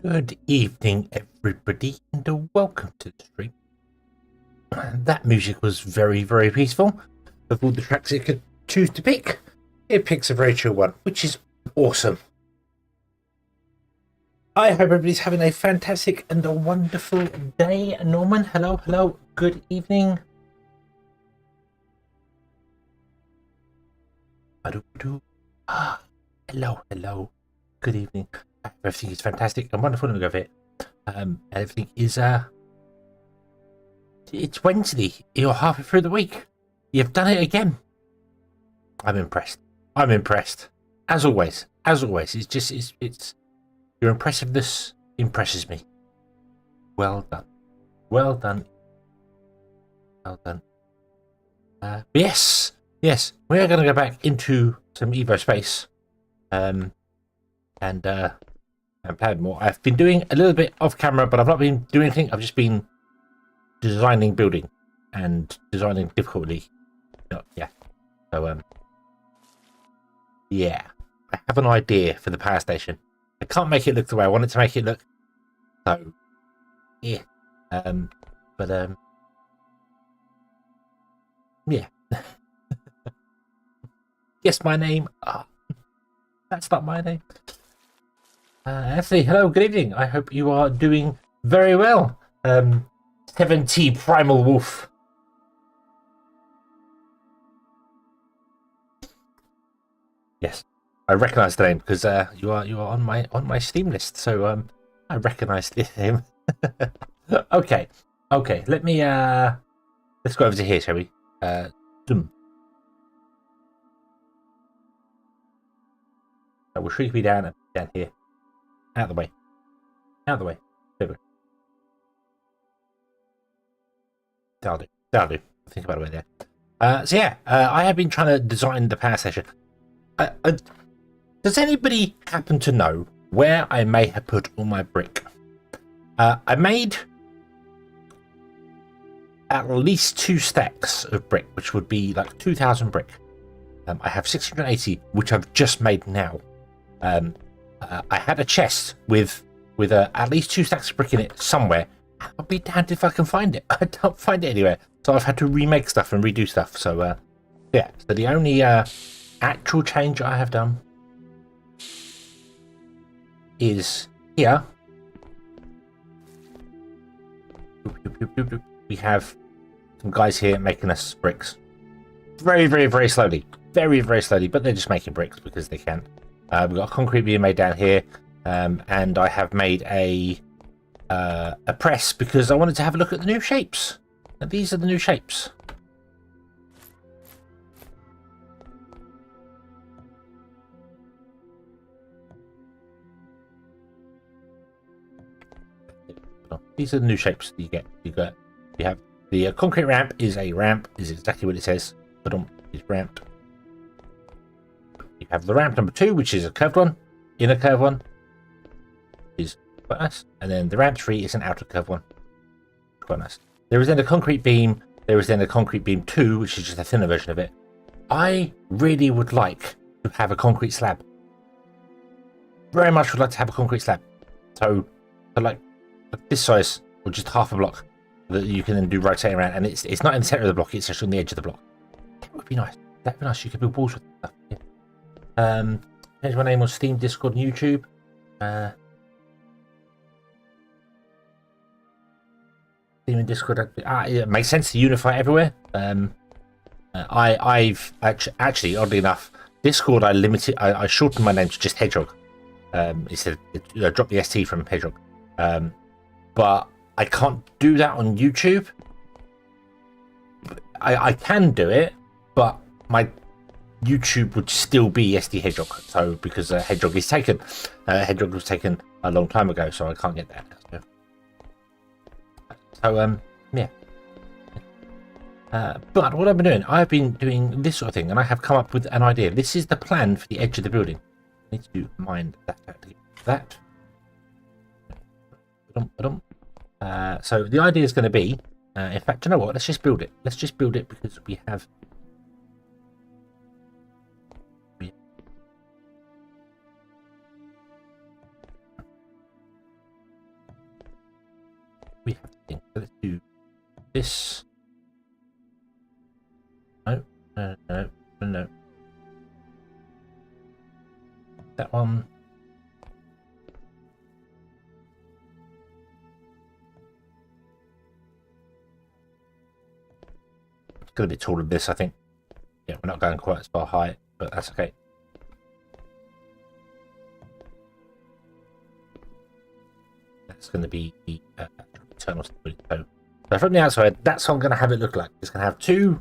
Good evening, everybody, and welcome to the stream. That music was very, very peaceful. Of all the tracks it could choose to pick, it picks a very chill one, which is awesome. I hope everybody's having a fantastic and a wonderful day. Norman, hello, hello, good evening. Hello, hello, good evening. Everything is fantastic and wonderful, and we go it. Everything is It's Wednesday. You're halfway through the week. You've done it again. I'm impressed. I'm impressed. As always. As always. It's your impressiveness impresses me. Well done. Well done. Well done. Yes. Yes. We are going to go back into some EVOSPACE. And play more. I've been doing a little bit off camera, but I've not been doing anything. I've just been designing building and designing difficulty. Yeah. So yeah. I have an idea for the power station. I can't make it look the way I want it to make it look. So yeah. But yeah. Guess my name. Oh, that's not my name. Anthony, hello, good evening. I hope you are doing very well. 70 Primal Wolf. Yes, I recognise the name because you are on my Steam list, so I recognise the name. Okay. Let me let's go over to here, shall we? Zoom. So we'll shrink me down here. Out of the way. Out of the way. There we go. That'll do. Think about it right there. So yeah, I have been trying to design the power station. Does anybody happen to know where I may have put all my brick? I made at least 2 stacks of brick, which would be like 2,000 brick. I have 680, which I've just made now. I had a chest with at least 2 stacks of brick in it somewhere. I'll be damned if I can find it. I don't find it anywhere. So I've had to remake stuff and redo stuff. So yeah. So the only actual change I have done is here. We have some guys here making us bricks. Very, very, very slowly. Very, very slowly. But they're just making bricks because they can. We've got a concrete being made down here, and I have made a press because I wanted to have a look at the new shapes. And these are the new shapes. These are the new shapes that you get. You have the concrete ramp is a ramp, is exactly what it says. But it's ramped. You have the ramp number 2, which is a curved one, inner curved one, is quite nice, and then the ramp 3 is an outer curved one, quite nice. There is then a concrete beam. There is then a concrete beam 2, which is just a thinner version of it. I really would like to have a concrete slab. Very much would like to have a concrete slab. So like this size, or just half a block, that you can then do rotating around, and it's not in the center of the block; it's just on the edge of the block. That would be nice. That'd be nice. You could build walls with stuff. Yeah. Change my name on Steam, Discord, and YouTube. Steam and Discord. It makes sense to unify everywhere. I've actually, oddly enough, Discord I shortened my name to just Hedgehog. Instead, I dropped the ST from Hedgehog. But I can't do that on YouTube. I can do it, but my YouTube would still be SD Hedgehog. So because Hedgehog is taken, Hedgehog was taken a long time ago, so I can't get that. So yeah. But what I've been doing this sort of thing, and I have come up with an idea. This is the plan for the edge of the building. I need to mind that. So the idea is going to be, in fact, you know what? Let's just build it. Let's just build it because we have. We have to think. So let's do this. No. That one. It's going to be taller than this, I think. Yeah, we're not going quite as far high, but that's okay. That's going to be the eternal stability. So So from the outside, that's what I'm going to have it look like. It's going to have two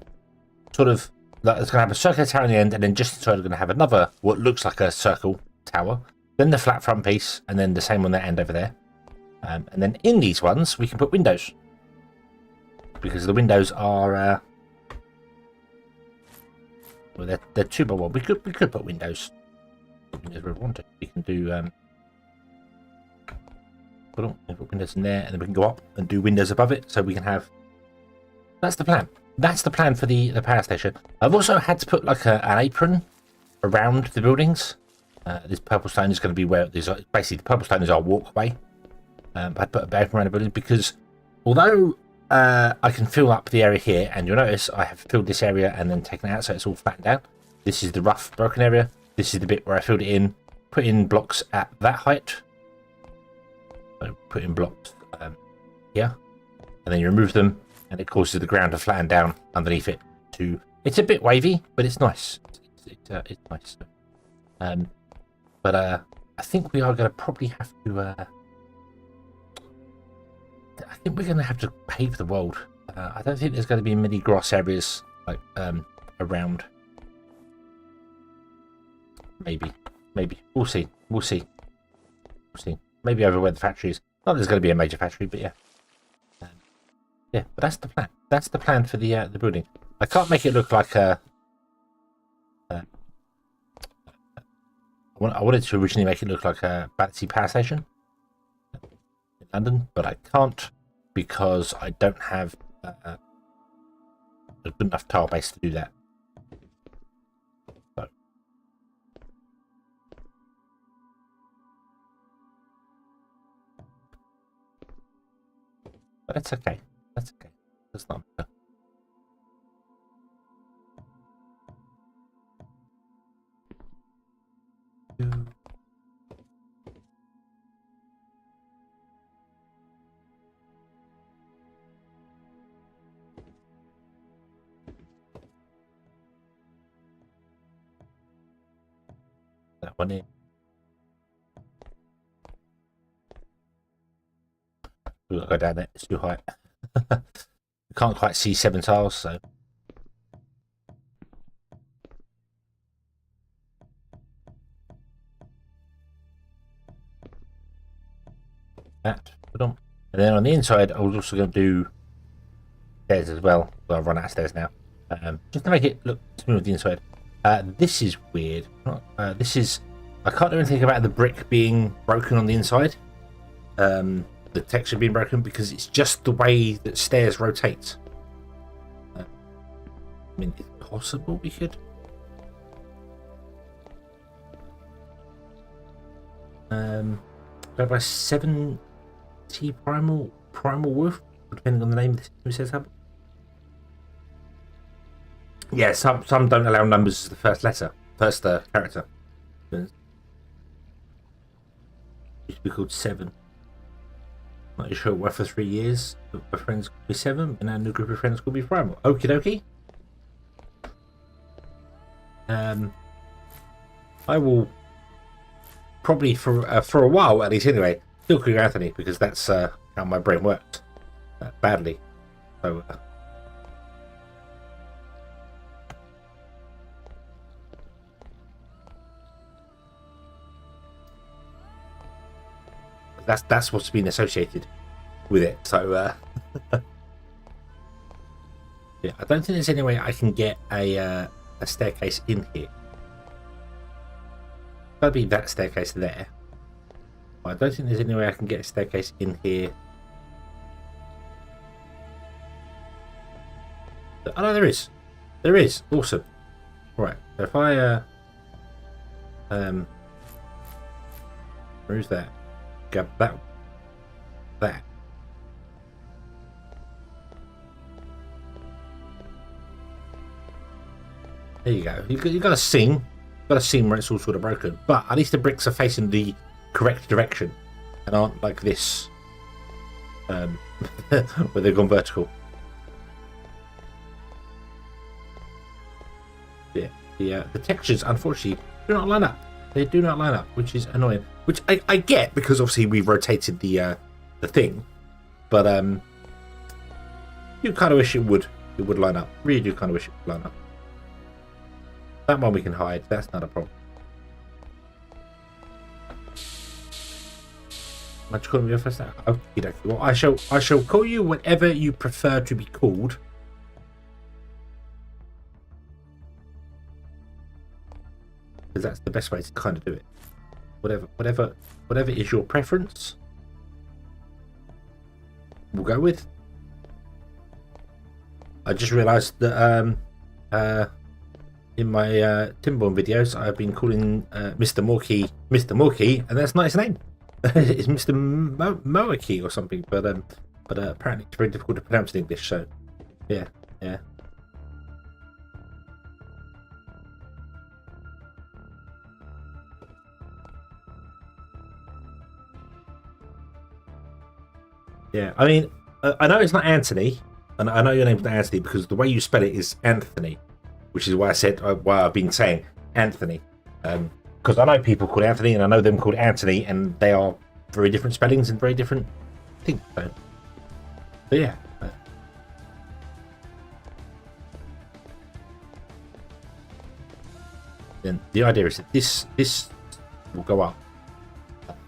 sort of, like, it's going to have a circular tower on the end, and then just inside, it's going to have another, what looks like a circle tower, then the flat front piece, and then the same on that end over there. And then in these ones, we can put windows. Because the windows are, well, they're 2x1. We could put windows. Windows we wanted. We can do, put windows in there, and then we can go up and do windows above it, so we can have. That's the plan. That's the plan for the power station. I've also had to put like an apron around the buildings. This purple stone is going to be where there's basically the purple stone is our walkway. I'd put a apron around the building because although I can fill up the area here, and you'll notice I have filled this area and then taken it out so it's all flattened out. This is the rough broken area. This is the bit where I filled it in, put in blocks at that height. So put in blocks here, and then you remove them, and it causes the ground to flatten down underneath it. It's a bit wavy, but it's nice. It's nice. But I think we are going to probably have to. I think we're going to have to pave the world. I don't think there's going to be many grass areas like around. Maybe we'll see. Maybe over where the factory is. Not there's going to be a major factory, but yeah. Yeah, but that's the plan. That's the plan for the building. I can't make it look like a. I wanted to originally make it look like a Battersea power station in London, but I can't because I don't have a good enough tile base to do that. So. But that's okay. That's okay. That's not matter. That one in. We've got to go down there. It's too high. We can't quite see 7 tiles, so. That. And then on the inside, I was also going to do stairs as well. Well, I've run out of stairs now. Just to make it look smooth on the inside. This is weird. This is. I can't do anything about the brick being broken on the inside. The texture being broken because it's just the way that stairs rotate. I mean, it's possible we could. Go by 70 primal wolf, depending on the name of the system it says up. Yeah, some don't allow numbers as the first letter, first character. It used to be called 7. Not sure why for 3 years. My friends called me 7, and now a new group of friends called me Primal. Okie dokie. I will probably for a while at least anyway still call you Anthony because that's how my brain works badly. So. That's what's been associated with it. So yeah, I don't think there's any way I can get a staircase in here. That'd be that staircase there. But I don't think there's any way I can get a staircase in here. Oh no, there is. There is. Awesome. Right. So if I where's that? Grab that. There you go. You got to sing. Got to sing where it's all sort of broken. But at least the bricks are facing the correct direction and aren't like this, where they've gone vertical. Yeah. The textures, unfortunately, do not line up. They do not line up, which is annoying. Which I get because obviously we've rotated the thing, but do kind of wish it would line up. Really do kind of wish it would line up. That one we can hide. That's not a problem. Much calling me first now. Okay, well, I shall call you whatever you prefer to be called. Because that's the best way to kind of do it. Whatever is your preference, we'll go with. I just realised that in my Timborn videos, I've been calling Mr. Morkey, and that's not his name. It's Mr. Moaki or something, but apparently it's very difficult to pronounce in English. So, yeah. Yeah, I mean, I know it's not Anthony, and I know your name's not Anthony because the way you spell it is Anthony, which is why I said why I've been saying Anthony. Because I know people called Anthony, and I know them called Anthony, and they are very different spellings and very different things. So yeah. Then the idea is that this will go up,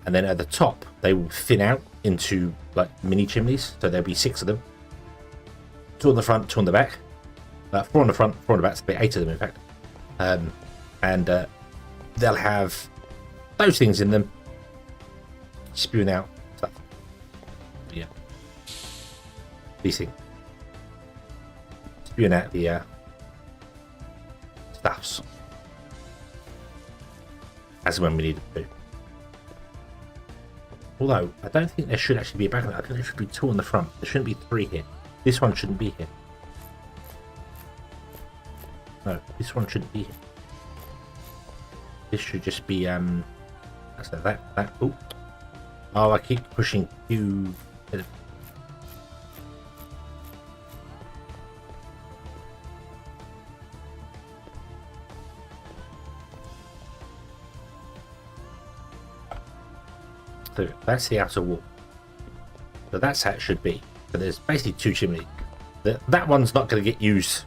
and then at the top they will thin out into like mini chimneys. So there'll be 6 of them, 2 on the front, 2 on the back, 4 on the front, 4 on the back. So 8 of them, in fact. And they'll have those things in them, spewing out stuff. Yeah, these things spewing out the stuffs as and when we need it to. Although I don't think there should actually be a back. I think there should be 2 on the front. There shouldn't be 3 here. This one shouldn't be here. No, this one shouldn't be here. This should just be that's that. Oh, I keep pushing Q. So that's the outer wall. So that's how it should be. So there's basically 2 chimneys. That one's not going to get used.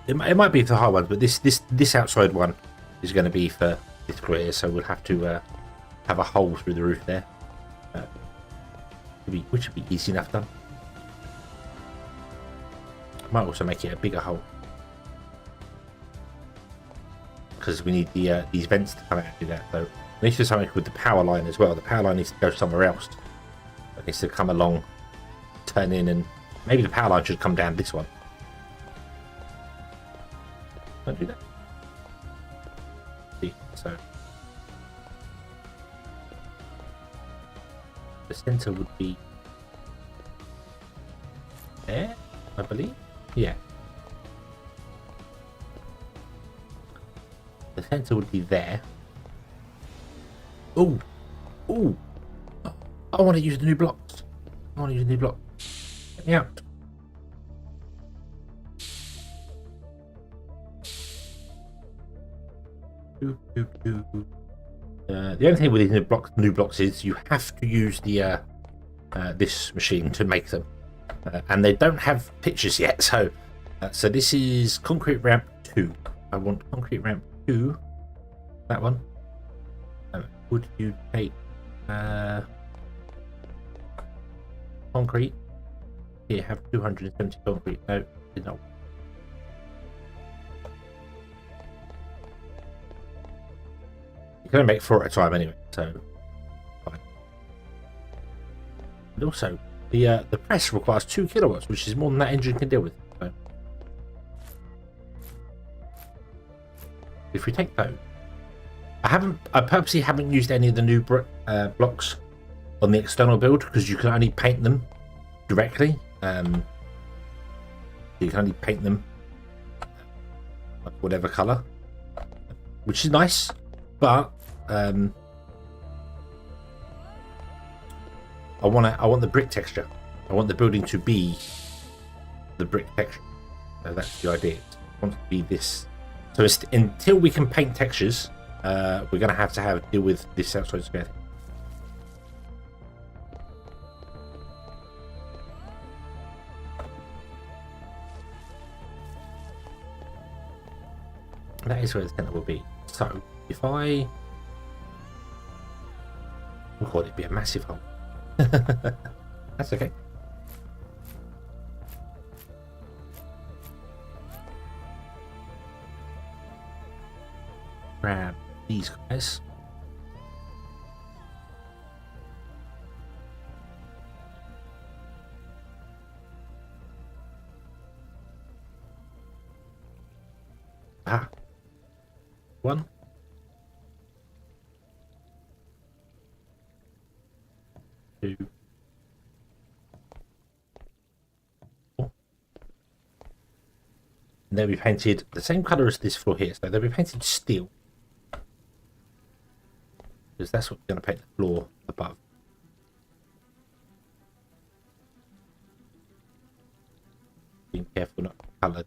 It might be for high ones, but this outside one is going to be for this clear. So we'll have to have a hole through the roof there, which would be easy enough done. Might also make it a bigger hole because we need these vents to come out and do that. So we need to do something with the power line as well. The power line needs to go somewhere else. It needs to come along, turn in, and maybe the power line should come down this one. Don't do that. See, so the center would be there, I believe. Yeah. The center would be there. Oh, I want to use the new blocks. Get me out. The only thing with these new blocks is you have to use the this machine to make them, and they don't have pictures yet. So this is concrete ramp 2. I want concrete ramp 2. That one. Would you take concrete? Here, have 270 concrete. No, did not. You're going to make 4 at a time anyway, so fine. And also, the press requires 2 kilowatts, which is more than that engine can deal with. So if we take those, I purposely haven't used any of the new blocks on the external build because you can only paint them directly. You can only paint them like whatever color, which is nice, but I want the brick texture. I want the building to be the brick texture. So that's the idea. I want it to be this. So until we can paint textures, we're going to have deal with this outside square thing. That is where the center will be. So if I, oh god, it'd be a massive hole. That's okay. Grab these guys. Ah. 1. 2. 4. And they'll be painted the same colour as this floor here, so they'll be painted steel. Because that's what's going to paint the floor above. Being careful not to colour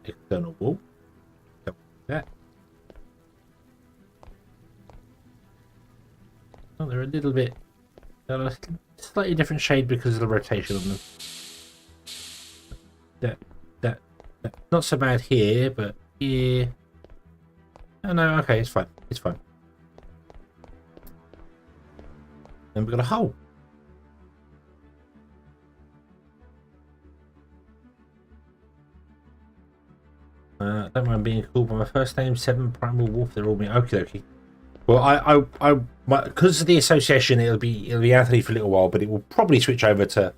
external wall. Don't do that. Oh, they're a little bit, they're a slightly different shade because of the rotation on them. That not so bad here, but here. Oh no, okay, it's fine. It's fine. Then we've got a hole. Don't mind being called by my first name, 7 Primal Wolf. They're all me. Okie dokie. Well, because of the association, it'll be Anthony for a little while, but it will probably switch over to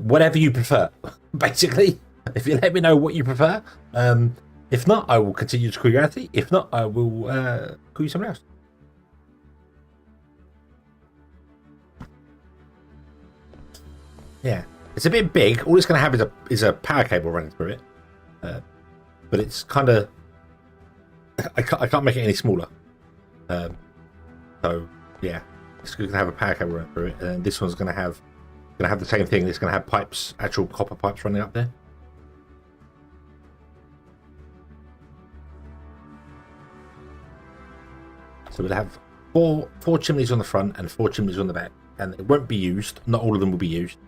whatever you prefer. Basically, if you let me know what you prefer. If not, I will continue to call you Anthony. If not, I will call you someone else. Yeah, it's a bit big. All it's going to have is a power cable running through it. But it's kind of, I can't make it any smaller. So yeah, it's going to have a power cable running through it, and this one's going to have the same thing. It's going to have pipes, actual copper pipes running up there. So we'll have four chimneys on the front and 4 chimneys on the back, and it won't be used. Not all of them will be used.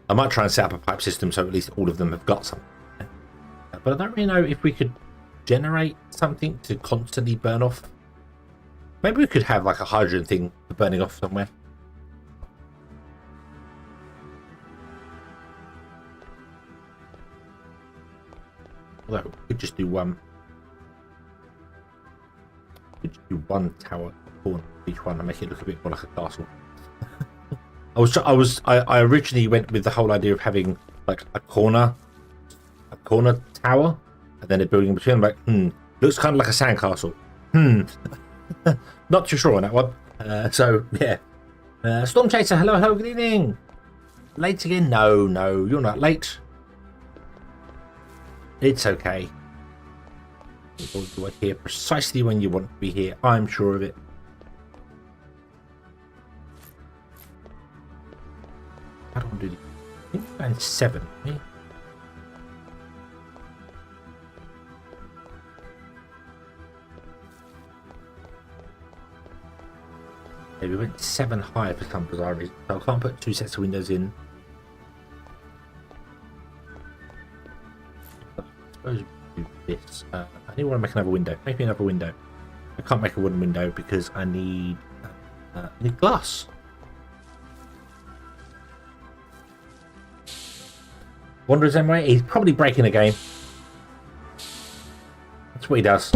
I might try and set up a pipe system so at least all of them have got something. But I don't really know if we could generate something to constantly burn off. Maybe we could have like a hydrogen thing for burning off somewhere. Although we could just do one. We could just do one tower corner each one and make it look a bit more like a castle. I originally went with the whole idea of having like a corner tower and then a building in between. I'm like, looks kind of like a sandcastle. Not too sure on that one. So yeah. Storm Chaser, hello, good evening. Late again? No, you're not late. It's okay. You're here precisely when you want to be here. I'm sure of it. How do I do this? I think I'm going 7, right? Yeah, we went 7 high for some bizarre reason, so I can't put 2 sets of windows in. I suppose we do this. I need to make another window. Make me another window. I can't make a wooden window because I need glass. Wanderers anyway, he's probably breaking the game. That's what he does.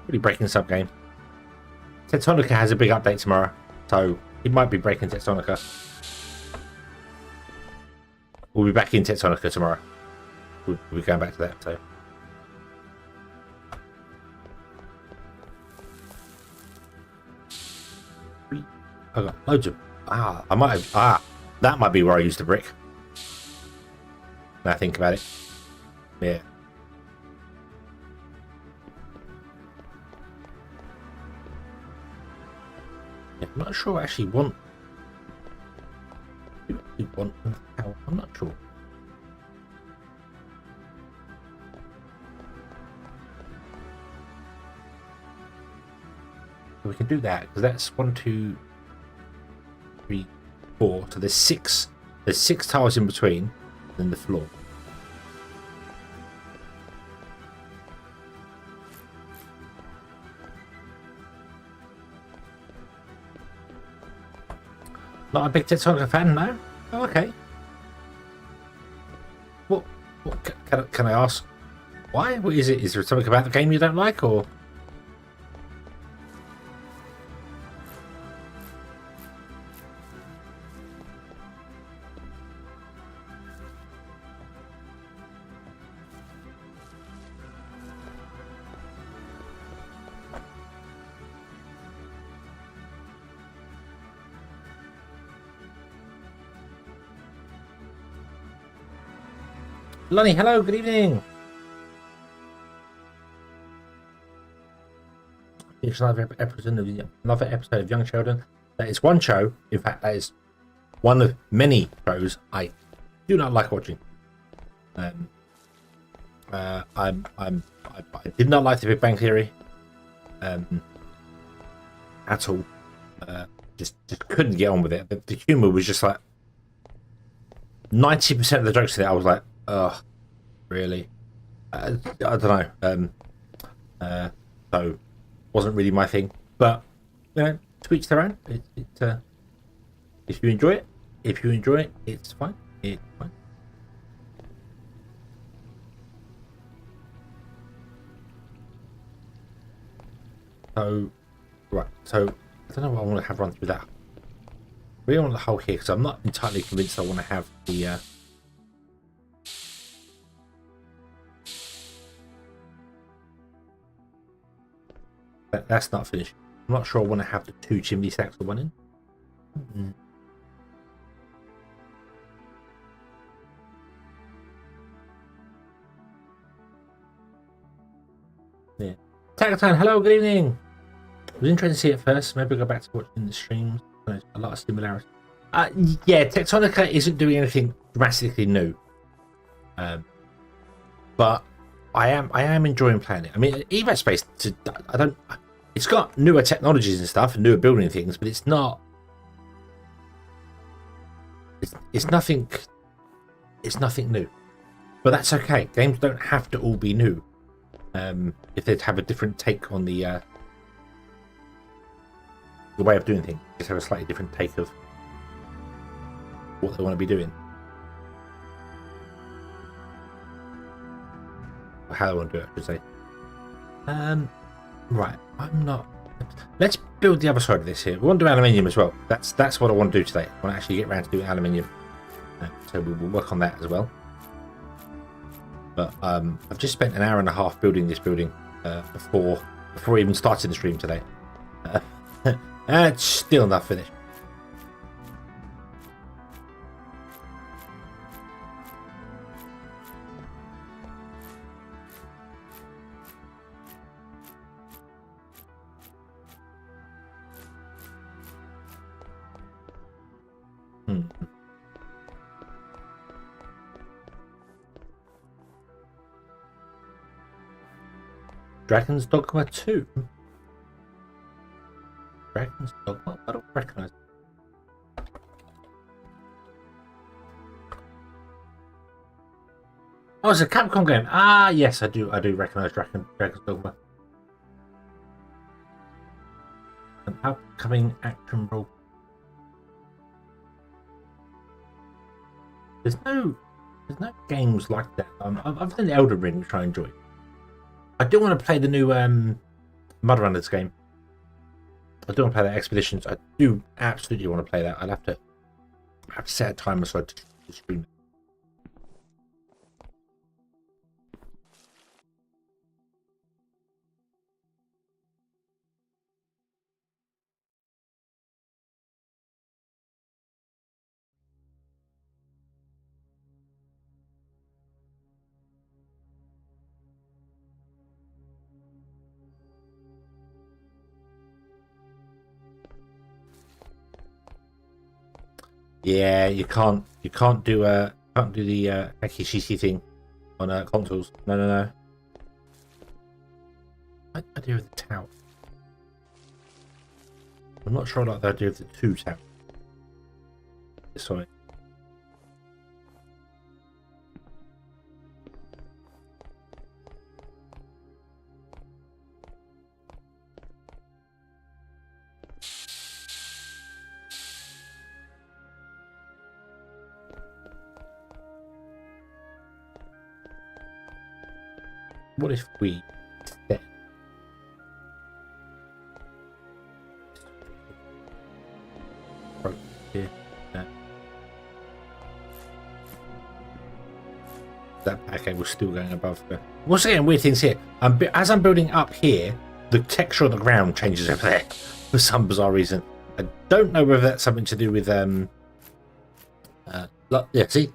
Really breaking sub game. Tectonica has a big update tomorrow, so he might be breaking Tectonica. We'll be back in Tectonica tomorrow. We'll be going back to that, so. I got loads of. That might be where I used the brick. Now I think about it. Yeah. I'm not sure I actually want. I'm not sure. We can do that because that's 1, 2, 3, 4. So there's 6. There's 6 tiles in between, and the floor. Not a big Tectonica fan, no? Oh, okay. What can I ask? Why? What is it? Is there something about the game you don't like, or? Lonnie, hello, good evening. It's another episode of Young Sheldon. That is one show. In fact, that is one of many shows I do not like watching. I did not like the Big Bang Theory at all. Just couldn't get on with it. The humor was just like 90% of the jokes in it. I was like, oh, really? I don't know. So wasn't really my thing. But you know, to each their own. If you enjoy it, it's fine. It's fine. So, right. So I don't know what I want to have run through that. I really want the whole here because I'm not entirely convinced I want to have the. That's not finished. I'm not sure I want to have the 2 chimney stacks of one in. Yeah. Tagatine, hello, good evening. It was interesting to see it first. Maybe I'll go back to watching the streams. There's a lot of similarities. Yeah, Tectonica isn't doing anything dramatically new. But I am enjoying playing it. I mean, EVOSPACE, it's got newer technologies and stuff and newer building things, but it's not. It's nothing new. But that's okay. Games don't have to all be new. If they'd have a different take on the way of doing things, just have a slightly different take of what they want to be doing, or how they want to do it, I should say. Right, I'm not. Let's build the other side of this here. We want to do aluminium as well. That's what I want to do today. I want to actually get around to doing aluminium, so we will work on that as well. But I've just spent an hour and a half building this building before even starting the stream today. It's still not finished. Dragon's Dogma 2. Dragon's Dogma? I don't recognise it. Oh, it's a Capcom game. Ah, yes, I do recognise Dragon's Dogma. An upcoming action role. There's no games like that. I've done Elden Ring, which I enjoy. I do want to play the new Mud Runners game. I do want to play that Expeditions. I do absolutely want to play that. I'll have to set a time aside to stream it. Yeah, you can't do the Akishishi thing on consoles. No. What I do with the tower? I'm not sure I like the idea of the 2 towers. Sorry. What if we set here? No. That back angle still going above the. What's getting weird things here? As I'm building up here, the texture on the ground changes over there for some bizarre reason. I don't know whether that's something to do with yeah, see.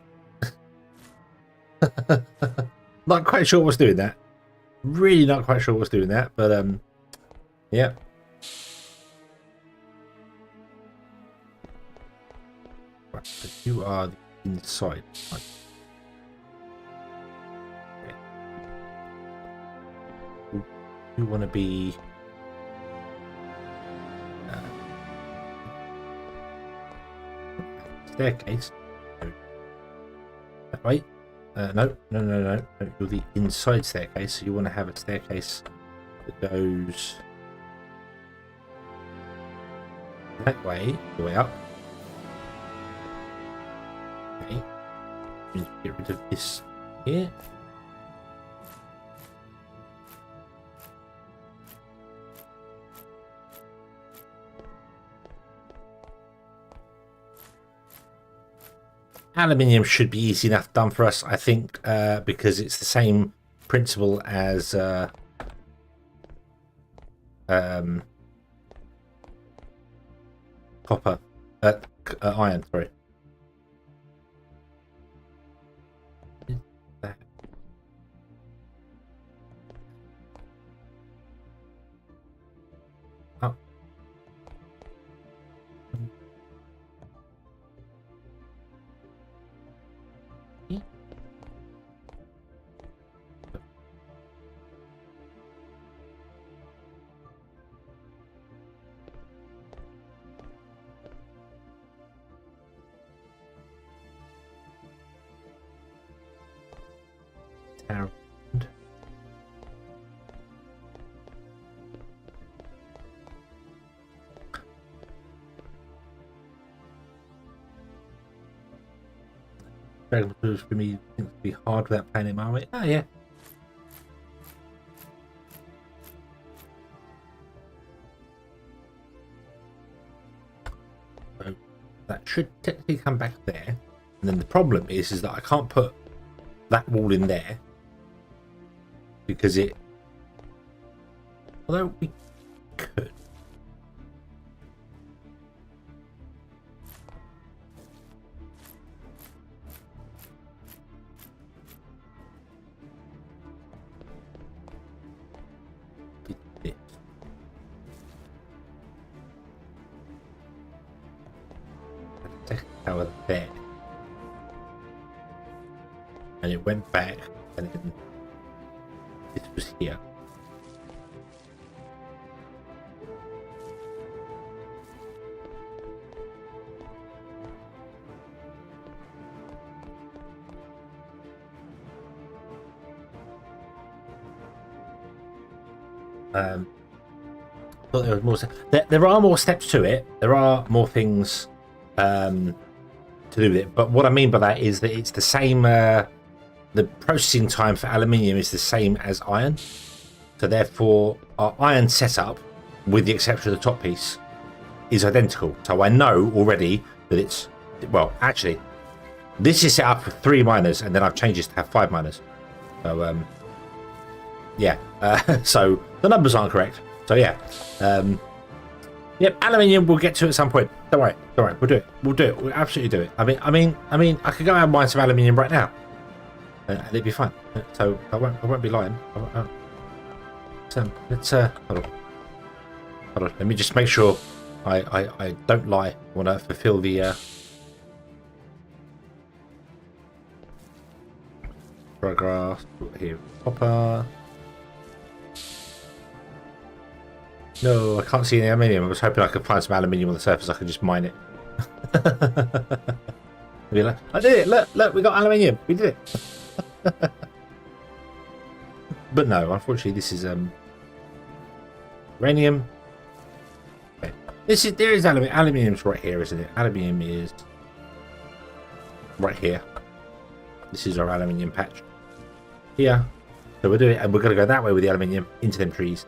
Not quite sure what's doing that. Really not quite sure what's doing that, but yeah. Right, so you are the inside. Right. Okay. You want to be staircase. Wait. No. You're the inside staircase, so you want to have a staircase that goes that way, the way up. Okay. Get rid of this here. Aluminium should be easy enough done for us, I think, because it's the same principle as copper, iron. Sorry. Oh. Dragon Blues for me seems to be hard without playing it my way. Oh yeah. So that should technically come back there. And then the problem is that I can't put that wall in there because it. Although we could. Tower there, and it went back, and then this was here. Thought there was more. There are more steps to it. There are more things to do with it, but what I mean by that is that it's the same. The processing time for aluminium is the same as iron, so therefore our iron setup, with the exception of the top piece, is identical. So I know already that it's, well, actually, this is set up for 3 miners, and then I've changed this to have 5 miners. So yeah, so the numbers aren't correct. So yeah, yep, aluminium we'll get to at some point. Don't worry, we'll do it. We'll absolutely do it. I mean, I could go out and mine some aluminium right now, and it'd be fine. So I won't be lying. Let's hold on. Let me just make sure I don't lie. I want to fulfill the paragraph here. Copper. No, I can't see any aluminium. I was hoping I could find some aluminium on the surface. I could just mine it. Be like, I did it. Look, we got aluminium. We did it. But no, unfortunately, this is uranium. Okay. There is aluminium. Aluminium's right here, isn't it? Aluminium is right here. This is our aluminium patch. Here, So we'll do it, and we're going to go that way with the aluminium into them trees.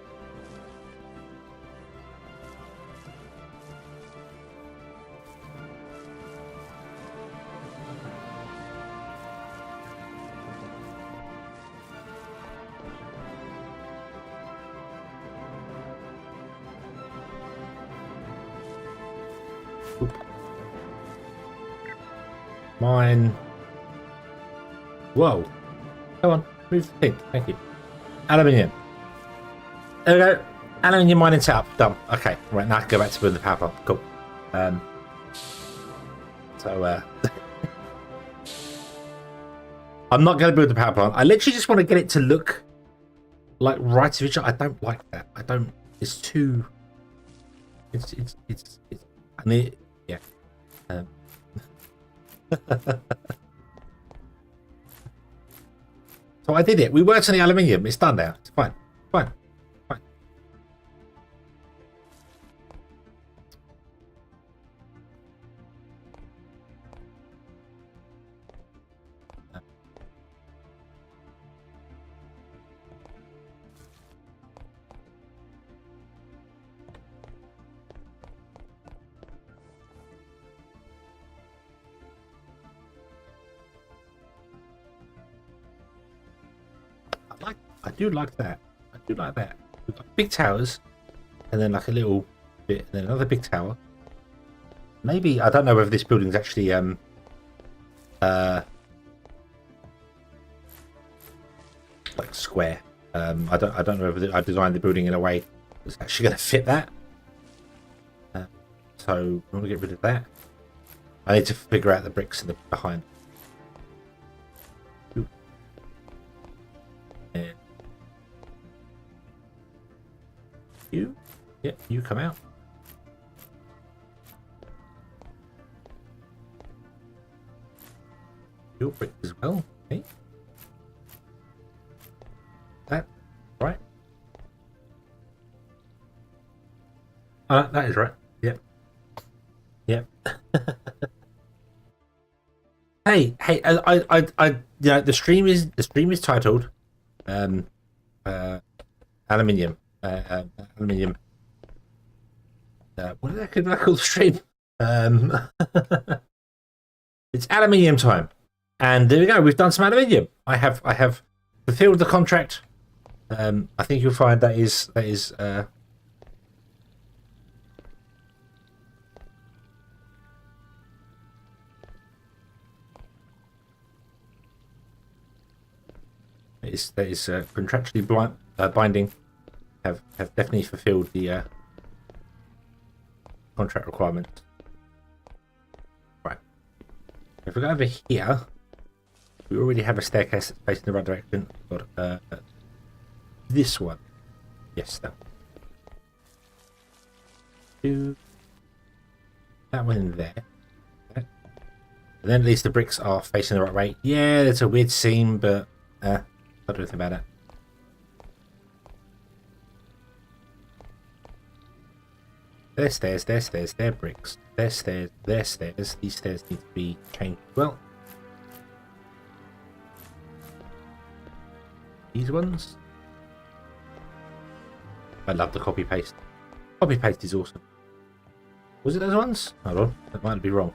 Oop. Mine. Whoa. Come on, move the thing. Thank you. Aluminium. There we go. Aluminium mining setup. Done. Okay. Right, now I can go back to building the power plant. Cool. I'm not going to build the power plant. I literally just want to get it to look like right of each other. I don't like that. I don't. It's too. It's. I mean, yeah. So I did it. We worked on the aluminium. It's done now. It's fine. Fine. Fine. I do like that. I do like that. We've got big towers, and then like a little bit, and then another big tower. Maybe I don't know whether this building's actually like square. I don't know whether I designed the building in a way that's actually going to fit that. So I'm going to get rid of that. I need to figure out the bricks in the behind. And you, yeah, you come out. Your brick as well. Okay. That right? That is right. Yep. Yep. Hey, yeah, the stream is titled, aluminium, aluminium. What did I call the stream? It's aluminium time, and there we go. We've done some aluminium. I have fulfilled the contract. I think you'll find that is. That is contractually binding. Have definitely fulfilled the contract requirement. Right. If we go over here, we already have a staircase that's facing the right direction. We've got this one. Yes, that one. Do that one in there. And then at least the bricks are facing the right way. Yeah, it's a weird seam, but not do anything about it. There's stairs, there's stairs, there bricks. There's stairs, there's stairs. These stairs need to be changed as well. These ones. I love the copy paste. Copy paste is awesome. Was it those ones? Hold on, that might be wrong.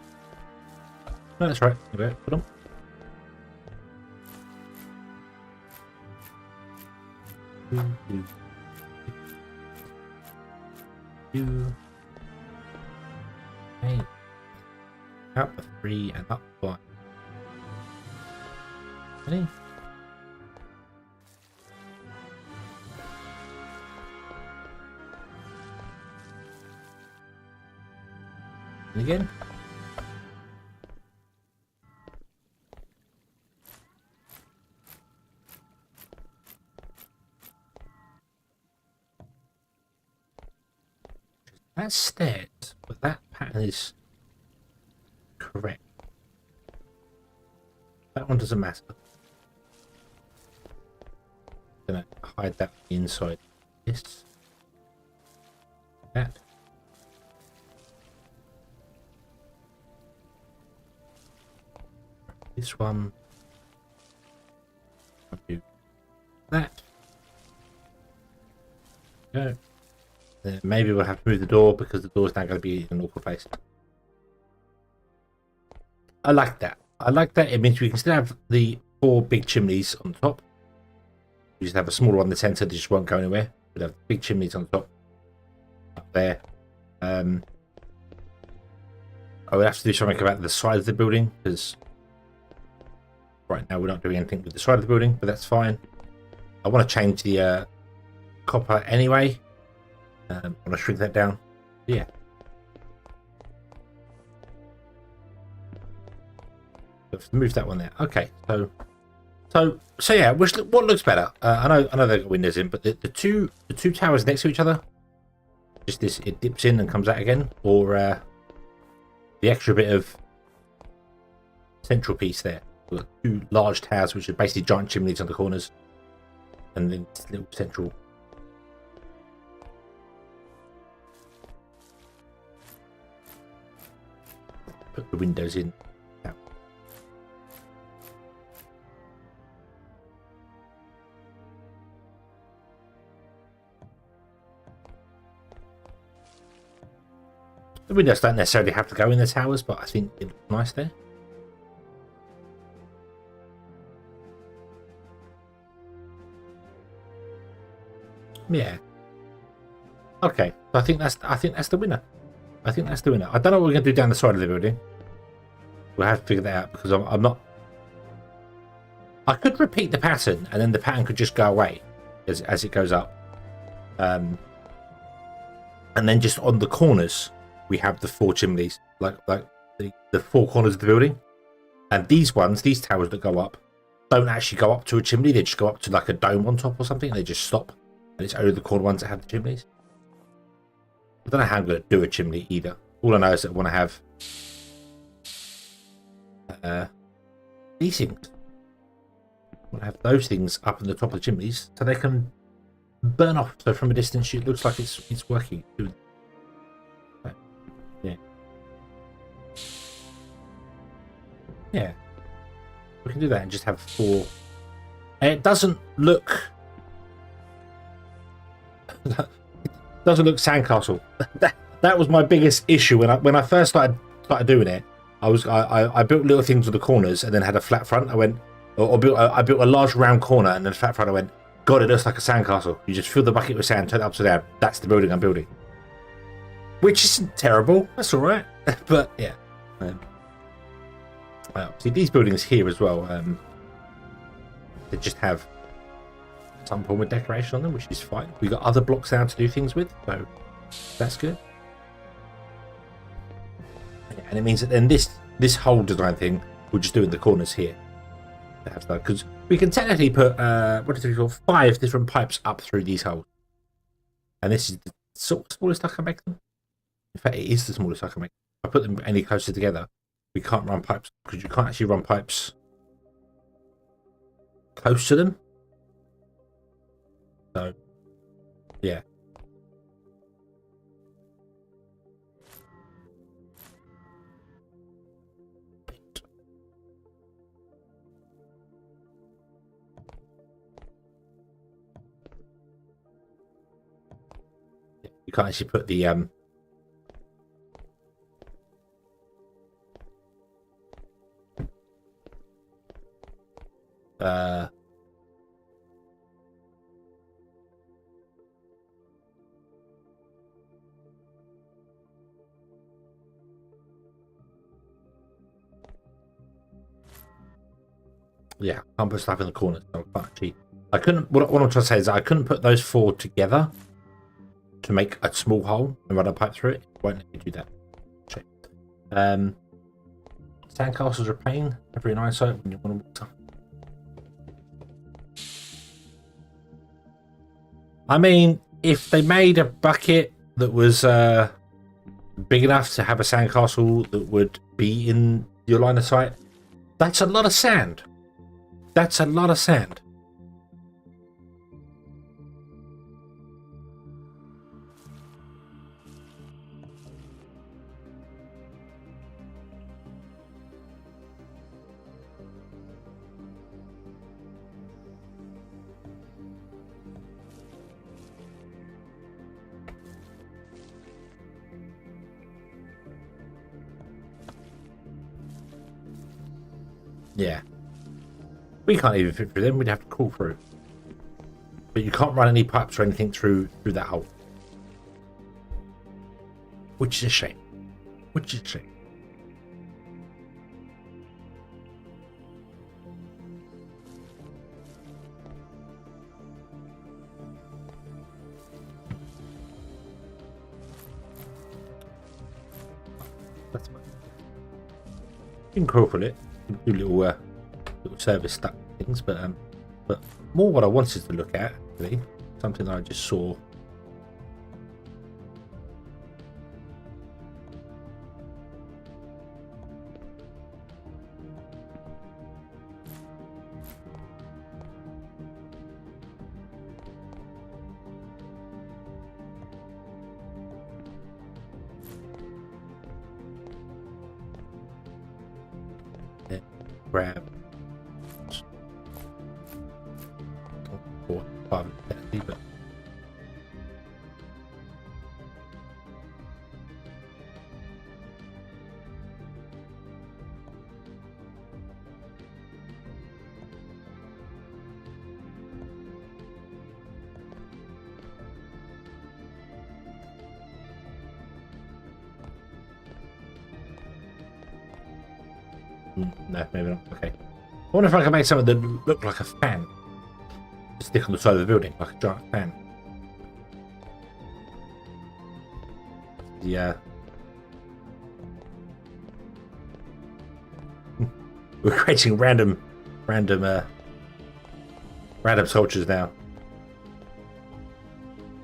No, that's right. Okay, put on. Okay. Out the 3 and up 1. Ready? And again. That's stairs, but that pattern is correct. That one doesn't matter. I'm gonna hide that inside this. That. This one. I'll do that. go. Then maybe we'll have to move the door because the door's now going to be in an awkward place. I like that. I like that. It means we can still have the 4 big chimneys on the top. We just have a smaller one in the centre that just won't go anywhere. We'll have big chimneys on the top. Up there. I would have to do something about the side of the building because right now we're not doing anything with the side of the building, but that's fine. I want to change the copper anyway. I want to shrink that down. Yeah. Let's move that one there. Okay, so yeah. What looks better? I know they've got windows in, but the two towers next to each other. Just this, it dips in and comes out again, or the extra bit of central piece there. We've got 2 large towers, which are basically giant chimneys on the corners, and then this little central. Put the windows in. Now. The windows don't necessarily have to go in the towers, but I think it looks nice there. Yeah. Okay. So I think that's the winner. I think that's the winner. I don't know what we're going to do down the side of the building. We'll have to figure that out because I'm not. I could repeat the pattern and then the pattern could just go away as it goes up. And then just on the corners we have the 4 chimneys, like the 4 corners of the building. And these towers that go up, don't actually go up to a chimney. They just go up to like a dome on top or something. And they just stop. And it's only the corner ones that have the chimneys. I don't know how I'm going to do a chimney either. All I know is that I want to have these things. I want to have those things up in the top of the chimneys so they can burn off. So from a distance, it looks like it's working. Yeah. Yeah. We can do that and just have 4. And it doesn't look. Doesn't look sandcastle. That was my biggest issue when I first started doing it. I built little things with the corners and then had a flat front. I built a large round corner and then a flat front. I went, God, it looks like a sandcastle. You just fill the bucket with sand, turn it upside down. That's the building I'm building. Which isn't terrible. That's all right. But yeah. See these buildings here as well. They just have some form of decoration on them, which is fine. We've got other blocks now to do things with, so that's good. Yeah, and it means that then this whole design thing we'll just do in the corners here. Because we can technically put 5 different pipes up through these holes. And this is the sort of smallest I can make them. In fact, it is the smallest I can make them. If I put them any closer together, we can't run pipes, because you can't actually run pipes close to them. So, yeah. You can't actually put the yeah, can't put stuff in the corner. So I can't actually. I couldn't. What I'm trying to say is that I couldn't put those 4 together to make a small hole and run a pipe through it. It won't let me do that. Okay. Sandcastles are a pain every night, so when you want to. I mean, if they made a bucket that was big enough to have a sandcastle that would be in your line of sight, that's a lot of sand. That's a lot of sand. Yeah. We can't even fit through them. We'd have to crawl through. But you can't run any pipes or anything through that hole. Which is a shame. Which is a shame. That's fine. You can crawl for it. Do little service stuff things, but more what I wanted to look at, actually, something that I just saw. Grab. But no, maybe not. Okay. I wonder if I can make something that looked like a fan. Stick on the side of the building like a giant fan. Yeah. We're creating random soldiers now.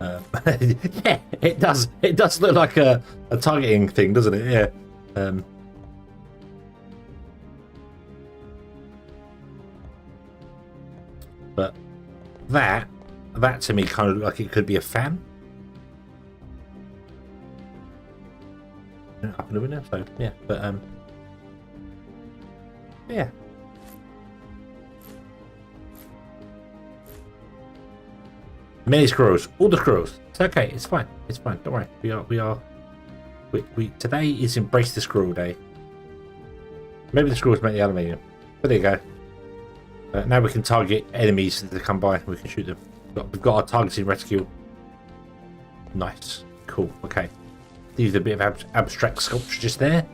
Yeah, it does look like a targeting thing, doesn't it? Yeah. But that to me kind of looked like it could be a fan. Up in the window, so yeah, but yeah. Many squirrels, all the squirrels. It's okay, it's fine, don't worry. We today is Embrace the Squirrel Day. Maybe the squirrels make the aluminium, but there you go. Now we can target enemies that come by and we can shoot them. We've got our targeting rescue. Nice. Cool. Okay. These are a bit of abstract sculpture just there.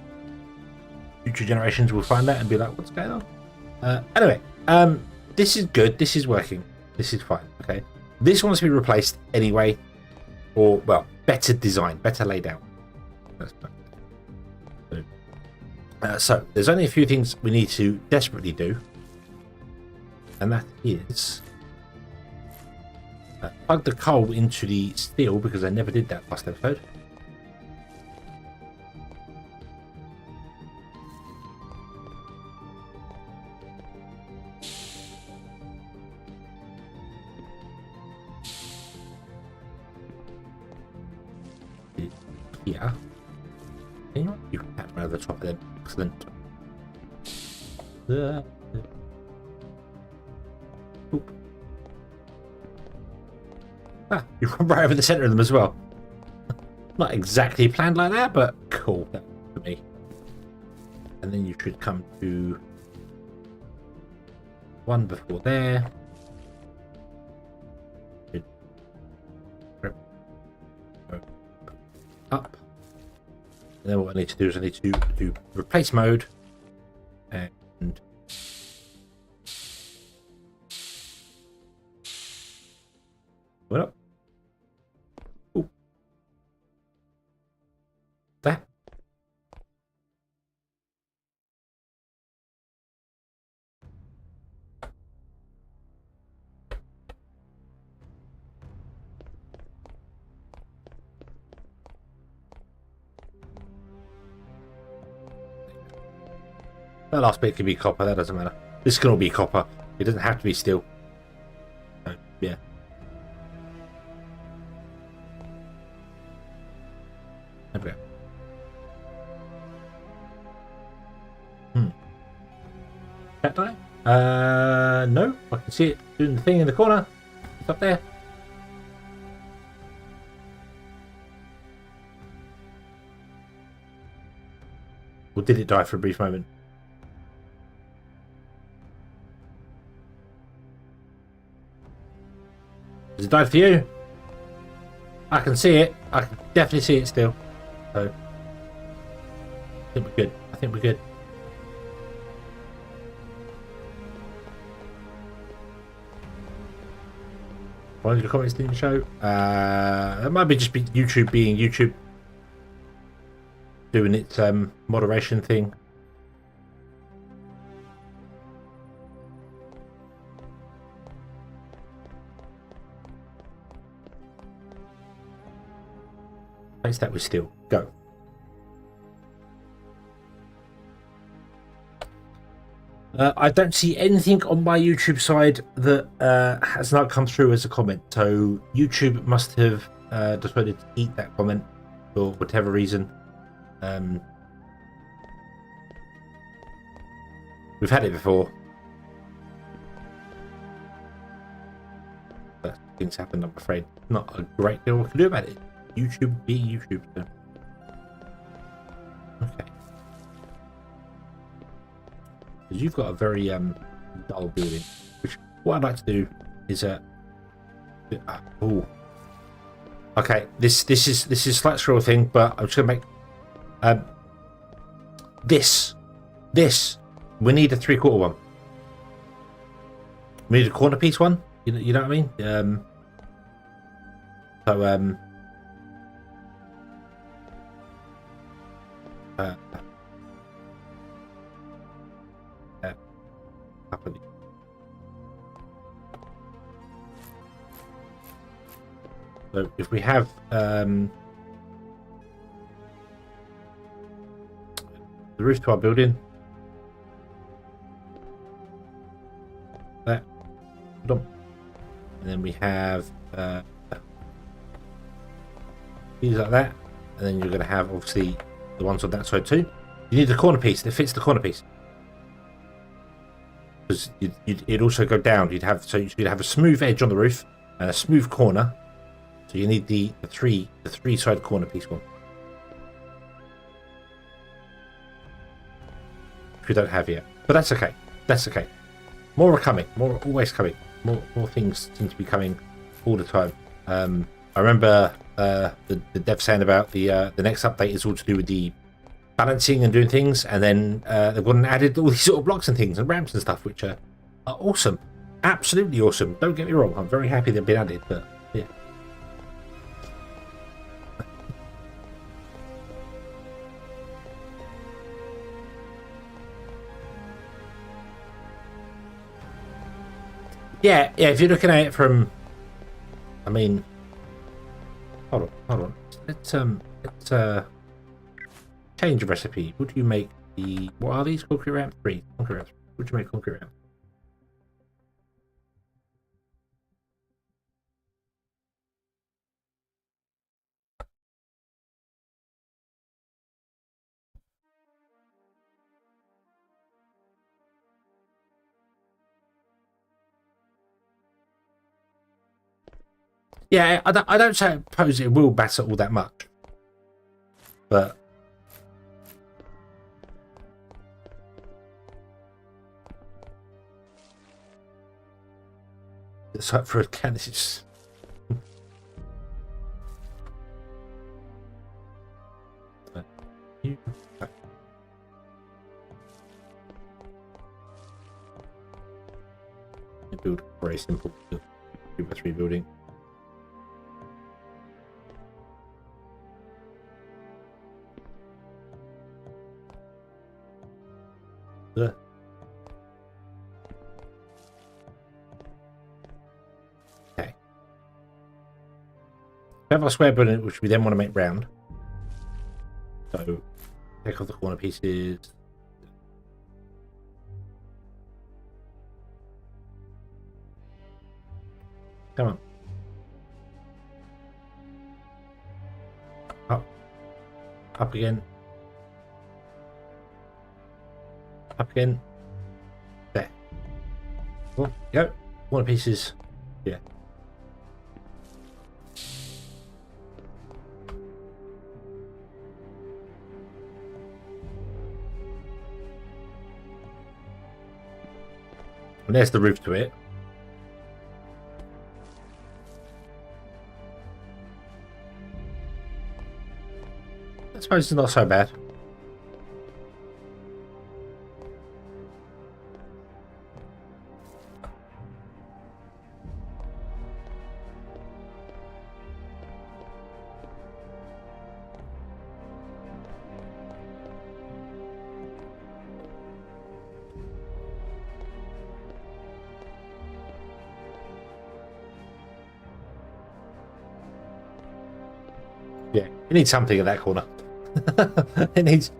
Future generations will find that and be like, what's going on? Anyway, this is good. This is working. This is fine. Okay. This wants to be replaced anyway. Or, well, better design, better laid out. That's perfect. So, there's only a few things we need to desperately do. And that is plug the coal into the steel, because I never did that last episode. Yeah. You can tap over the top of them. Excellent. Ah, you run right over the center of them as well. Not exactly planned like that, but cool for me. And then you should come to one before there. Up. And then what I need to do is I need to do replace mode and what up? Ooh. That. That last bit can be copper, that doesn't matter. This can all be copper. It doesn't have to be steel. So, yeah. There we go. Cat die? No. I can see it doing the thing in the corner. It's up there. Or did it die for a brief moment? Has it died for you? I can see it. I can definitely see it still. So I think we're good. I think we're good. Why did the comments didn't show? It might be just be YouTube being YouTube, doing its moderation thing. Place that with steel. Go. I don't see anything on my YouTube side that has not come through as a comment. So YouTube must have decided to eat that comment for whatever reason. We've had it before. But things happen, I'm afraid. Not a great deal we can do about it. YouTube being YouTube. So. Okay. Because you've got a very dull building. Which what I'd like to do is oh. Okay, this is slight scroll thing, but I'm just gonna make this. We need a 3/4 one. We need a corner piece one. You know what I mean? So if we have the roof to our building, that, and then we have these like that, and then you're going to have obviously the ones on that side too. You need the corner piece that fits the corner piece, because it'd also go down. You'd have a smooth edge on the roof and a smooth corner. So you need the three side corner piece one, which we don't have yet. But that's okay. That's okay. More are coming. More always coming. More things seem to be coming all the time. I remember the dev saying about the next update is all to do with the balancing and doing things, and then they've gone and added all these sort of blocks and things and ramps and stuff, which are awesome, absolutely awesome. Don't get me wrong, I'm very happy they've been added, but yeah. Yeah, if you're looking at it from, I mean, hold on. Let's change the recipe. Would you make the, what are these? Concrete ramp 3. Concrete ramp. Would you make concrete ramp? Yeah, I don't suppose it will matter all that much, but it's like for a can. It's just build a very simple 2x3 building. Okay. We have our square building, which we then want to make round. So take off the corner pieces. Come on. Up. Up again. Up again. There. Well, go. Corner pieces. Yeah. And there's the roof to it. I suppose it's not so bad. Yeah, it needs something in that corner. it needs.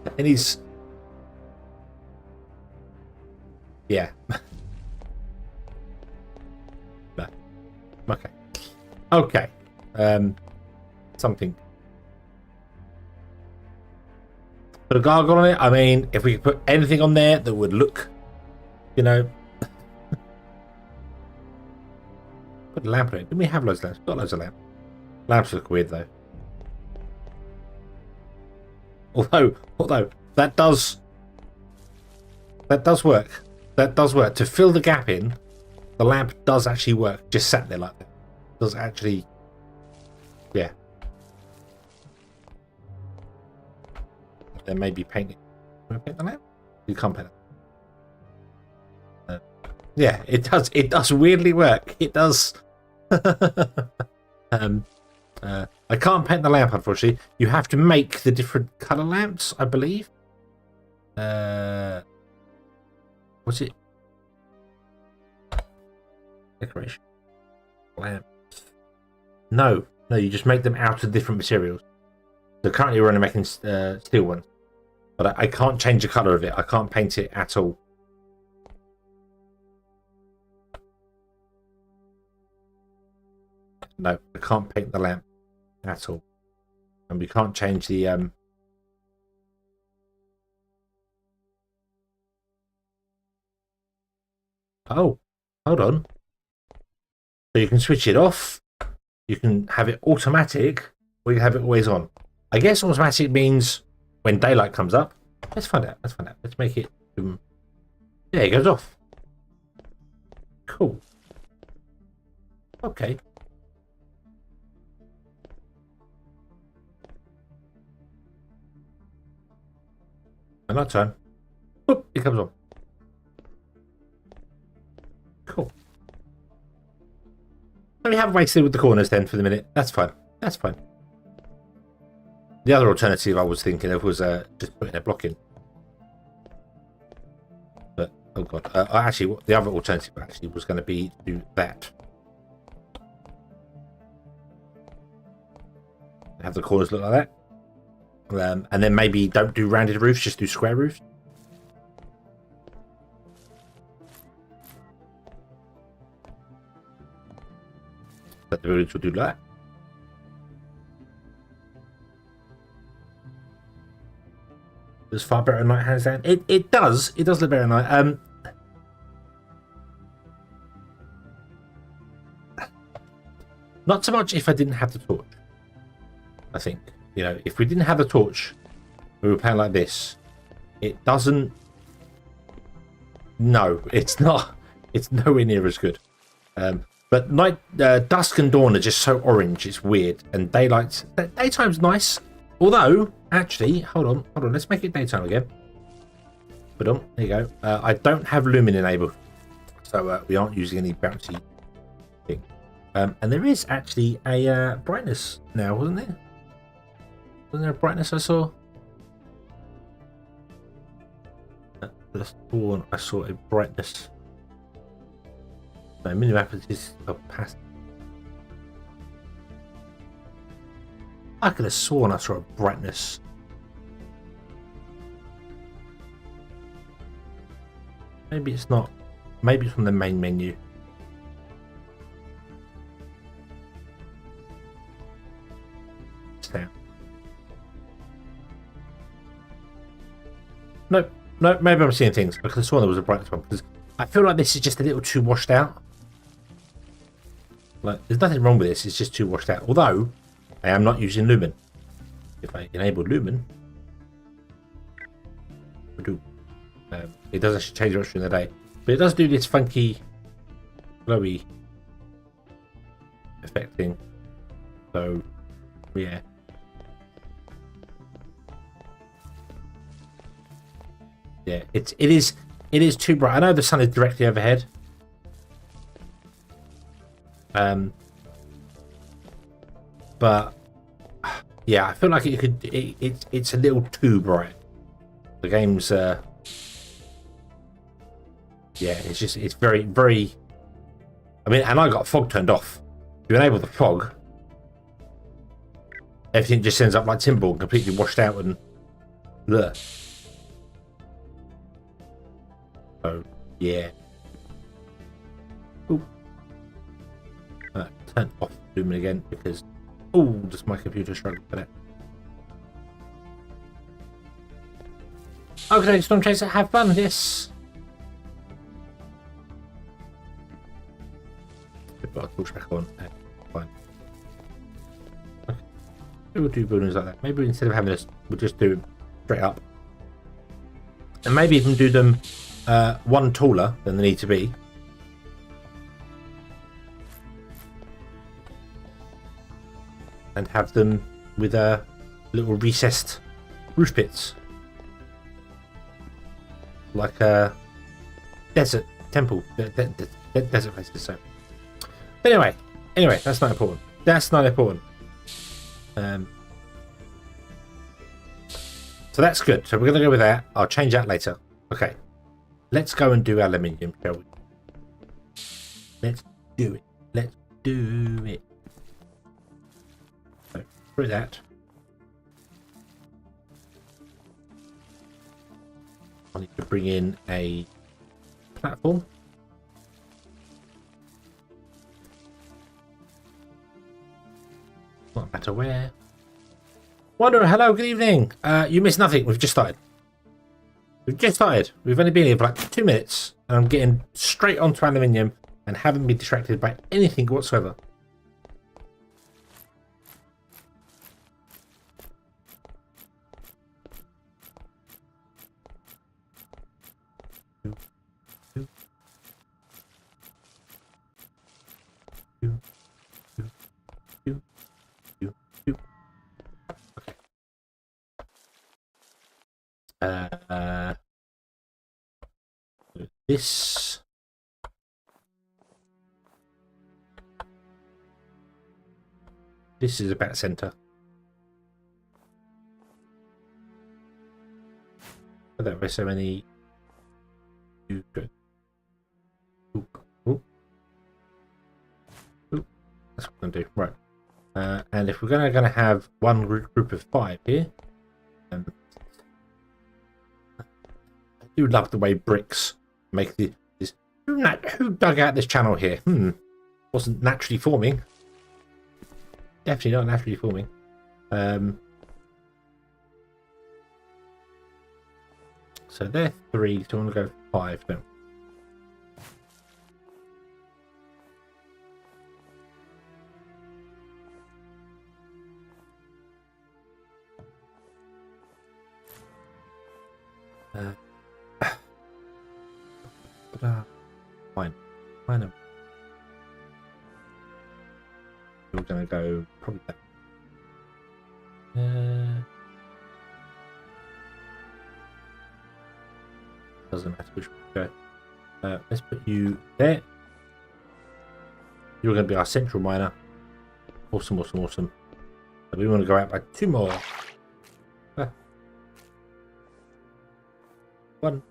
Yeah. No. Okay. Okay. Something. Put a gargoyle on it. I mean, if we could put anything on there that would look, you know. Put a lamp on it. Didn't we have loads of lamps? Got loads of lamps. Lamps look weird though. Although that does work. That does work. To fill the gap in, the lamp does actually work. Just sat there like that. Does actually, yeah. Then maybe paint it. Can I paint the lamp? You can't paint it. Yeah, it does. It does weirdly work. It does. I can't paint the lamp, unfortunately. You have to make the different color lamps, I believe. What's it? Decoration lamps. No, you just make them out of different materials. So currently we're only making steel ones, but I can't change the color of it. I can't paint it at all. No, I can't paint the lamp at all, and we can't change the Oh, hold on. So you can switch it off. You can have it automatic, or you can have it always on. I guess automatic means when daylight comes up. Let's find out. Let's make it. Yeah, it goes off. Cool. Okay. And that time, whoop, it comes on. Cool. Let me have wasted with the corners then for the minute. That's fine. That's fine. The other alternative I was thinking of was just putting a block in. But oh god, actually, the other alternative actually was going to be to do that. Have the corners look like that. And then maybe don't do rounded roofs, just do square roofs. But the buildings will do that. It's far better at night, hands down. It does look better at night. Not so much if I didn't have the torch. I think, you know, if we didn't have the torch, we were playing like this. It doesn't. No, it's not. It's nowhere near as good. But night, dusk and dawn are just so orange. It's weird. And daytime's nice. Although, actually, hold on. Let's make it daytime again. But on, there you go. I don't have lumen enabled, so we aren't using any bouncy thing. And there is actually a brightness now, wasn't there? Wasn't there a brightness I saw? The dawn, I saw a brightness. No, minimap is past. I could have sworn I saw a brightness. Maybe it's not. Maybe it's from the main menu. It's there. Nope. No, maybe I'm seeing things. I could have sworn there was a brightness one because I feel like this is just a little too washed out. Like, there's nothing wrong with this. It's just too washed out. Although I am not using lumen. If I enable lumen, it does actually change much during the day, but it does do this funky glowy effect thing. So yeah, Yeah, it is too bright. I know the sun is directly overhead. But yeah, I feel like it's a little too bright. The game's yeah, it's very, very. I mean, and I got fog turned off. If you enable the fog, everything just ends up like timbal, completely washed out and bleh. So yeah. Ooh. Turn off Lumen again because does my computer struggle for that? Okay, Storm Chaser, have fun. Yes. Put our torch back on. Fine. Okay. We'll do bonus like that. Maybe instead of having this, we'll just do them straight up, and maybe even do them one taller than they need to be. And have them with a little recessed roof pits, like a desert temple, desert places. So, but anyway, that's not important. That's not important. So that's good. So we're gonna go with that. I'll change that later. Okay, let's go and do aluminium, shall we? Let's do it. Let's do it. Through that, I need to bring in a platform. Not matter where. Wanderer, hello, good evening. You missed nothing. We've just started. We've only been here for like 2 minutes, and I'm getting straight onto aluminium and haven't been distracted by anything whatsoever. This is about center. But that way so many. Good. Ooh. That's what I'm gonna do. Right. And if we're gonna have one group of 5 here, I do love the way bricks make this. Who dug out this channel here? Wasn't naturally forming. Definitely not naturally forming. So they're 3, so I want to go 5 now. Fine. We're gonna go probably that. Doesn't matter which one we go. Let's put you there. You're gonna be our central miner. Awesome. So we want to go out by 2 more. 1.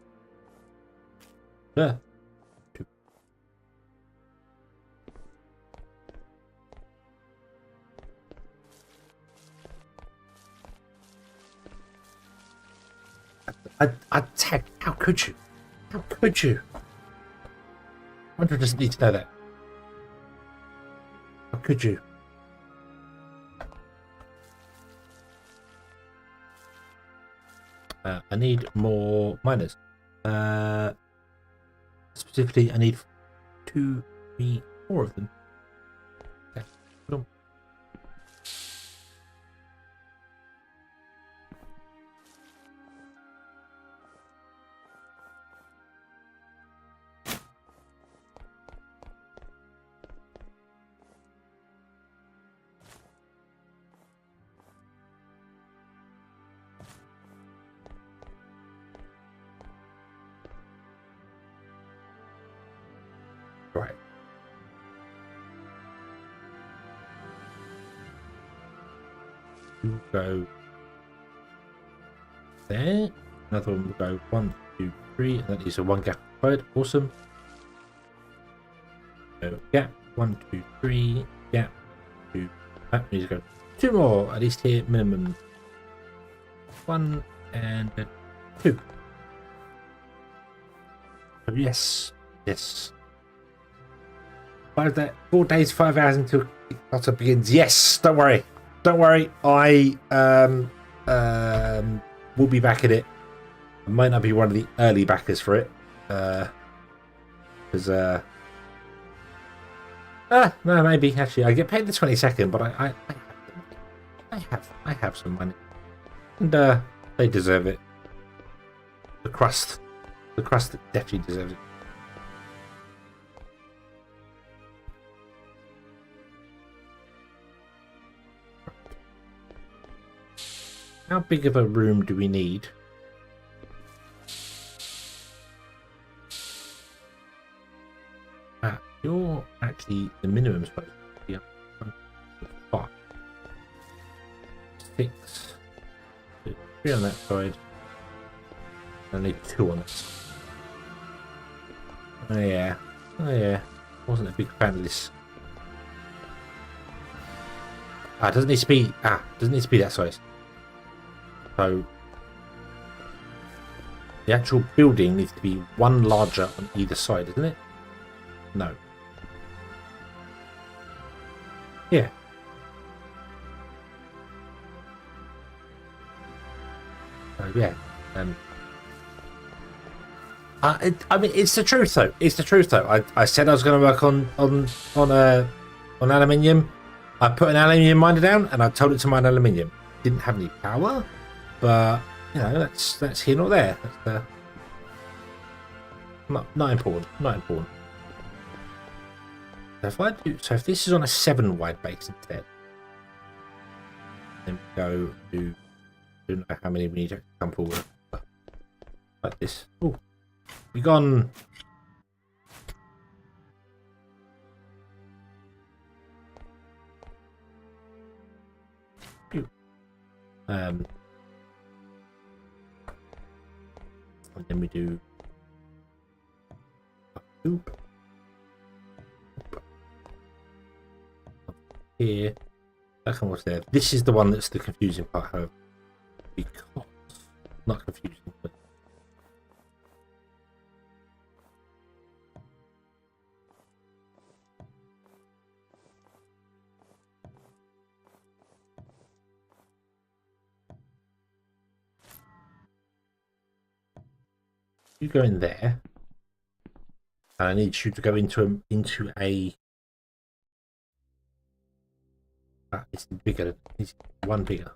2. I tagged. How could you? How could you? Andrew doesn't need to know that. How could you? I need more miners. Specifically, I need 2, 3, 4 of them. Okay, put on. will go there. Another one will go 1, 2, 3, and that is a 1 gap required. Awesome. So gap 1, 2, 3, gap 2. That needs to go 2 more at least here, minimum. 1 and 2. Oh, yes, yes. 4 days, 5 hours until Kickstarter begins. Yes, don't worry. Don't worry. I will be back in it. I might not be one of the early backers for it. Because no, maybe actually I get paid the 22nd, but I have some money. And they deserve it. The crust definitely deserves it. How big of a room do we need? You're actually the minimum supposed to be 5, 6, 3 on that side. I need 2 on this. Oh yeah. Wasn't a big fan of this. Doesn't need to be that size. So the actual building needs to be 1 larger on either side, isn't it? No. Yeah. So yeah. I mean, it's the truth though. It's the truth though. I said I was going to work on aluminium. I put an aluminium miner down, and I told it to mine aluminium. Didn't have any power, but you know that's here nor there. That's not important. Not important. So if this is on a 7 wide base instead, then we go to, I don't know how many we need to come forward like this. Oh, we gone. And then we do a loop. Here, that one was there. This is the one that's the confusing part, however, because not confusing, but you go in there, and I need you to go into a. It's bigger. It's 1 bigger.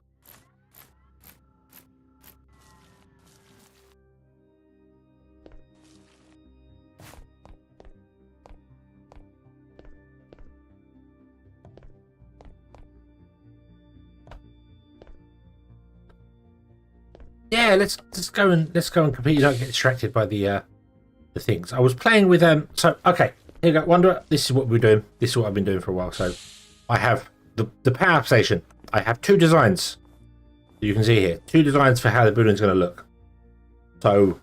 Yeah, let's go and compete. You don't get distracted by the things. I was playing with So okay, here you go. Wanderer. This is what we're doing. This is what I've been doing for a while. So I have the power station. I have 2 designs. You can see here 2 designs for how the building's going to look. So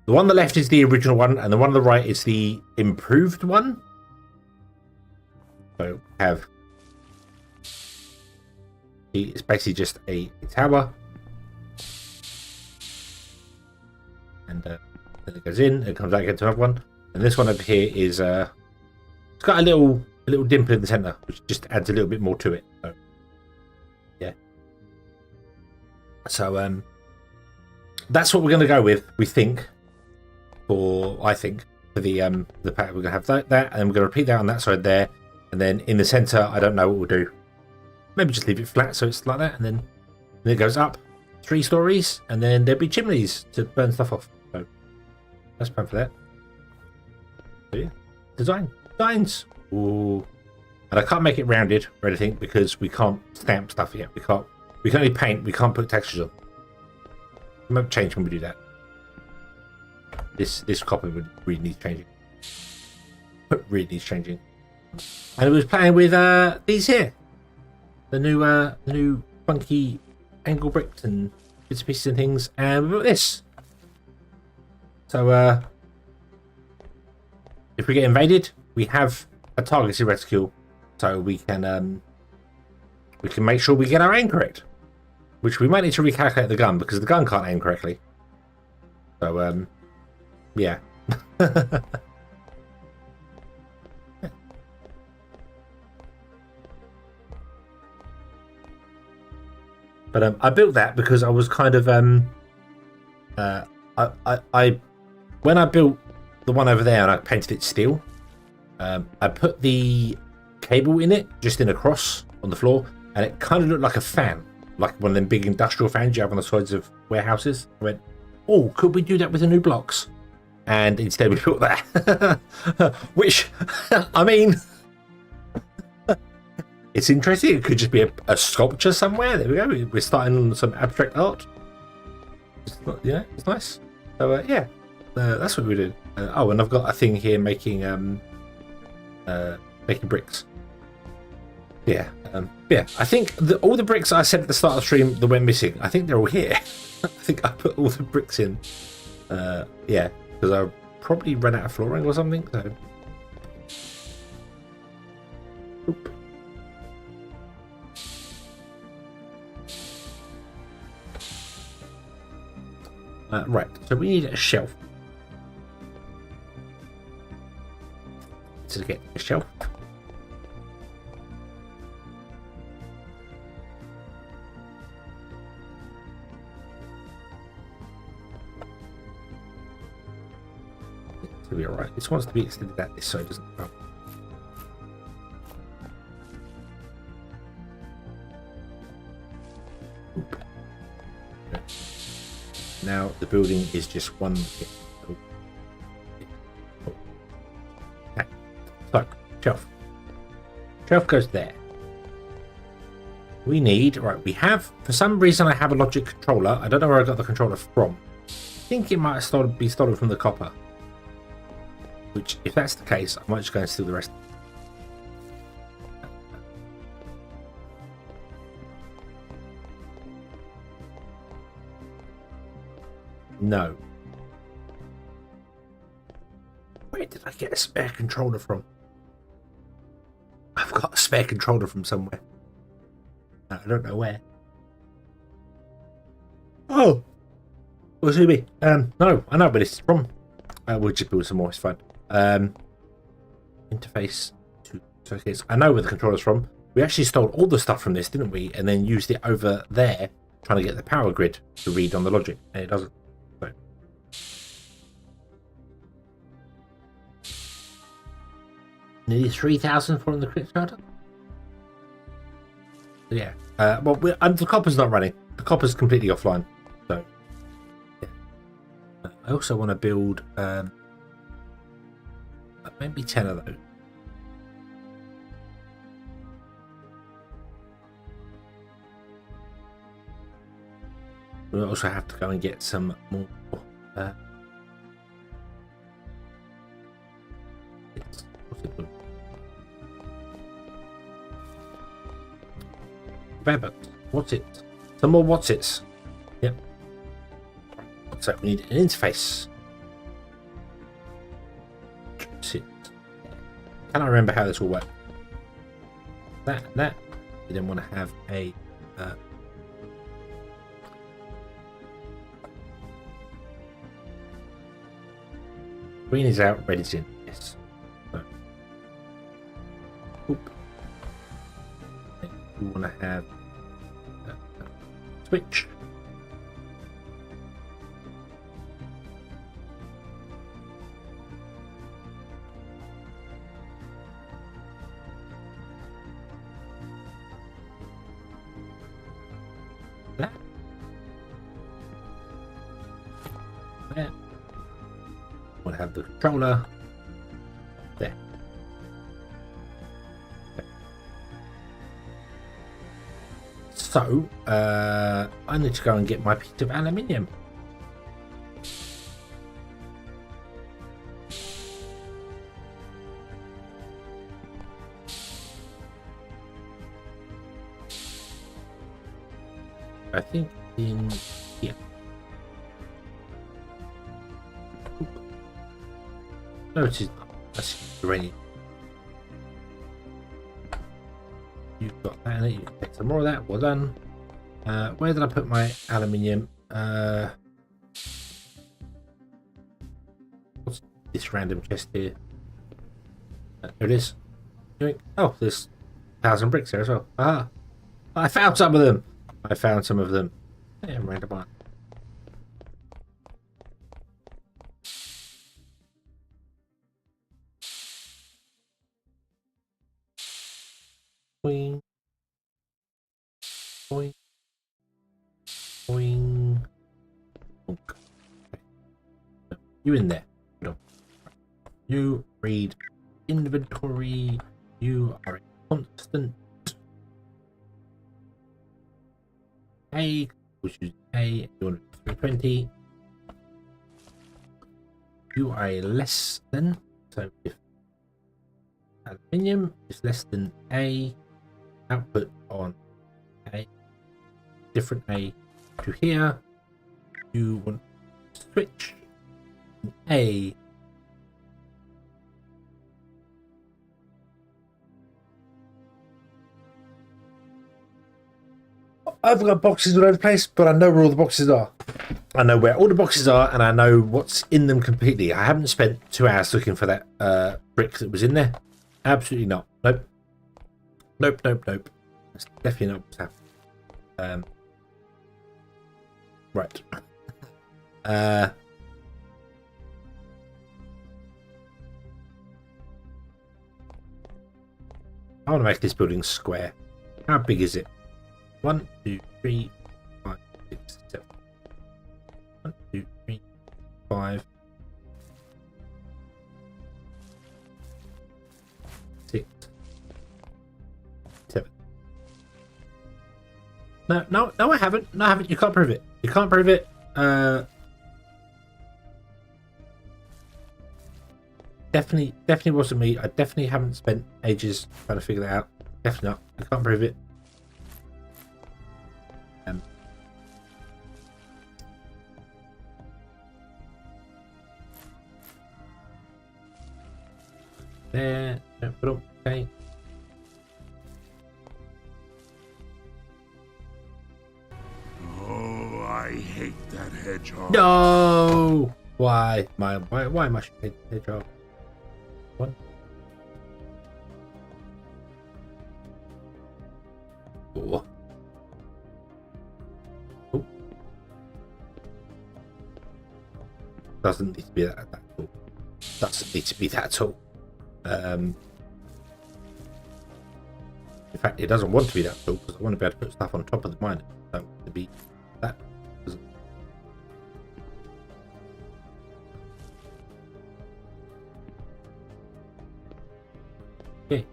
the one on the left is the original one, and the one on the right is the improved one. So have it's basically just a tower. And then it goes in, it comes out again to another one, and this one over here is it's got a little dimple in the center, which just adds a little bit more to it. So yeah, so that's what we're going to go with. We think for the pack we're going to have that, and then we're going to repeat that on that side there, and then in the center I don't know what we'll do. Maybe just leave it flat so it's like that, and then it goes up 3 stories, and then there'll be chimneys to burn stuff off. So that's plan for that. So yeah, designs. Ooh, and I can't make it rounded or anything because we can't stamp stuff yet. We can only paint. We can't put textures on. It might change when we do that. This copy would really need changing. Really needs changing. And I was playing with these here, the new funky angle bricks and bits and pieces and things, and we built this. So if we get invaded, we have a target to rescue, so we can make sure we get our aim correct. Which we might need to recalculate the gun because the gun can't aim correctly. So yeah. But I built that because I was kind of I when I built the one over there and I painted it steel, I put the cable in it, just in a cross on the floor, and it kind of looked like a fan, like one of them big industrial fans you have on the sides of warehouses. I went, oh, could we do that with the new blocks? And instead we built that, which I mean. It's interesting. It could just be a sculpture somewhere. There we go. We're starting on some abstract art. Yeah, it's nice. So yeah, that's what we did. Oh, and I've got a thing here making bricks. Yeah, yeah. I think all the bricks I said at the start of the stream that went missing, I think they're all here. I think I put all the bricks in. Yeah, because I probably ran out of flooring or something. So. Oop. Right, so we need a shelf. To get a shelf. To be alright. This wants to be extended at this, so it doesn't go. Now the building is just one. Okay. So shelf. Shelf goes there. We need we have, for some reason I have a logic controller. I don't know where I got the controller from. I think it might have be stolen from the copper. Which, if that's the case, I might just go and steal the rest. No. Where did I get a spare controller from? I've got a spare controller from somewhere. I don't know where. Oh! What's it be? No, I know where this is from. We'll just build some more, it's fine. Interface to circuits. I know where the controller's from. We actually stole all the stuff from this, didn't we? And then used it over there, trying to get the power grid to read on the logic. And it doesn't. So. Nearly 3,000 for the quick starter. Yeah. Well, the copper's not running. The copper's completely offline. So, yeah. I also want to build maybe 10 of those. We'll also have to go and get some more. What's it? Some more what's it's? Yep. So we need an interface. Can I remember how this will work? That. You then want to have a. Green is out, red is in. Yes. So. Oop. We want to have switch. That. There. Want to have the controller there. Okay. So, I need to go and get my piece of aluminium. I think in here. No, it is not. That's uranium. You've got that in it. You can take some more of that. Well done. Where did I put my aluminium? What's this random chest here? There it is. Oh, there's 1,000 bricks there as well. Ah, I found some of them. I found some of them. Yeah, random one. Boing. Boing. Boing. Okay. You in there. No. You read inventory. You are a constant. A, which is A, you want 320. You are a less than, so if aluminium is less than A, output on A, different A to here, you want to switch A. I've got boxes all over the place, but I know where all the boxes are. I know where all the boxes are, and I know what's in them completely. I haven't spent 2 hours looking for that brick that was in there. Absolutely not. Nope. Nope, nope, nope. That's definitely not what's happening. Right. I want to make this building square. How big is it? 1, 2, 3, 5, 6, 7. 1, 2, 3, 5, 6, 7. No, no, no, I haven't. No, I haven't. You can't prove it. You can't prove it. Definitely wasn't me. I definitely haven't spent ages trying to figure that out. Definitely not. I can't prove it. There. Don't put up. Okay. Oh, I hate that hedgehog. No. Why? Why must you hate the hedgehog? What? Oh. Oh. Doesn't need to be that tall. Doesn't need to be that tall. In fact, it doesn't want to be that tall because I want to be able to put stuff on top of the mine. I don't want to be that. Okay.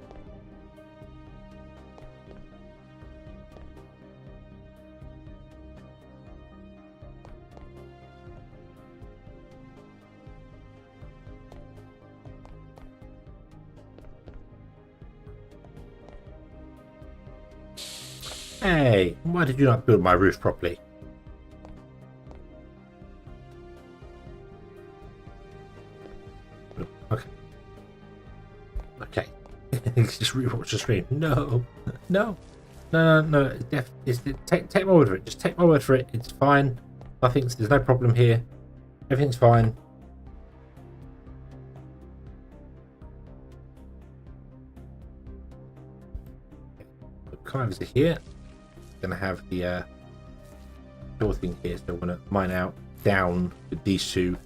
Hey, why did you not build my roof properly? Okay. Okay. Just rewatch the screen. No. No. No, no, no. Take my word for it. Just take my word for it. It's fine. There's no problem here. Everything's fine. The carvers are here. Gonna have the door thing here, so I'm gonna mine out down with these two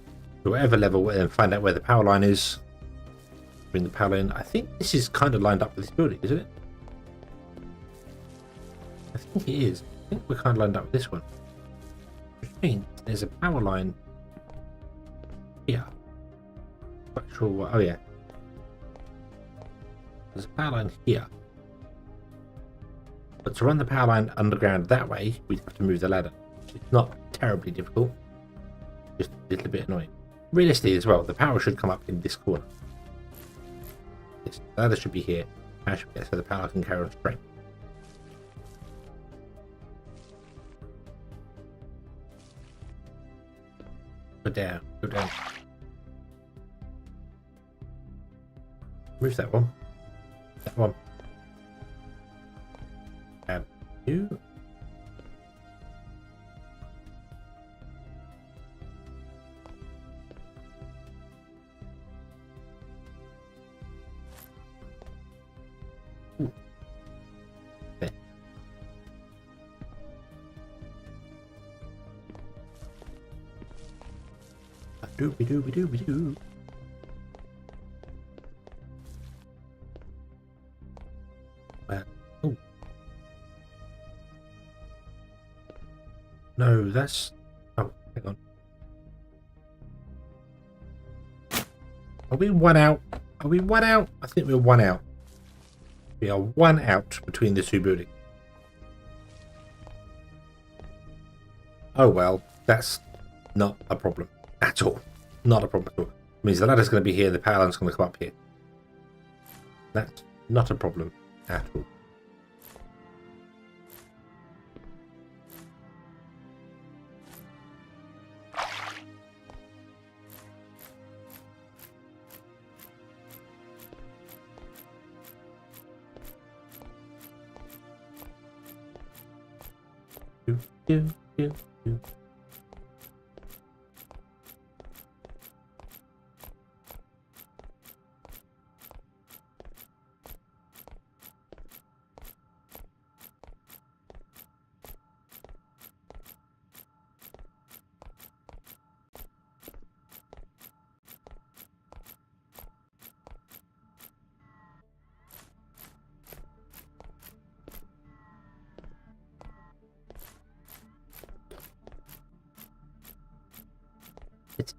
to whatever level and find out where the power line is. Bring the power line. I think this is kind of lined up with this building, isn't it? I think it is. I think we're kind of lined up with this one. Which means there's a power line here. Quite sure what. Oh yeah, there's a power line here. But to run the power line underground that way, we'd have to move the ladder. It's not terribly difficult, just a little bit annoying. Realistically as well, the power should come up in this corner. This ladder should be here. So the power can carry on straight. Go down. Go down. Move that one. That one. And you. Ooh. There. Doobie doobie doobie doo. Oh. No, that's... Oh, hang on. Are we one out? Are we one out? I think we're one out. We are one out between the two buildings. Oh well, that's not a problem at all. Not a problem at all. It means the ladder's going to be here, the power line's going to come up here. That's not a problem at all. Do.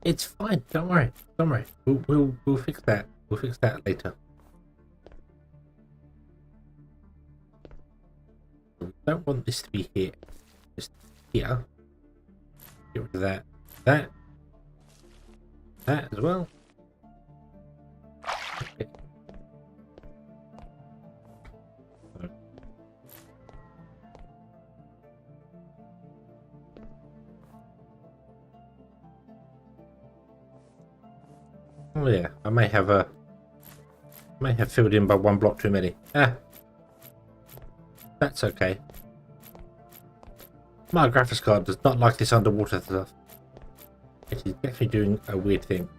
It's fine. Don't worry. Don't worry. We'll fix that. We'll fix that later. We don't want this to be here. Just here. Get rid of that. That as well. Okay. Oh yeah, I may have filled in by one block too many. That's okay. My graphics card does not like this underwater stuff. It is definitely doing a weird thing.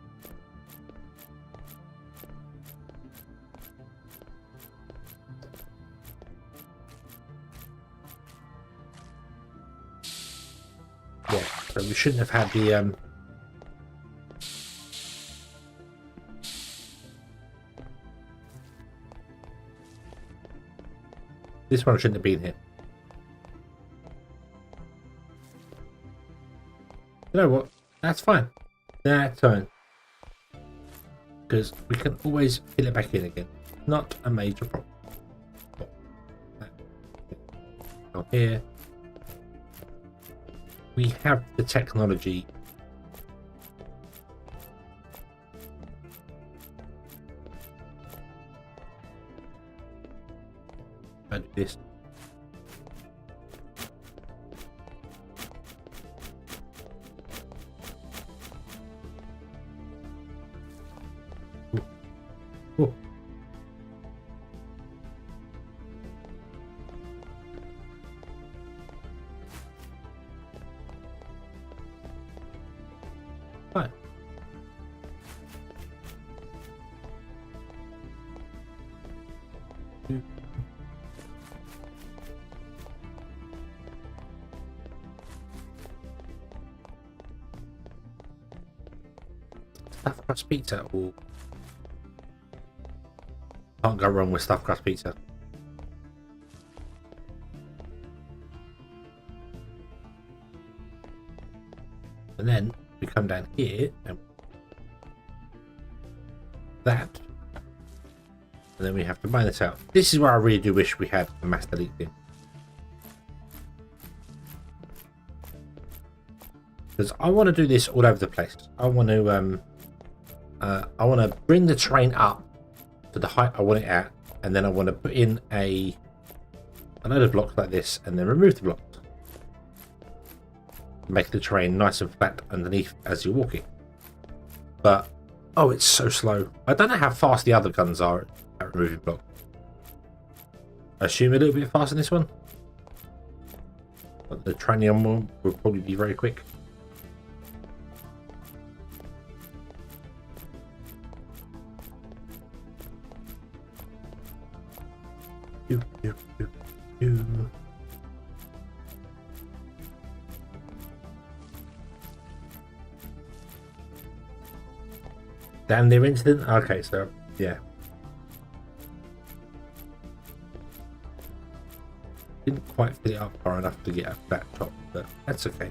Yeah, so we shouldn't have had the this one shouldn't have been here. You know what? That's fine. That's fine. Because we can always fill it back in again. Not a major problem. Oh, here. We have the technology. I do this. Oh. Fine. Stuffed crust pizza or can't go wrong with stuffed crust pizza. And then we come down here and that, and then we have to mine this out. This is where I really do wish we had a mass delete thing, because I want to do this all over the place. I want to bring the train up to the height I want it at, and then I want to put in a load of blocks like this and then remove the blocks. make the terrain nice and flat underneath as you're walking. But oh, it's so slow. I don't know how fast the other guns are at removing block. I assume a little bit faster than this one. But the Tranium one will probably be very quick. Do, do, do, do. Damn near incident? Okay, so yeah. Didn't quite fit it up far enough to get a flat top, but that's okay.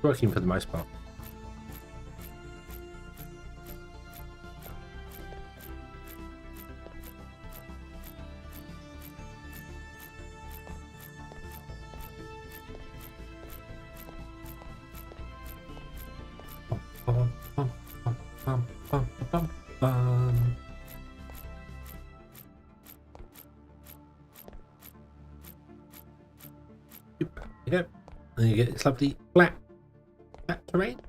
Working for the most part. Yep. And you get this lovely flat terrain.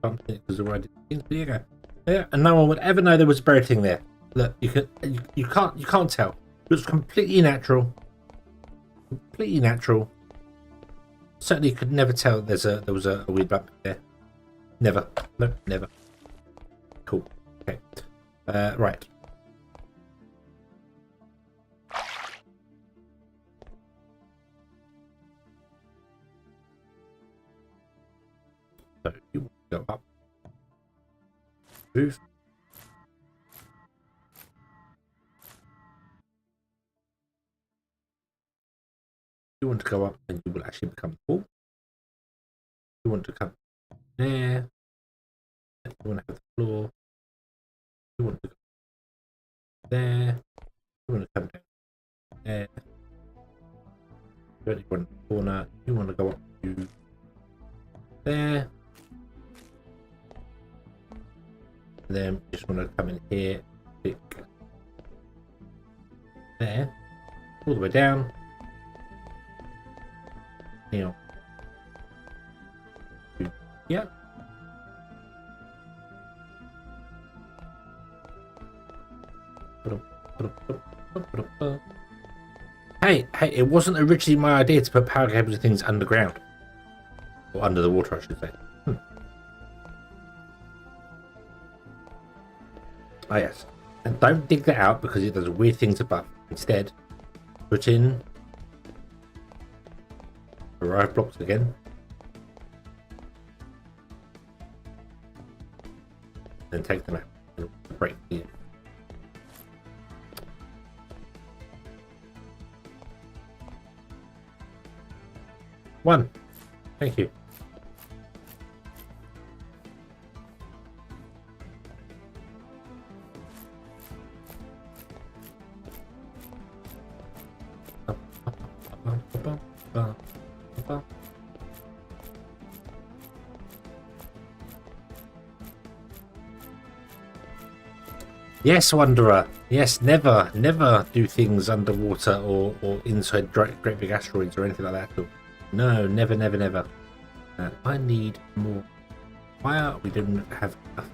Because already, there you go. Yeah, and no one would ever know there was a buried thing there. Look, you can't tell. It looks completely natural. Completely natural. Certainly could never tell there was a weird bump there. Never. No, never. Cool. Okay. Right. So you go up. Move. You want to go up and you will actually become full. You want to come there. You want to have the floor. You want to go there. You want to come down there. You want the corner. You want to go up to there. And then you just want to come in here, pick there, all the way down. Now, yeah. Hey, it wasn't originally my idea to put power cables and things underground. Or under the water, I should say. Oh yes. And don't dig that out because it does weird things above. Instead, put in arrive blocks again. Then take them out and break the one. Thank you. Yes, Wanderer. Yes, never do things underwater or inside great big asteroids or anything like that. No, never. I need more fire. We didn't have enough.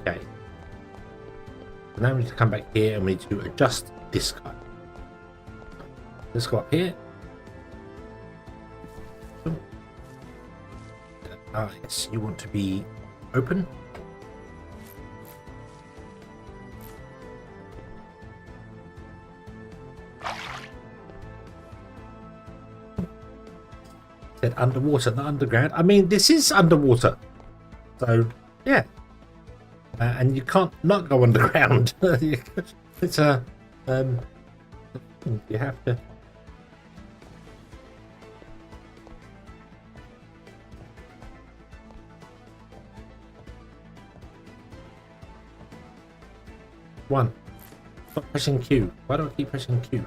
Okay. So now we need to come back here and we need to adjust this guy. Let's go up here. Yes, you want to be open. Said underwater, not underground. I mean, this is underwater. So, yeah. And you can't not go underground. It's a... you have to... One. Stop pressing Q. Why do I keep pressing Q?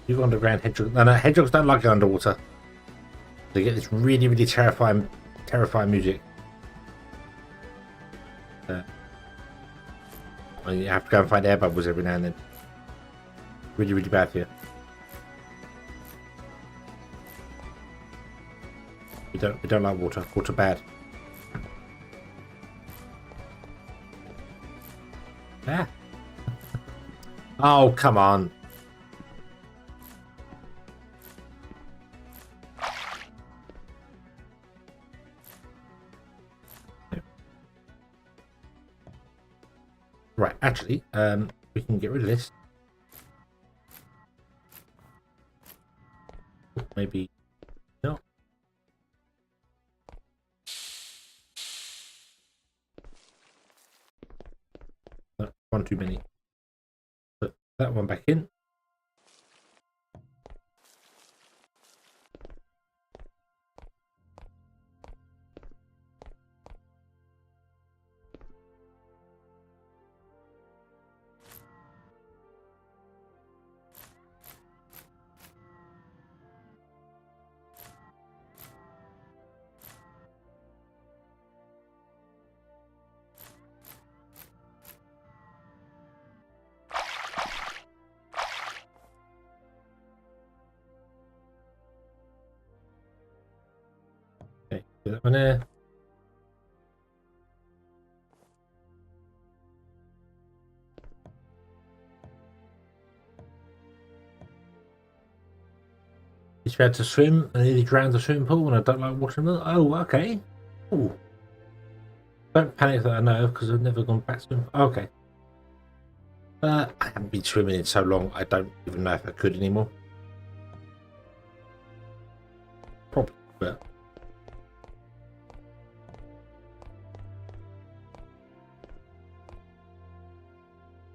You go underground, hedgehog. No, hedgehogs don't like it underwater. They get this really, really terrifying music. You have to go and find air bubbles every now and then. Really, really bad here. We don't like water. Water bad. Ah. Oh, come on. Right, actually, we can get rid of this. Maybe no. No, one too many. Put that one back in. Okay, do that one there. He's about to swim and nearly drowned the swimming pool, and I don't like watching them. Oh, okay. Oh, don't panic that I know, because I've never gone back to swim. Okay. I haven't been swimming in so long, I don't even know if I could anymore. Probably, but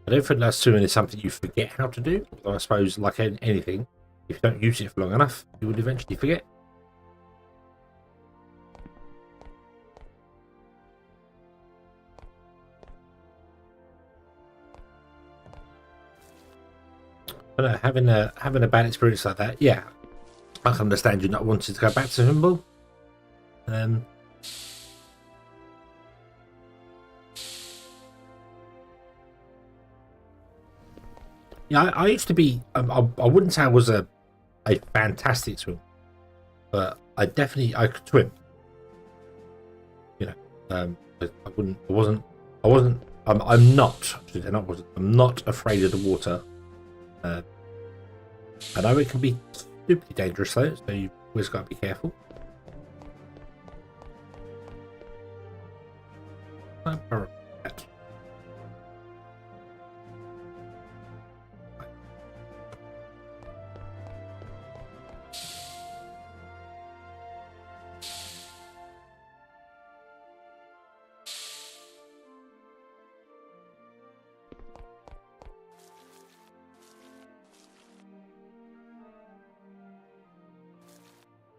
I don't think that swimming is something you forget how to do. Although I suppose, like anything, if you don't use it for long enough, you would eventually forget. But having a bad experience like that, yeah, I can understand you not wanting to go back to Humble. Yeah, I used to be. I wouldn't say I was a fantastic swimmer, but I could swim. You know, I wouldn't. I wasn't. I'm not. I'm not afraid of the water. I know it can be stupidly dangerous though, so you always got to be careful.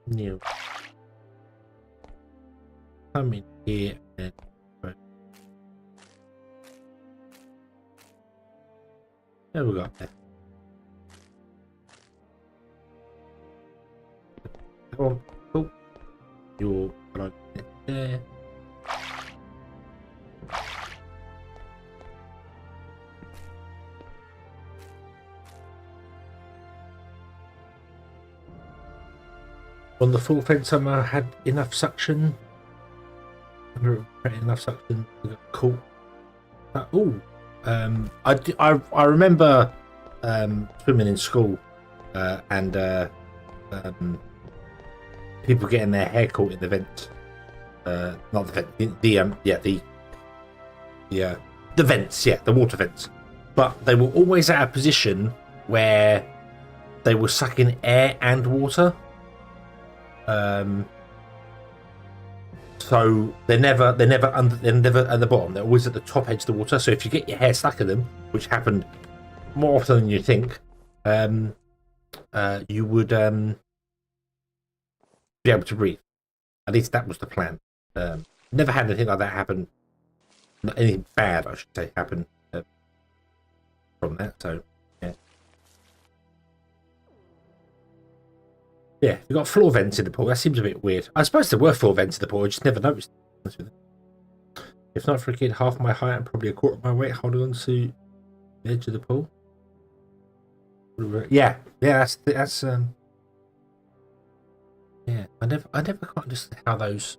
New. Come in here and there we go. Come on, cool. You're right there. On the full fence, I had enough suction. Enough suction to get caught. I remember swimming in school and people getting their hair caught in the vent. Not the vent. The vents. Yeah, the water vents. But they were always at a position where they were sucking air and water. So they're never at the bottom. They're always at the top edge of the water. So if you get your hair stuck in them, which happened more often than you think, you would be able to breathe. At least that was the plan. Never had anything like that happen. Not anything bad, I should say, happen from that. So, yeah. Yeah, we've got floor vents in the pool. That seems a bit weird. I suppose there were floor vents in the pool. I just never noticed. If not for a kid half my height and probably a quarter of my weight holding on to the edge of the pool. Yeah, that's yeah. I never quite understood how those.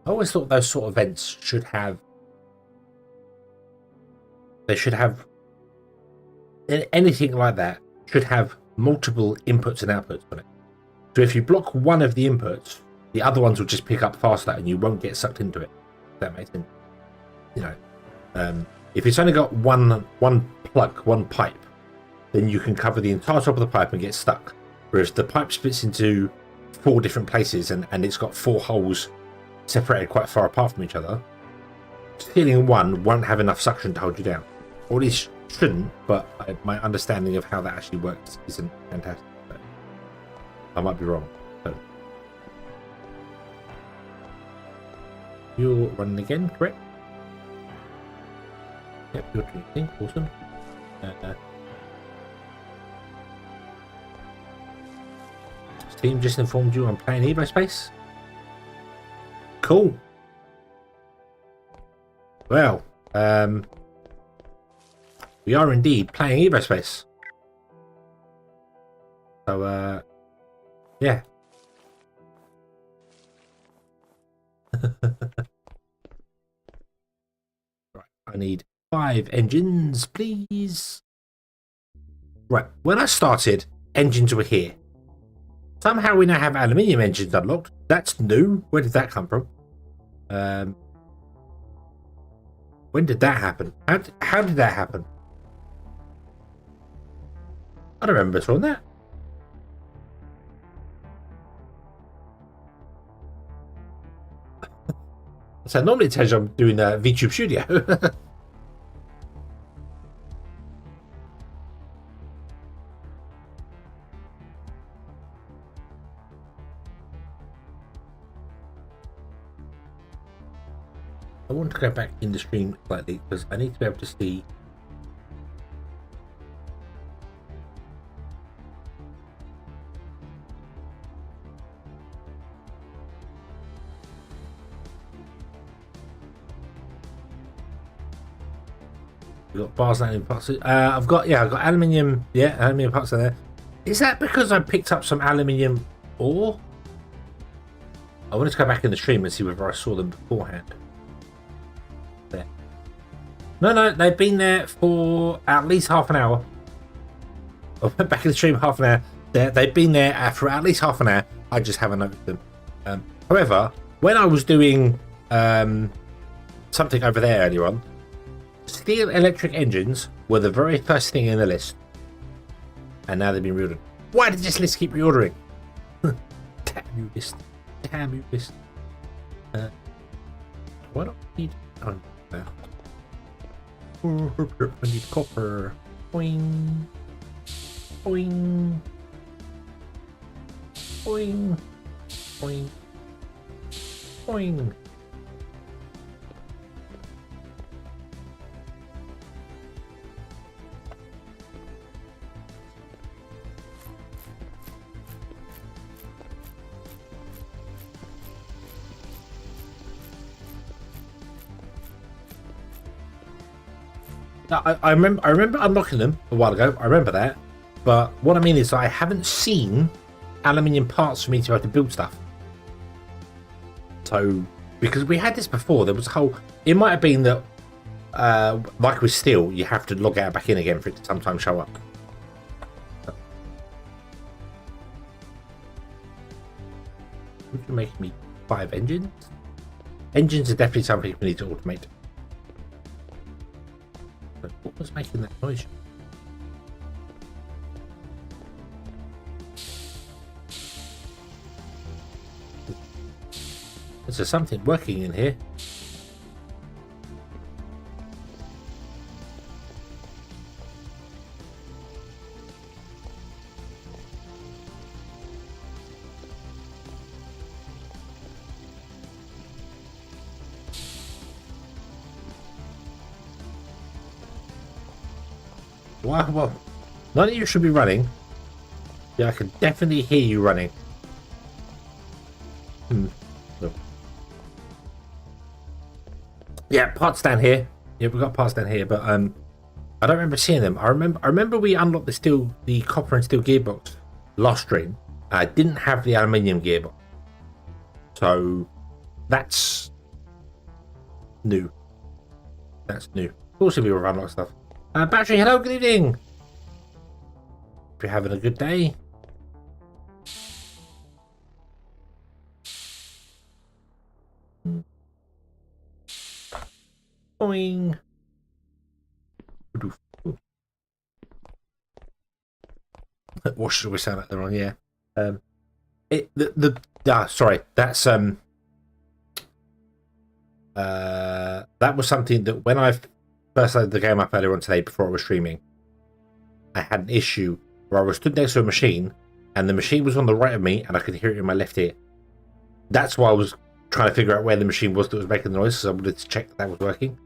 I always thought those sort of vents should have. They should have. Anything like that should have multiple inputs and outputs on it. So if you block one of the inputs, the other ones will just pick up faster, and you won't get sucked into it. If that makes sense. You know, if it's only got one plug, one pipe, then you can cover the entire top of the pipe and get stuck. Whereas the pipe splits into 4 different places, and it's got 4 holes separated quite far apart from each other. Stealing one won't have enough suction to hold you down. Or at least shouldn't, but my understanding of how that actually works isn't fantastic. So I might be wrong. So. You're running again, correct? Yep, you're doing your thing. Awesome. Steam just informed you I'm playing EVOSPACE. Cool. Well, we are indeed playing EVOSPACE. So, yeah. Right, I need 5 engines, please. Right, when I started, engines were here. Somehow we now have aluminium engines unlocked. That's new. Where did that come from? When did that happen? How did that happen? I don't remember saw that. So normally it tells you I'm doing a VTube studio. I want to go back in the stream slightly because I need to be able to see. We've got bars and parts. I've got aluminium. Yeah, aluminium parts in there. Is that because I picked up some aluminium ore? I wanted to go back in the stream and see whether I saw them beforehand. There. No, they've been there for at least half an hour. I went back in the stream half an hour. They've been there for at least half an hour. I just haven't noticed them. However, when I was doing something over there earlier on, steel electric engines were the very first thing in the list. And now they've been reordered. Why did this list keep reordering? Damn you, list. Damn you, list. What do I need? I need copper. Boing. Boing. Boing. Boing. Boing. Now, I remember unlocking them a while ago. I remember that, but what I mean is I haven't seen aluminium parts for me to be able to build stuff. So, because we had this before, there was a whole. It might have been that, like with steel, you have to log out back in again for it to sometimes show up. Would you make me 5 engines? Engines are definitely something we need to automate. What was making that noise? Is there something working in here? Well, none of you should be running. Yeah, I can definitely hear you running. No. Yeah, parts down here. Yeah, we've got parts down here, but I don't remember seeing them. I remember we unlocked the copper and steel gearbox last stream. I didn't have the aluminium gearbox, so that's new. That's new. Of course, we will unlock stuff. Battery, hello, good evening. If you're having a good day. Boing. What should we sound like they're on? Yeah. Sorry. That's that was something that when I first loaded the game up earlier on today before I was streaming, I had an issue where I was stood next to a machine and the machine was on the right of me and I could hear it in my left ear. That's why I was trying to figure out where the machine was that was making the noise, because I wanted to check that was working.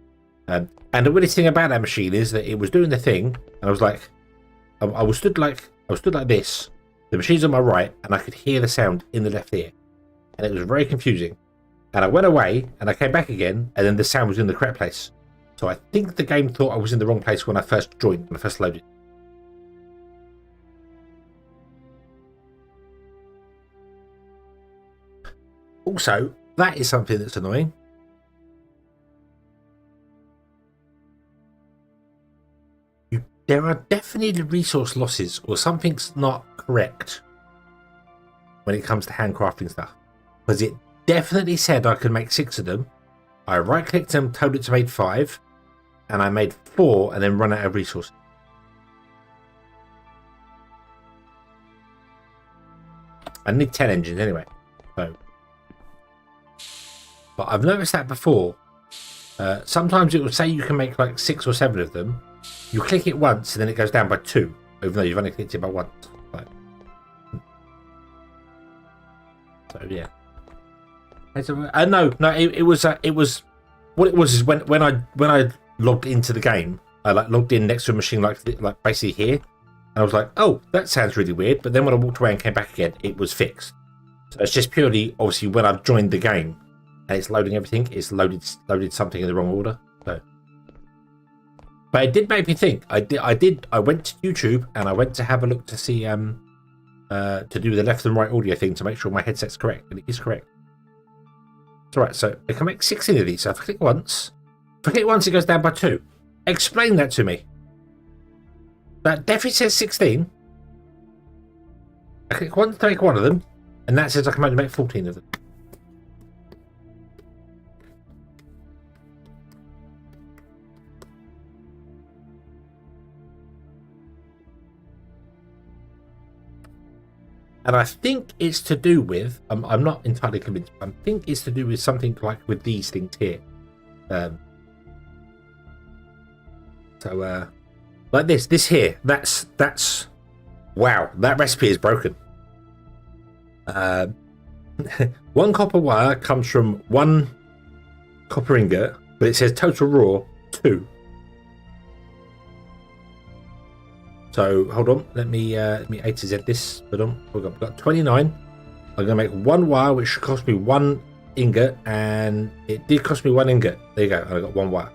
And the weirdest thing about that machine is that it was doing the thing, and I was like, I was stood like this. The machine's on my right, and I could hear the sound in the left ear, and it was very confusing. And I went away, and I came back again, and then the sound was in the correct place. So I think the game thought I was in the wrong place when I first joined, when I first loaded. Also, that is something that's annoying. There are definitely resource losses, or something's not correct when it comes to handcrafting stuff. Because it definitely said I could make 6 of them. I right-clicked them, told it to make 5, and I made 4 and then run out of resources. I need 10 engines anyway. So, but I've noticed that before. Sometimes it will say you can make like 6 or 7 of them. You click it once and then it goes down by 2, even though you've only clicked it by once. So yeah. No, it was what it was is when I logged into the game, I like logged in next to a machine like basically here, and I was like, oh, that sounds really weird. But then when I walked away and came back again, it was fixed. So it's just purely obviously when I've joined the game and it's loading everything, it's loaded something in the wrong order. So. But it did make me think. I went to YouTube and I went to have a look to see to do the left and right audio thing to make sure my headset's correct, and it is correct. It's alright, so I can make 16 of these. So if I click once, it goes down by 2. Explain that to me. That definitely says 16. I click once to make 1 of them, and that says I can only make 14 of them. And I think it's to do with, I'm not entirely convinced, but I think it's to do with something like with these things here. Like this here, that's, wow, that recipe is broken. 1 copper wire comes from 1 copper ingot, but it says total raw 2. So hold on, let me A to Z this. Hold on, we've got 29. I'm gonna make 1 wire, which should cost me 1 ingot, and it did cost me 1 ingot. There you go, and I got 1 wire.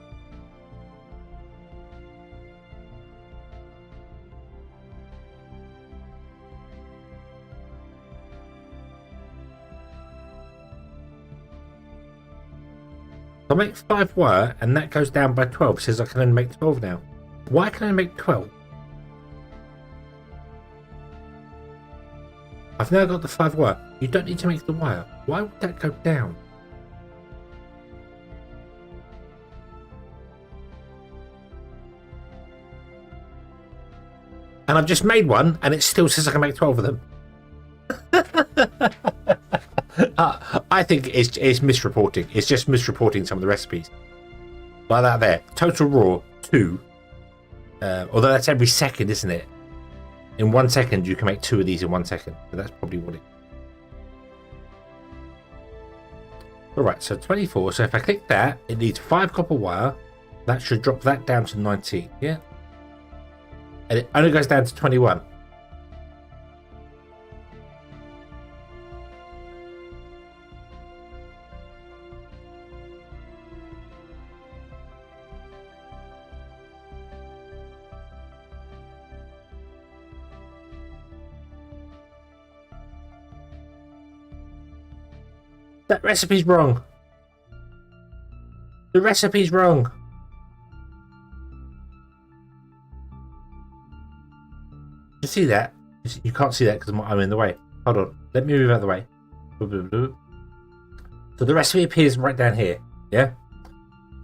I make 5 wire, and that goes down by 12. It says I can only make 12 now. Why can I make 12? I've now got the 5 wire. You don't need to make the wire. Why would that go down? And I've just made 1, and it still says I can make 12 of them. I think it's misreporting. It's just misreporting some of the recipes. Like that there. Total raw 2. Although that's every second, isn't it? In 1 second, you can make 2 of these in 1 second. So that's probably what it is. Alright, so 24. So if I click that, it needs 5 copper wire. That should drop that down to 19. Yeah. And it only goes down to 21. That recipe's wrong. The recipe's wrong. You see that? You can't see that because I'm in the way. Hold on. Let me move out of the way. So the recipe appears right down here. Yeah?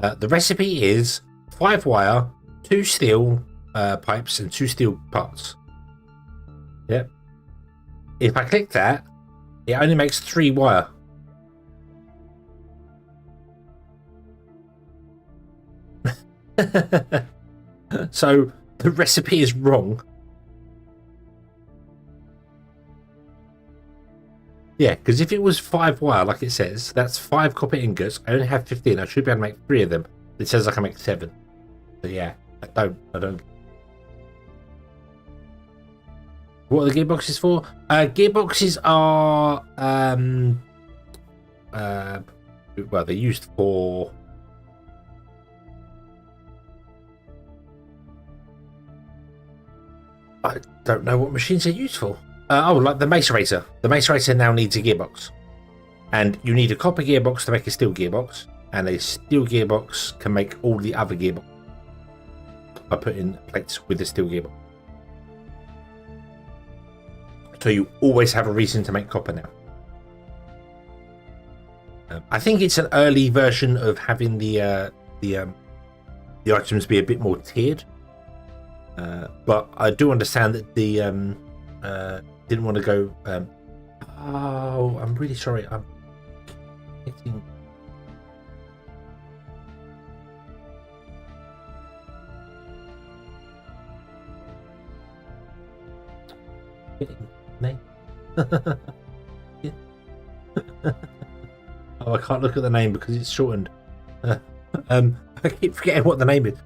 The recipe is 5 wire, 2 steel pipes, and 2 steel parts. Yep. If I click that, it only makes 3 wire. So the recipe is wrong. Yeah, because if it was 5 wire, like it says, that's 5 copper ingots. I only have 15. I should be able to make 3 of them. It says I can make 7. So yeah, I don't. What are the gearboxes for? Gearboxes are well, they're used for I don't know what machines they're used for. Like the macerator. The macerator now needs a gearbox. And you need a copper gearbox to make a steel gearbox. And a steel gearbox can make all the other gearbox. I put in plates with the steel gearbox. So you always have a reason to make copper now. I think it's an early version of having the items be a bit more tiered. But I do understand that the didn't want to go. Oh, I'm really sorry. I'm getting. Name. Oh, I can't look at the name because it's shortened. I keep forgetting what the name is.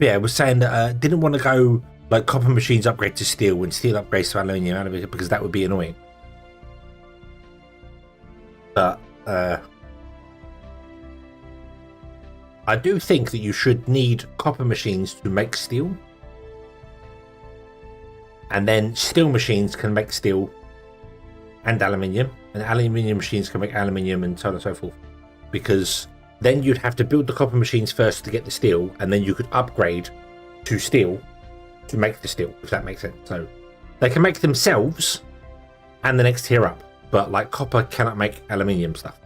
Yeah, it was saying that didn't want to go like copper machines upgrade to steel and steel upgrades to aluminium because that would be annoying. But I do think that you should need copper machines to make steel. And then steel machines can make steel and aluminium. And aluminium machines can make aluminium and so on and so forth. Because then you'd have to build the copper machines first to get the steel. And then you could upgrade to steel to make the steel, if that makes sense. So they can make themselves and the next tier up. But like copper cannot make aluminium stuff.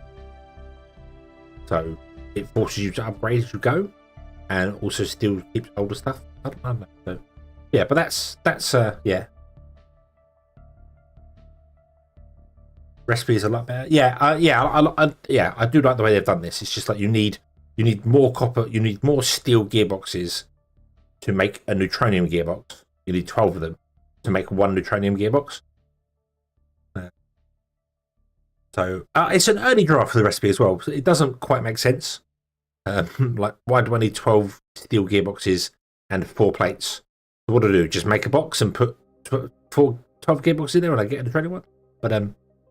So it forces you to upgrade as you go. And also steel keeps older stuff. I don't know. So, yeah, but that's yeah. Recipe is a lot better. Yeah, I do like the way they've done this. It's just like you need more copper, you need more steel gearboxes to make a neutronium gearbox. You need 12 of them to make one neutronium gearbox. So it's an early draft for the recipe as well. It doesn't quite make sense. Like, why do I need 12 steel gearboxes and 4 plates? So what do I do? Just make a box and put 12 gearboxes in there and I get a neutronium one?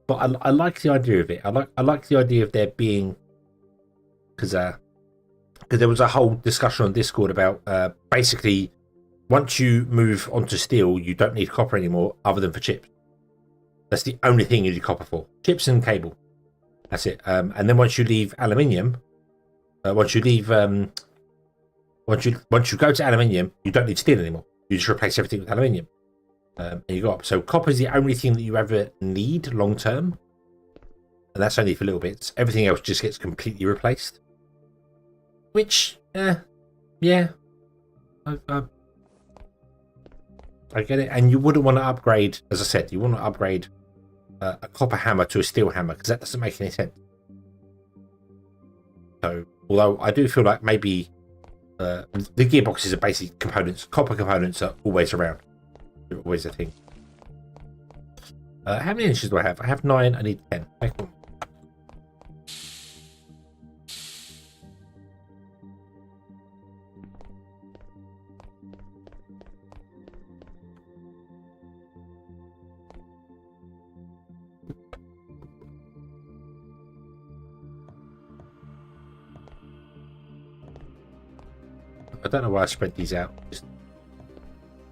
But I like the idea of it. I like the idea of there being, because there was a whole discussion on Discord about basically once you move onto steel, you don't need copper anymore, other than for chips. That's the only thing you need copper for: chips and cable. That's it. And then once you leave aluminium, once you go to aluminium, you don't need steel anymore. You just replace everything with aluminium. And you go up. So copper is the only thing that you ever need long term, and that's only for little bits. Everything else just gets completely replaced. Which, yeah, I get it. And you wouldn't want to upgrade, as I said, you want to upgrade a copper hammer to a steel hammer because that doesn't make any sense. So, although I do feel like maybe the gearboxes are basic components. Copper components are always around. They're always a thing. How many inches do I have? I have 9. I need 10. Make one. I don't know why I spread these out.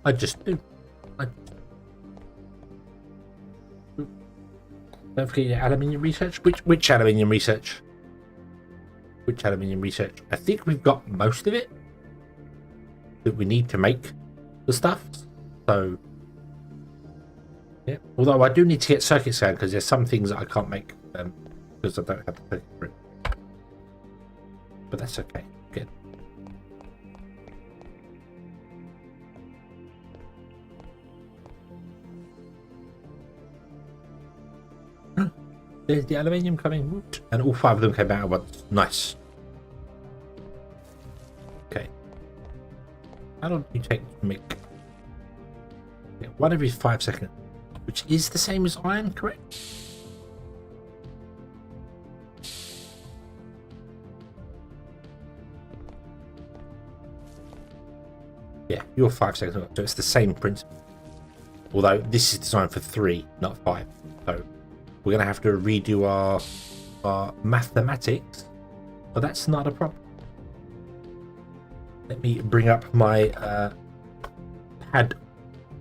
I just do. Don't forget your aluminium research. Which aluminium research? Which aluminium research? I think we've got most of it that we need to make the stuff. So, yeah. Although I do need to get circuit scan because there's some things that I can't make because I don't have the circuit for it. But that's okay. Good. There's the aluminium coming, and all 5 of them came out at once. Nice. Okay. How long do you take to make? Yeah, 1 every 5 seconds, which is the same as iron, correct? Yeah, you're 5 seconds, so it's the same principle. Although this is designed for 3, not 5. So we're going to have to redo our mathematics, but that's not a problem. Let me bring up my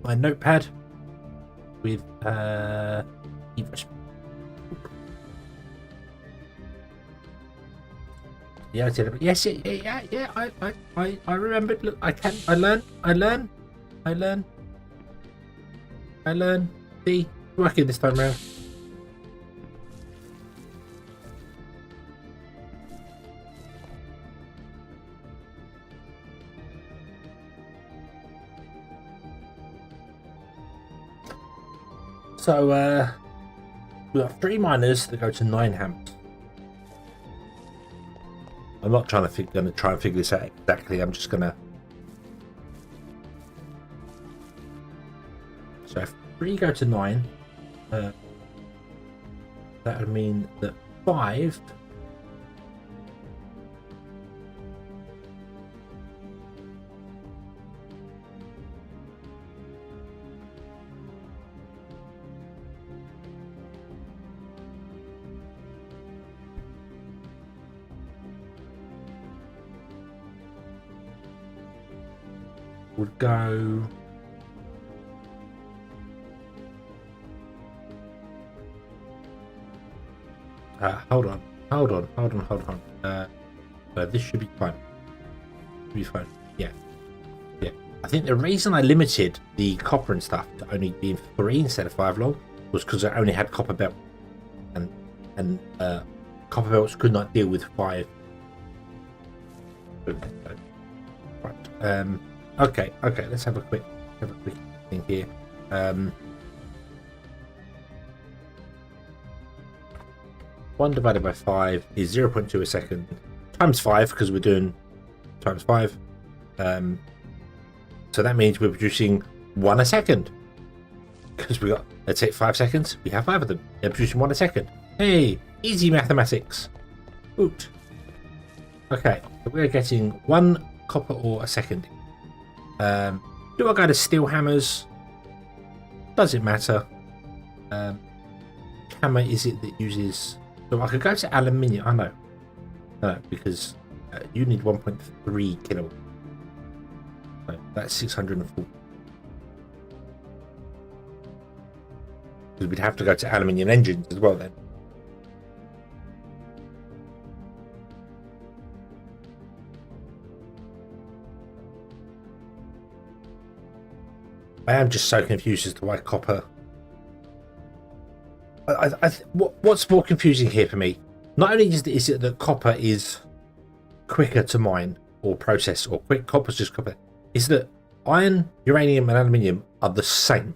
notepad with EVOSPACE. Yeah, I did. Yes, yeah. I remembered. Look, I learn. See, working this time around. So, we've got 3 miners that go to 9 hammers. I'm not going to try and figure this out exactly. I'm just going to. So if 3 go to 9, that would mean that 5 would go. Hold on. This should be fine. Yeah. I think the reason I limited the copper and stuff to only being 3 instead of 5 long was because I only had copper belt, and copper belts could not deal with 5. Right. Okay. Let's have a quick thing here. 1 divided by 5 is 0.2 a second times 5 because we're doing times 5. So that means we're producing 1 a second because we got, let's say 5 seconds. We have 5 of them. They're producing 1 a second. Hey, easy mathematics. Oot. Okay, so we're getting 1 copper ore a second. Do I go to steel hammers? Does it matter? Hammer is it that uses? So I could go to aluminium. I know. No, because you need 1.3 kilowatt. So that's 640. Because we'd have to go to aluminium engines as well then. I am just so confused as to why copper. What's more confusing here for me? Not only is it that copper is quicker to mine or process, or quick copper's just copper, is that iron, uranium, and aluminium are the same.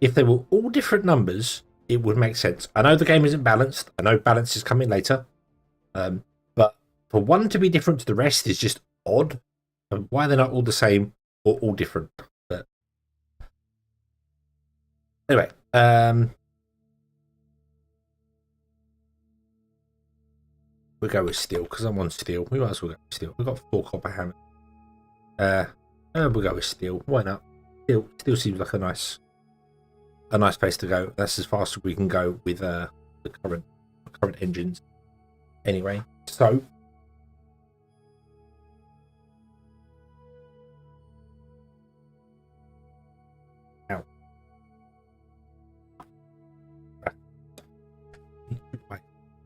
If they were all different numbers, it would make sense. I know the game isn't balanced. I know balance is coming later, but for one to be different to the rest is just odd. And why they're not all the same or all different? But anyway, we'll go with steel because I'm on steel. We might as well go with steel. We've got 4 copper hammers. We'll go with steel. Why not? Steel seems like a nice place to go. That's as fast as we can go with the current engines. Anyway, so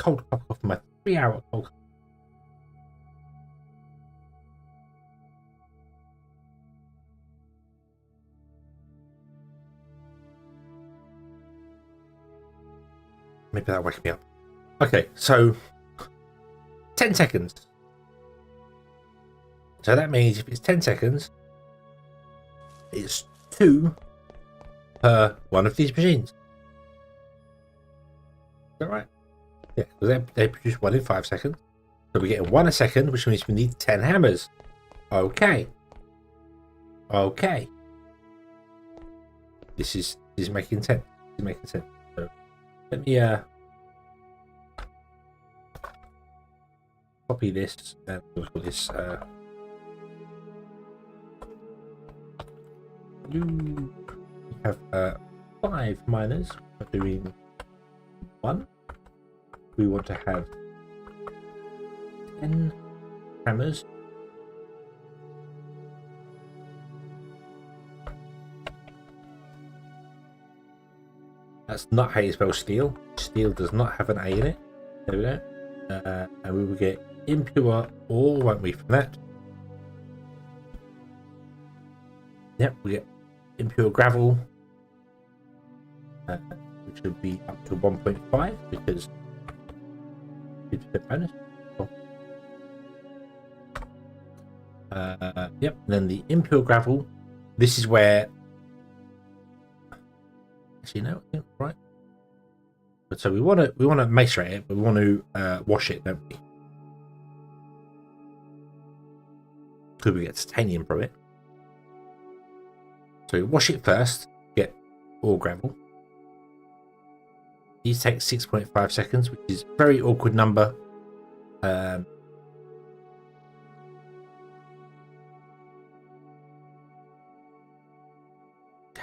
cold cup of my 3-hour cold cup. Maybe that'll wake me up. Okay, so 10 seconds. So that means if it's 10 seconds, it's 2 per one of these machines. Is that right? Yeah, because they produce 1 in 5 seconds. So we're getting 1 a second, which means we need 10 hammers. Okay. Okay. This is making sense. This is making sense. So let me copy this and we'll call this you have 5 miners for doing 1. We want to have 10 hammers. That's not how you spell steel. Steel does not have an A in it. There we go. And we will get impure ore, won't we, from that? Yep, we get impure gravel, which would be up to 1.5 because 50% bonus. Cool. Yep, and then the impure gravel. This is where. Actually, no, right. But so we want to macerate it, but we want to wash it, don't we? Could we get titanium from it? So we wash it first, get ore gravel. These take 6.5 seconds, which is a very awkward number. How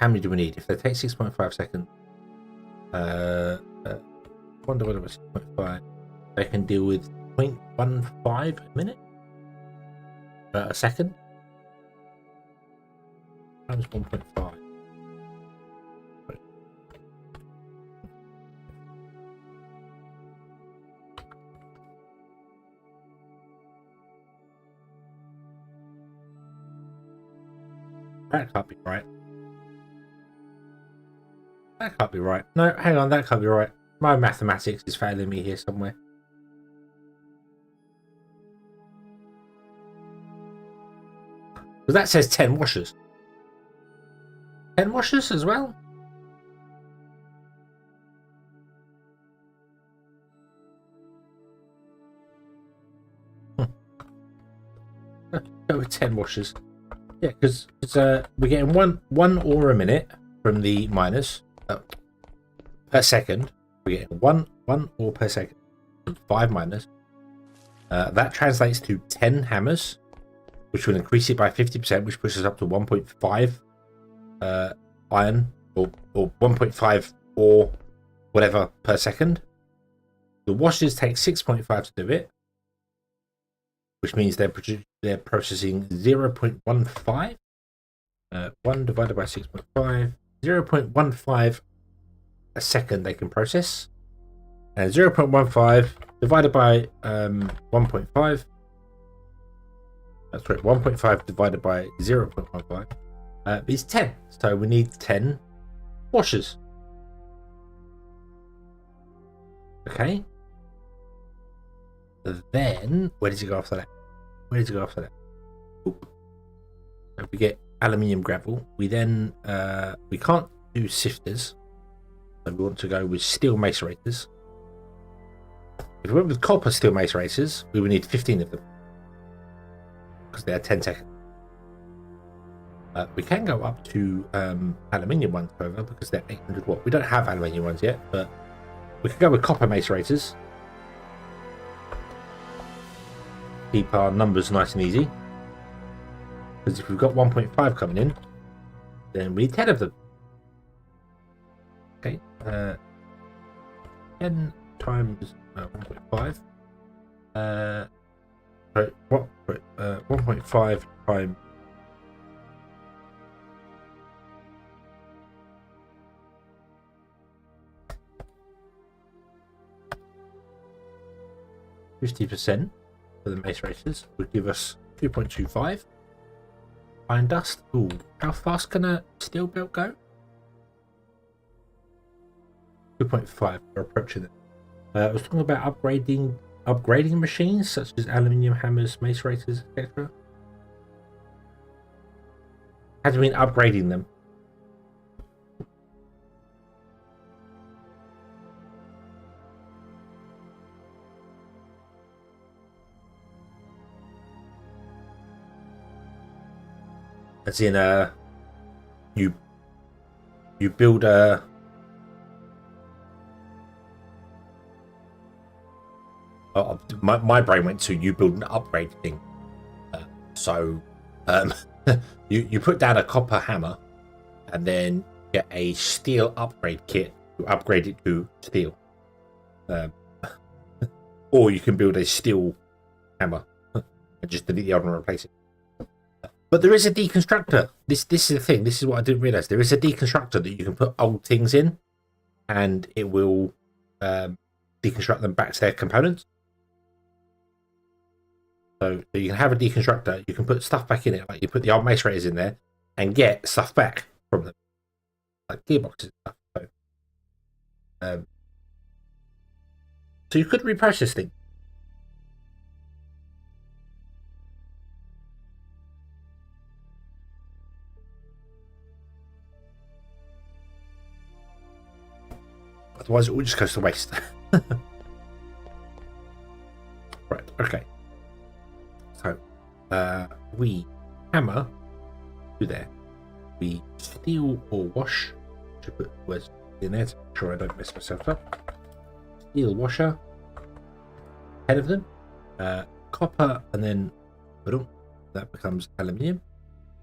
many do we need? If they take 6.5 seconds, 1 divided by 6.5, they can deal with 0.15 a minute, a second, times 1.5. That can't be right. That can't be right. No, hang on, that can't be right. My mathematics is failing me here somewhere. Because that says 10 washers. 10 washers as well? Go with 10 washers. Yeah, because we're getting one ore a minute from the miners. Per second. We're getting one ore per second. 5 miners. That translates to 10 hammers, which will increase it by 50%, which pushes us up to 1.5 iron or 1.5 ore, whatever, per second. The washers take 6.5 to do it, which means they're processing 0.15. 1 divided by 6.5, 0.15 a second they can process, and 0.15 divided by 1.5. That's right, 1.5 divided by 0.15 is 10. So we need 10 washers. Okay. Then where does it go after that? Where does it go after that? Oop. So we get aluminium gravel. We then we can't do sifters, so we want to go with steel macerators. If we went with copper steel macerators, we would need 15 of them because they are 10 seconds. We can go up to aluminium ones, however, because they're 800 watt. We don't have aluminium ones yet, but we can go with copper macerators. Keep our numbers nice and easy. Because if we've got 1.5 coming in, then we need 10 of them. Okay. 10 times 1.5. 1.5 times 50% for the mace racers would give us 2.25. Iron dust. Ooh, how fast can a steel belt go? 2.5. We're approaching it. I was talking about upgrading machines such as aluminium hammers, mace racers, etc. How do you mean upgrading them? As in, you build a. Oh, my brain went to you build an upgrade thing. So, you put down a copper hammer, and then get a steel upgrade kit to upgrade it to steel. Or you can build a steel hammer and just delete the other one and replace it. But there is a deconstructor. This is the thing. This is what I didn't realize. There is a deconstructor that you can put old things in, and it will deconstruct them back to their components. So you can have a deconstructor. You can put stuff back in it, like you put the old mace raters in there, and get stuff back from them, like gearboxes and stuff. So you could reprocess things. Otherwise, it all just goes to waste. Right, okay. So, we hammer to there. We steel or wash. Should put words in there to make sure I don't mess myself up. Steel washer. 10 of them. Copper, and then that becomes aluminium.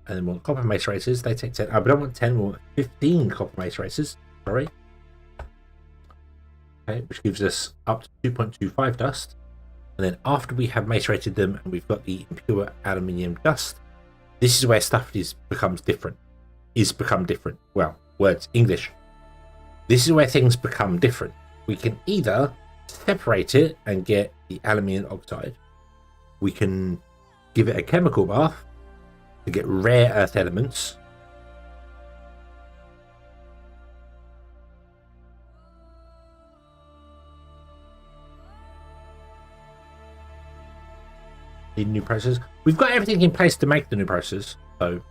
And then we want copper mace racers. They take 10. We don't want 10, we want 15 copper mace racers. Sorry. Okay, which gives us up to 2.25 dust. And then after we have mace rated them and we've got the impure aluminium dust, this is where stuff becomes different. Well, words, English. This is where things become different. We can either separate it and get the aluminium oxide. We can give it a chemical bath to get rare earth elements. The new process. We've got everything in place to make the new process, so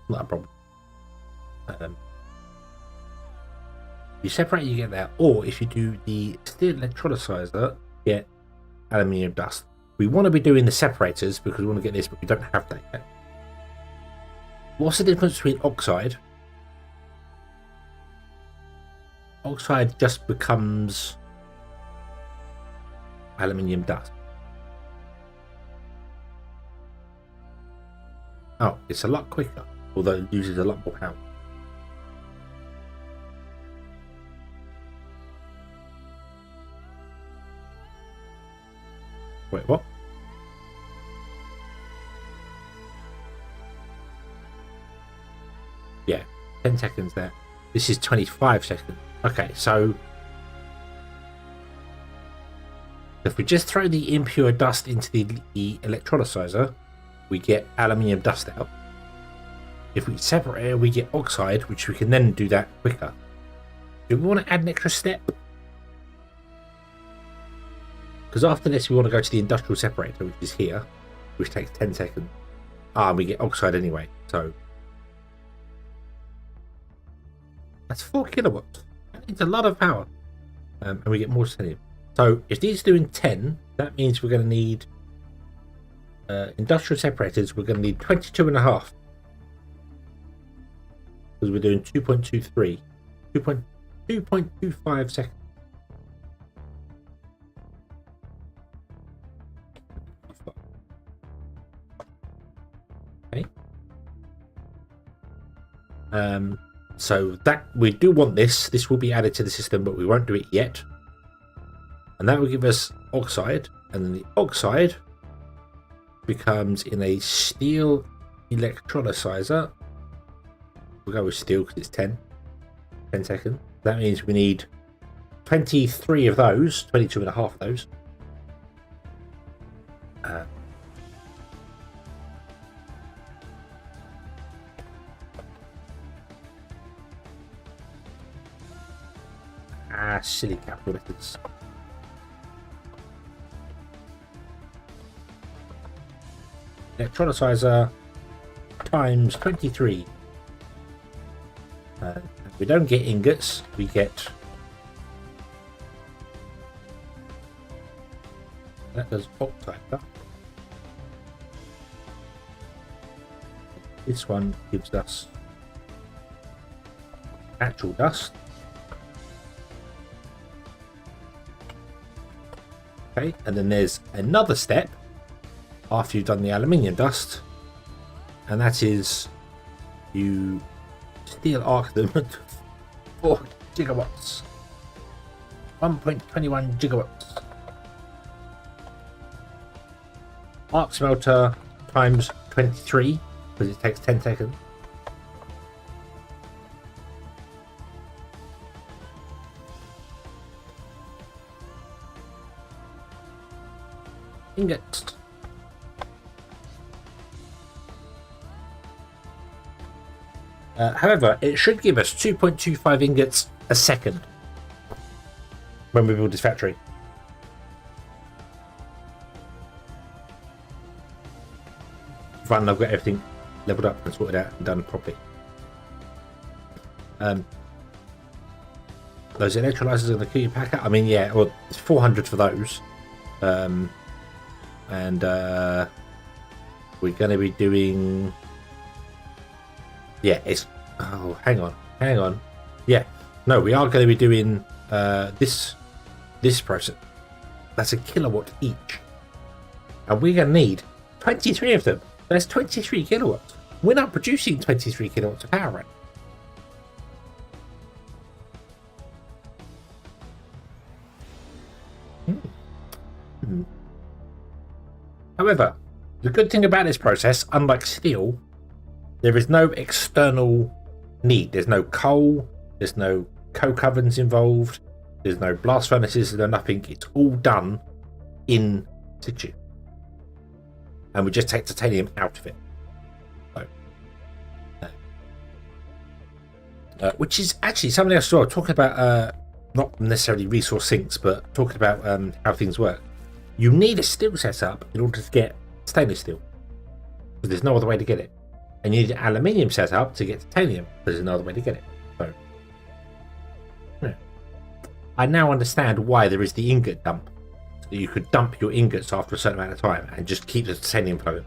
not a problem. You separate, you get that, or if you do the steel electrolyzer, get aluminium dust. We want to be doing the separators because we want to get this, but we don't have that yet. What's the difference between oxide? Oxide just becomes aluminium dust. Oh, it's a lot quicker, although it uses a lot more power. Wait, what? Yeah, 10 seconds there. This is 25 seconds. Okay, so if we just throw the impure dust into the electrolyzer, we get aluminium dust out. If we separate it, we get oxide, which we can then do that quicker. Do we want to add an extra step? Because after this, we want to go to the industrial separator, which is here, which takes 10 seconds. And we get oxide anyway, so that's 4 kilowatts. It's a lot of power. And we get more selenium. So if these are doing 10, that means we're going to need industrial separators. We're going to need 22.5 because we're doing 2.23, 2.25 seconds. Okay. So that we do want this. This will be added to the system, but we won't do it yet. And that will give us oxide, and then the oxide becomes in a steel electrolyzer. We'll go with steel because it's 10 seconds. That means we need 23 of those, 22.5 of those. Silly capital letters. Electrolyzer times 23. We don't get ingots, we get... That does oxide stuff. This one gives us actual dust. Okay, and then there's another step after you've done the aluminium dust, and that is you steel arc them at 4 gigawatts. 1.21 gigawatts. Arc smelter times 23 because it takes 10 seconds. Ingots. However, it should give us 2.25 ingots a second when we build this factory. Fine, I've got everything leveled up and sorted out and done properly. Those electrolyzers are the key packer. I mean, yeah, well, it's 400 for those. And we're going to be doing... Yeah, it's... Oh, hang on. Yeah, no, we are going to be doing this process. That's a kilowatt each. And we're going to need 23 of them. That's 23 kilowatts. We're not producing 23 kilowatts of power right now. However, the good thing about this process, unlike steel, there is no external need. There's no coal, there's no coke ovens involved, there's no blast furnaces, there's nothing. It's all done in situ. And we just take titanium out of it. So, which is actually something else as well. Talking about not necessarily resource sinks, but talking about how things work. You need a steel setup in order to get stainless steel, because there's no other way to get it. And you need an aluminium setup to get titanium, because there's no other way to get it. So, yeah. I now understand why there is the ingot dump. So you could dump your ingots after a certain amount of time and just keep the titanium flowing.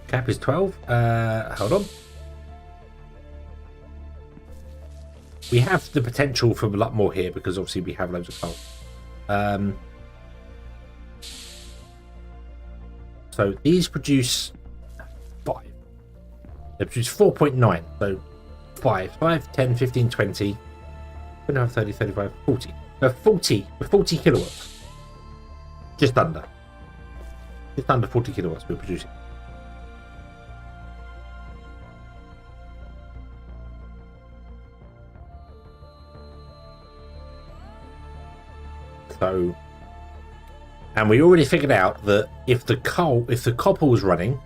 Cap is 12. Hold on. We have the potential for a lot more here because obviously we have loads of coal. So these produce 5. They produce 4.9. So 5, 10, 15, 20, 25, 30, 35, 40. 40 kilowatts. Just under 40 kilowatts we're producing. So, and we already figured out that if the copper was running,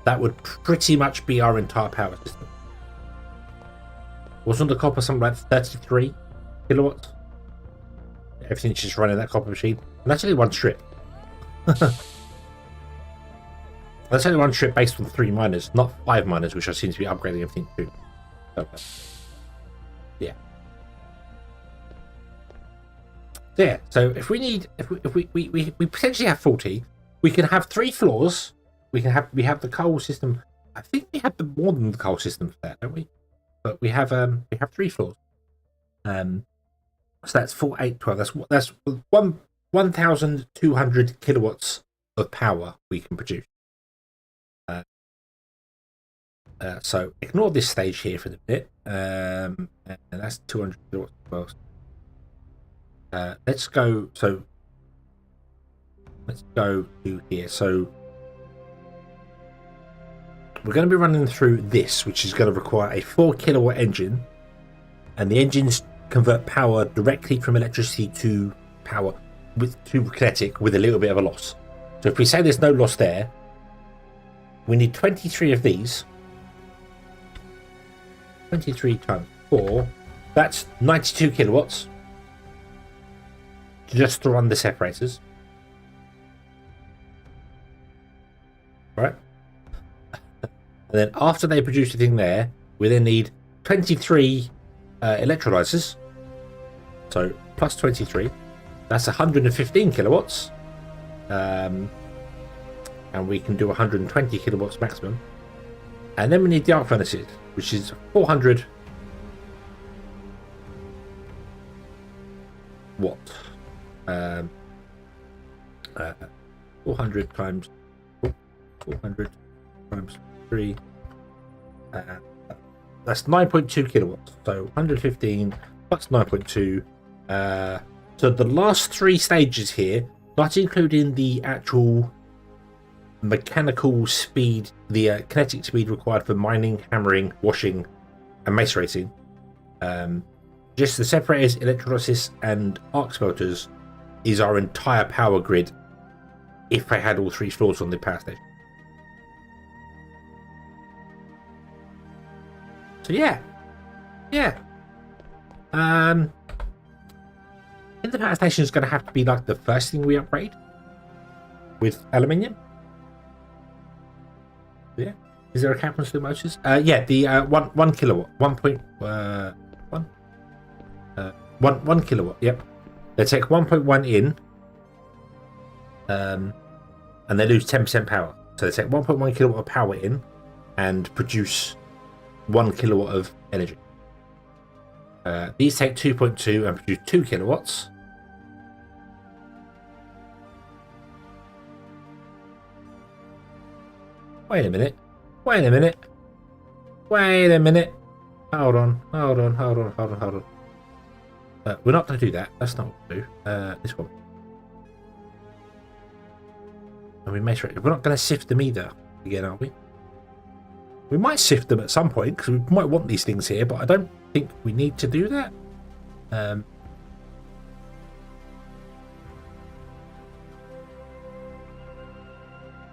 that would pretty much be our entire power system. Wasn't the copper something like 33 kilowatts? Everything's just running that copper machine. And that's only one strip. That's only one strip based on 3 miners, not 5 miners, which I seem to be upgrading everything to. Okay. Yeah. Yeah, so if we potentially have 40, we can have 3 floors. We have the coal system. I think we have more than the coal system for that, don't we? But we have 3 floors. So that's 4, 8, 12. That's 1,200 kilowatts of power we can produce. So ignore this stage here for the minute. And that's 200 kilowatts as well. Let's go to here. So we're going to be running through this, which is going to require a 4 kilowatt engine and the engines convert power directly from electricity to power to kinetic with a little bit of a loss. So if we say there's no loss there, we need 23 of these. 23 times 4, that's 92 kilowatts just to run the separators. Right? And then after they produce the thing there, we then need 23 electrolyzers. So plus 23, that's 115 kilowatts. And we can do 120 kilowatts maximum. And then we need the arc furnaces, which is 400 watt. 400 times 3. That's 9.2 kilowatts. So 115 plus 9.2. So the last 3 stages here, not including the actual mechanical speed, the kinetic speed required for mining, hammering, washing, and macerating. Just the separators, electrolysis, and arc smelters is our entire power grid if they had all 3 floors on the power station. So yeah. I think the power station is going to have to be like the first thing we upgrade with aluminium. Yeah. Is there a cap on steel motors? Yeah, the 1 kilowatt, 1 kilowatt. Yep. They take 1.1 in, and they lose 10% power. So they take 1.1 kilowatt of power in, and produce 1 kilowatt of energy. These take 2.2 and produce 2 kilowatts. Wait a minute. Hold on. We're not going to do that. That's not what we'll do. This one. And we measure it. We're not going to sift them either again, are we? We might sift them at some point because we might want these things here, but I don't think we need to do that.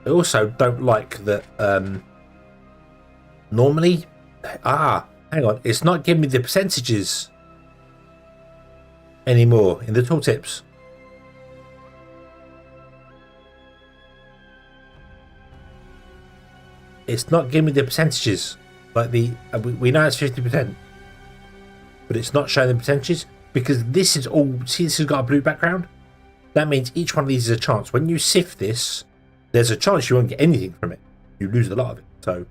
I also don't like that normally... hang on. It's not giving me the percentages anymore in the tooltips. It's not giving me the percentages. Like we know it's 50%, but it's not showing the percentages because this is all. See, this has got a blue background. That means each one of these is a chance. When you sift this, there's a chance you won't get anything from it. You lose a lot of it. So,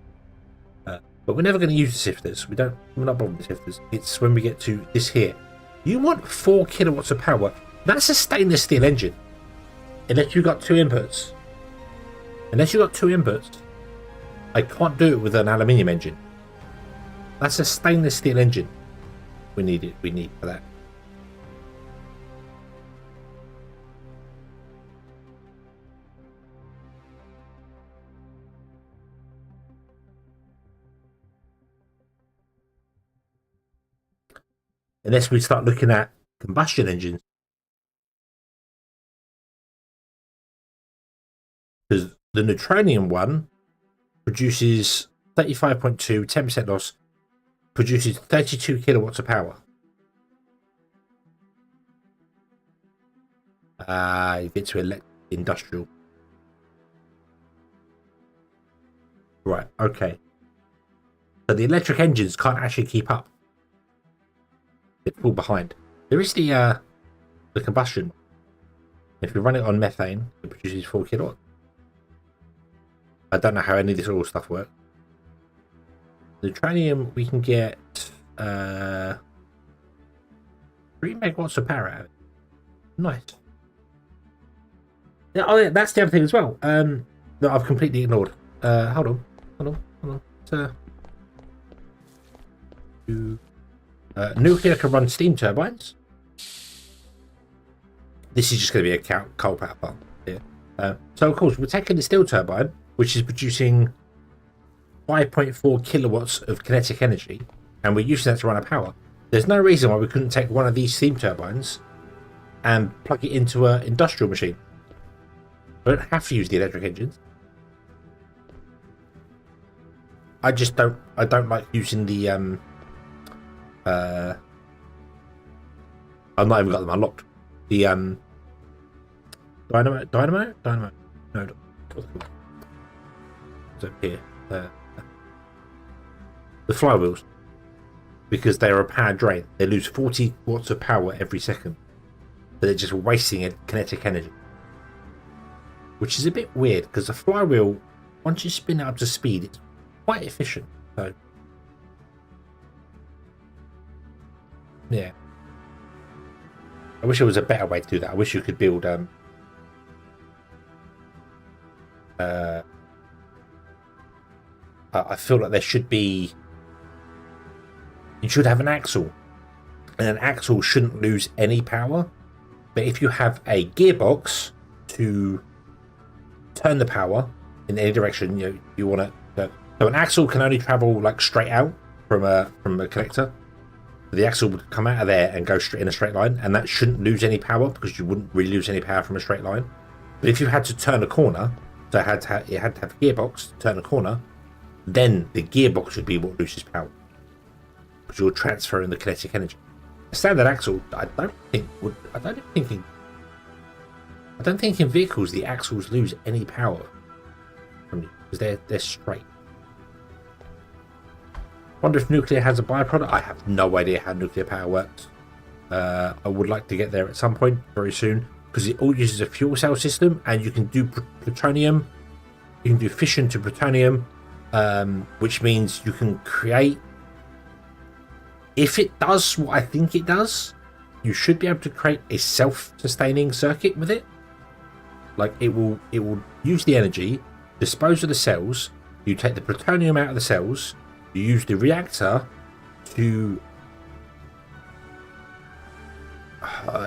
but we're never going to use the sifters. We're not bothered with the sifters. It's when we get to this here. You want 4 kilowatts of power. That's a stainless steel engine. Unless you've got 2 inputs. I can't do it with an aluminium engine. That's a stainless steel engine. We need for that. Unless we start looking at combustion engines. Because the neutronium one produces 35.2, 10% loss, produces 32 kilowatts of power. You get to industrial. Right, okay. So the electric engines can't actually keep up. They fall behind. There is the combustion. If you run it on methane, it produces 4 kilowatts. I don't know how any of this all stuff works. Neutronium, we can get 3 megawatts of power out of it. Nice. Yeah, oh yeah, that's the other thing as well. That I've completely ignored. Hold on. Nuclear can run steam turbines. This is just going to be a coal power plant here. So of course we're taking the steel turbine, which is producing 5.4 kilowatts of kinetic energy, and we're using that to run our power. There's no reason why we couldn't take one of these steam turbines and plug it into an industrial machine. We don't have to use the electric engines. I don't like using the I've not even got them unlocked. The dynamo. No, it's up here. The flywheels, because they're a power drain. They lose 40 watts of power every second, but they're just wasting kinetic energy, which is a bit weird. Because the flywheel, once you spin it up to speed, it's quite efficient. So, yeah. I wish there was a better way to do that. I wish you could build I feel like there should be. You should have an axle, and an axle shouldn't lose any power. But if you have a gearbox to turn the power in any direction, you want to. So an axle can only travel like straight out from a connector. The axle would come out of there and go straight in a straight line, and that shouldn't lose any power because you wouldn't really lose any power from a straight line. But if you had to turn a corner, so it had to have a gearbox to turn a corner, then the gearbox would be what loses power because you're transferring the kinetic energy. A standard axle, I don't think in vehicles the axles lose any power from you because they're straight. Wonder if nuclear has a byproduct. I have no idea how nuclear power works. I would like to get there at some point very soon because it all uses a fuel cell system, and you can do plutonium. You can do fission to plutonium, which means you can create. If it does what I think it does, you should be able to create a self-sustaining circuit with it. Like it will use the energy, dispose of the cells. You take the plutonium out of the cells. You use the reactor to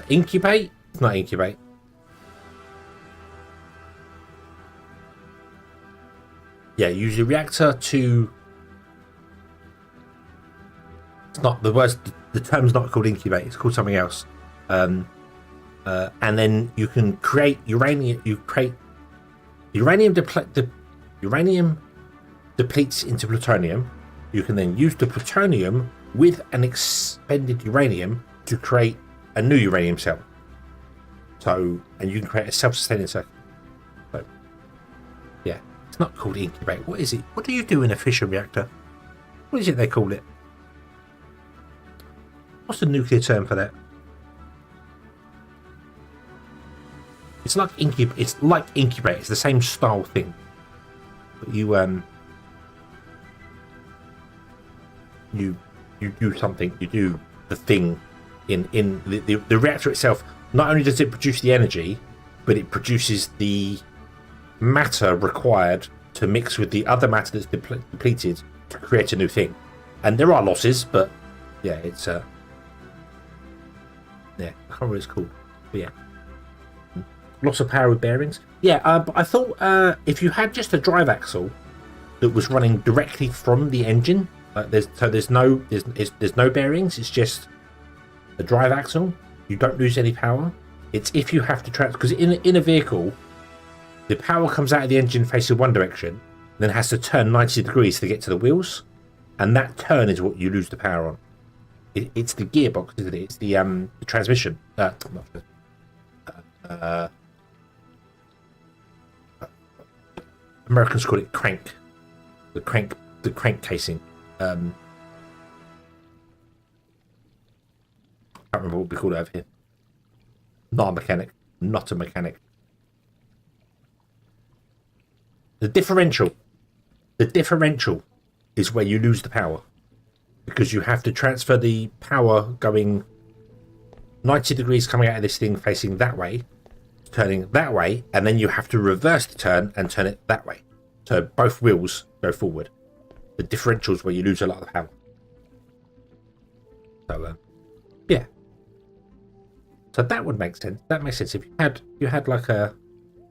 incubate. It's not incubate. Yeah, use the reactor to. It's not the words. The term's not called incubate. It's called something else. And then you can create uranium. You create uranium. Uranium depletes into plutonium. You can then use the plutonium with an expended uranium to create a new uranium cell. So, and you can create a self-sustaining circuit. So, yeah, it's not called incubate. What is it? What do you do in a fission reactor? What is it they call it? What's the nuclear term for that? It's like incubate. It's like incubate. It's the same style thing. But you do something. You do the thing in the reactor itself. Not only does it produce the energy, but it produces the matter required to mix with the other matter that's depleted to create a new thing. And there are losses, but yeah, it's yeah, I can't remember what it's called. But yeah, loss of power with bearings. Yeah, but I thought if you had just a drive axle that was running directly from the engine, there's no bearings. It's just a drive axle. You don't lose any power. It's if you have to because in a vehicle, the power comes out of the engine facing one direction, then has to turn 90 degrees to get to the wheels, and that turn is what you lose the power on. It's the gearbox, isn't it? It's the transmission. Americans call it crank. The crank casing. Can't remember what we call it over here. Not a mechanic. The differential is where you lose the power because you have to transfer the power going 90 degrees coming out of this thing facing that way, turning that way, and then you have to reverse the turn and turn it that way. So both wheels go forward. The differential is where you lose a lot of the power. So yeah. So that would make sense. That makes sense if you had like an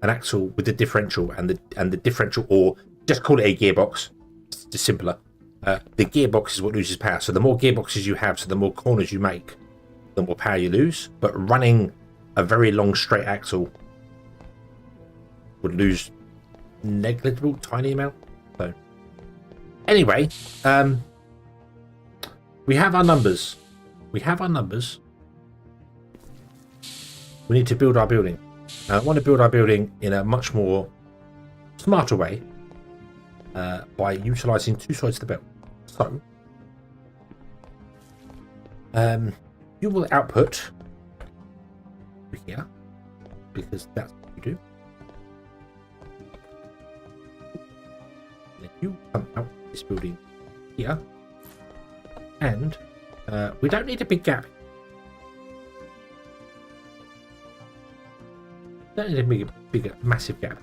axle with the differential and the differential, or just call it a gearbox. It's just simpler. the gearbox is what loses power. So the more gearboxes you have, so the more corners you make, the more power you lose. But running a very long straight axle would lose negligible, tiny amount. So anyway, we have our numbers. We need to build our building. Now, I want to build our building in a much more smarter way by utilizing two sides of the belt. So, you will output here because that's what you do. Then you come out this building here, and we don't need a big gap. Don't need a big, massive gap.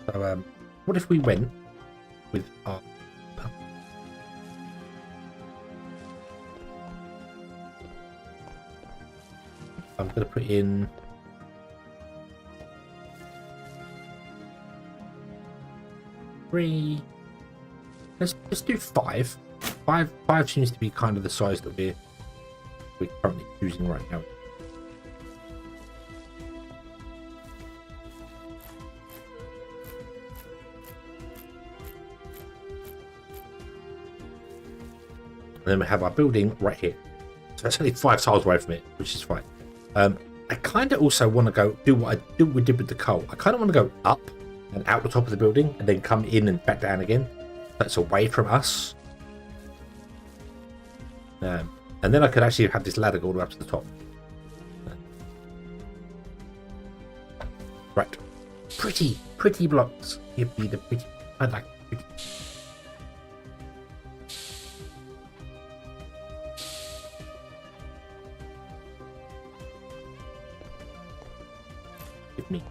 So, what if we went with our pump? I'm going to put in 3. Let's do 5. 5 seems to be kind of the size that we're currently using right now. And then we have our building right here. So it's only 5 tiles away from it, which is fine. I kind of also want to do what we did with the coal. I kind of want to go up and out the top of the building and then come in and back down again. That's away from us. And then I could actually have this ladder go all the way up to the top. Right. Pretty blocks. Give me the pretty. I like pretty. Give me.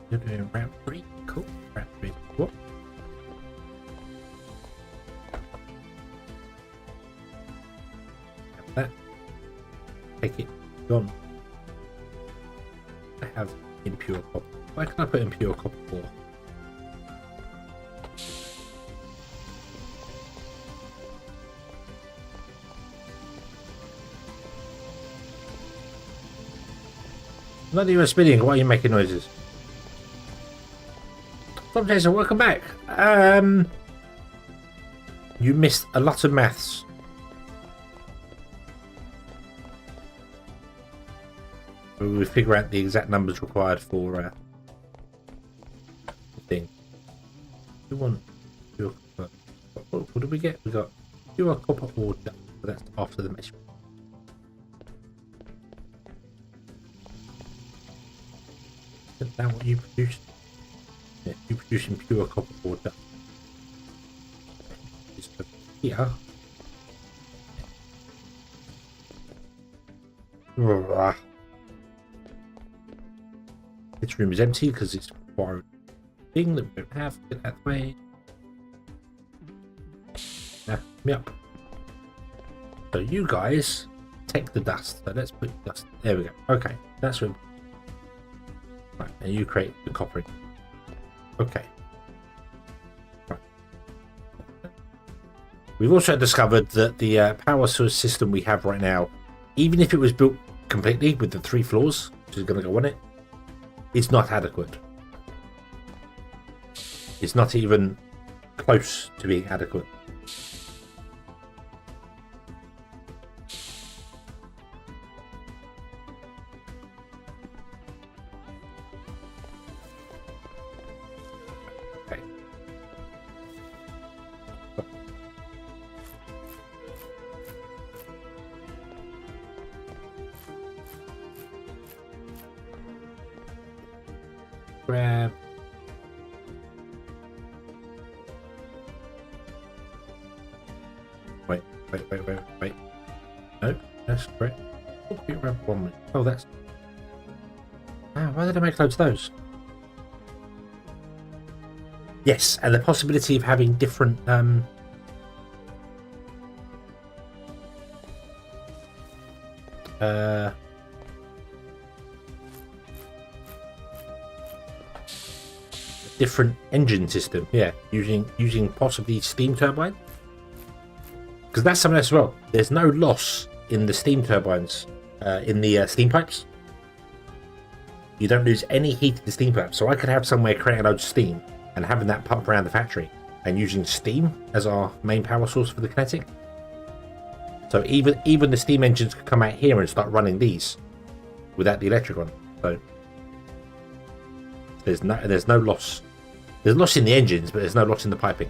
You're doing round 3. Cool. Round 3. What? Have that. Take it. Gone. I have impure copper. Why can I put impure copper for? Not even spinning. Why are you making noises? Jason, welcome back. You missed a lot of maths. We figure out the exact numbers required for the thing. What did we get? We got pure copper ore. That's after the measurement. Is that what you produced? Yeah, you're producing pure copper ore. Just put here. This room is empty because it's a borrowed thing that we don't have. Get that way. Me up. So you guys take the dust. So let's put dust. There we go. Okay, that's room. Right, and you create the copper. Okay. Right. We've also discovered that the power source system we have right now, even if it was built completely with the 3 floors, which is going to go on it, it's not adequate. It's not even close to being adequate. Grab. Wait. No, that's correct. Oh, that's. Ah, why did I make loads of those? Yes, and the possibility of having different different engine system. Yeah, using possibly steam turbine, because that's something else as well. There's no loss in the steam turbines, in the steam pipes. You don't lose any heat in the steam pipes. So I could have somewhere creating loads of steam and having that pump around the factory and using steam as our main power source for the kinetic. So even the steam engines could come out here and start running these without the electric on. So there's no loss. There's loss in the engines, but there's no loss in the piping.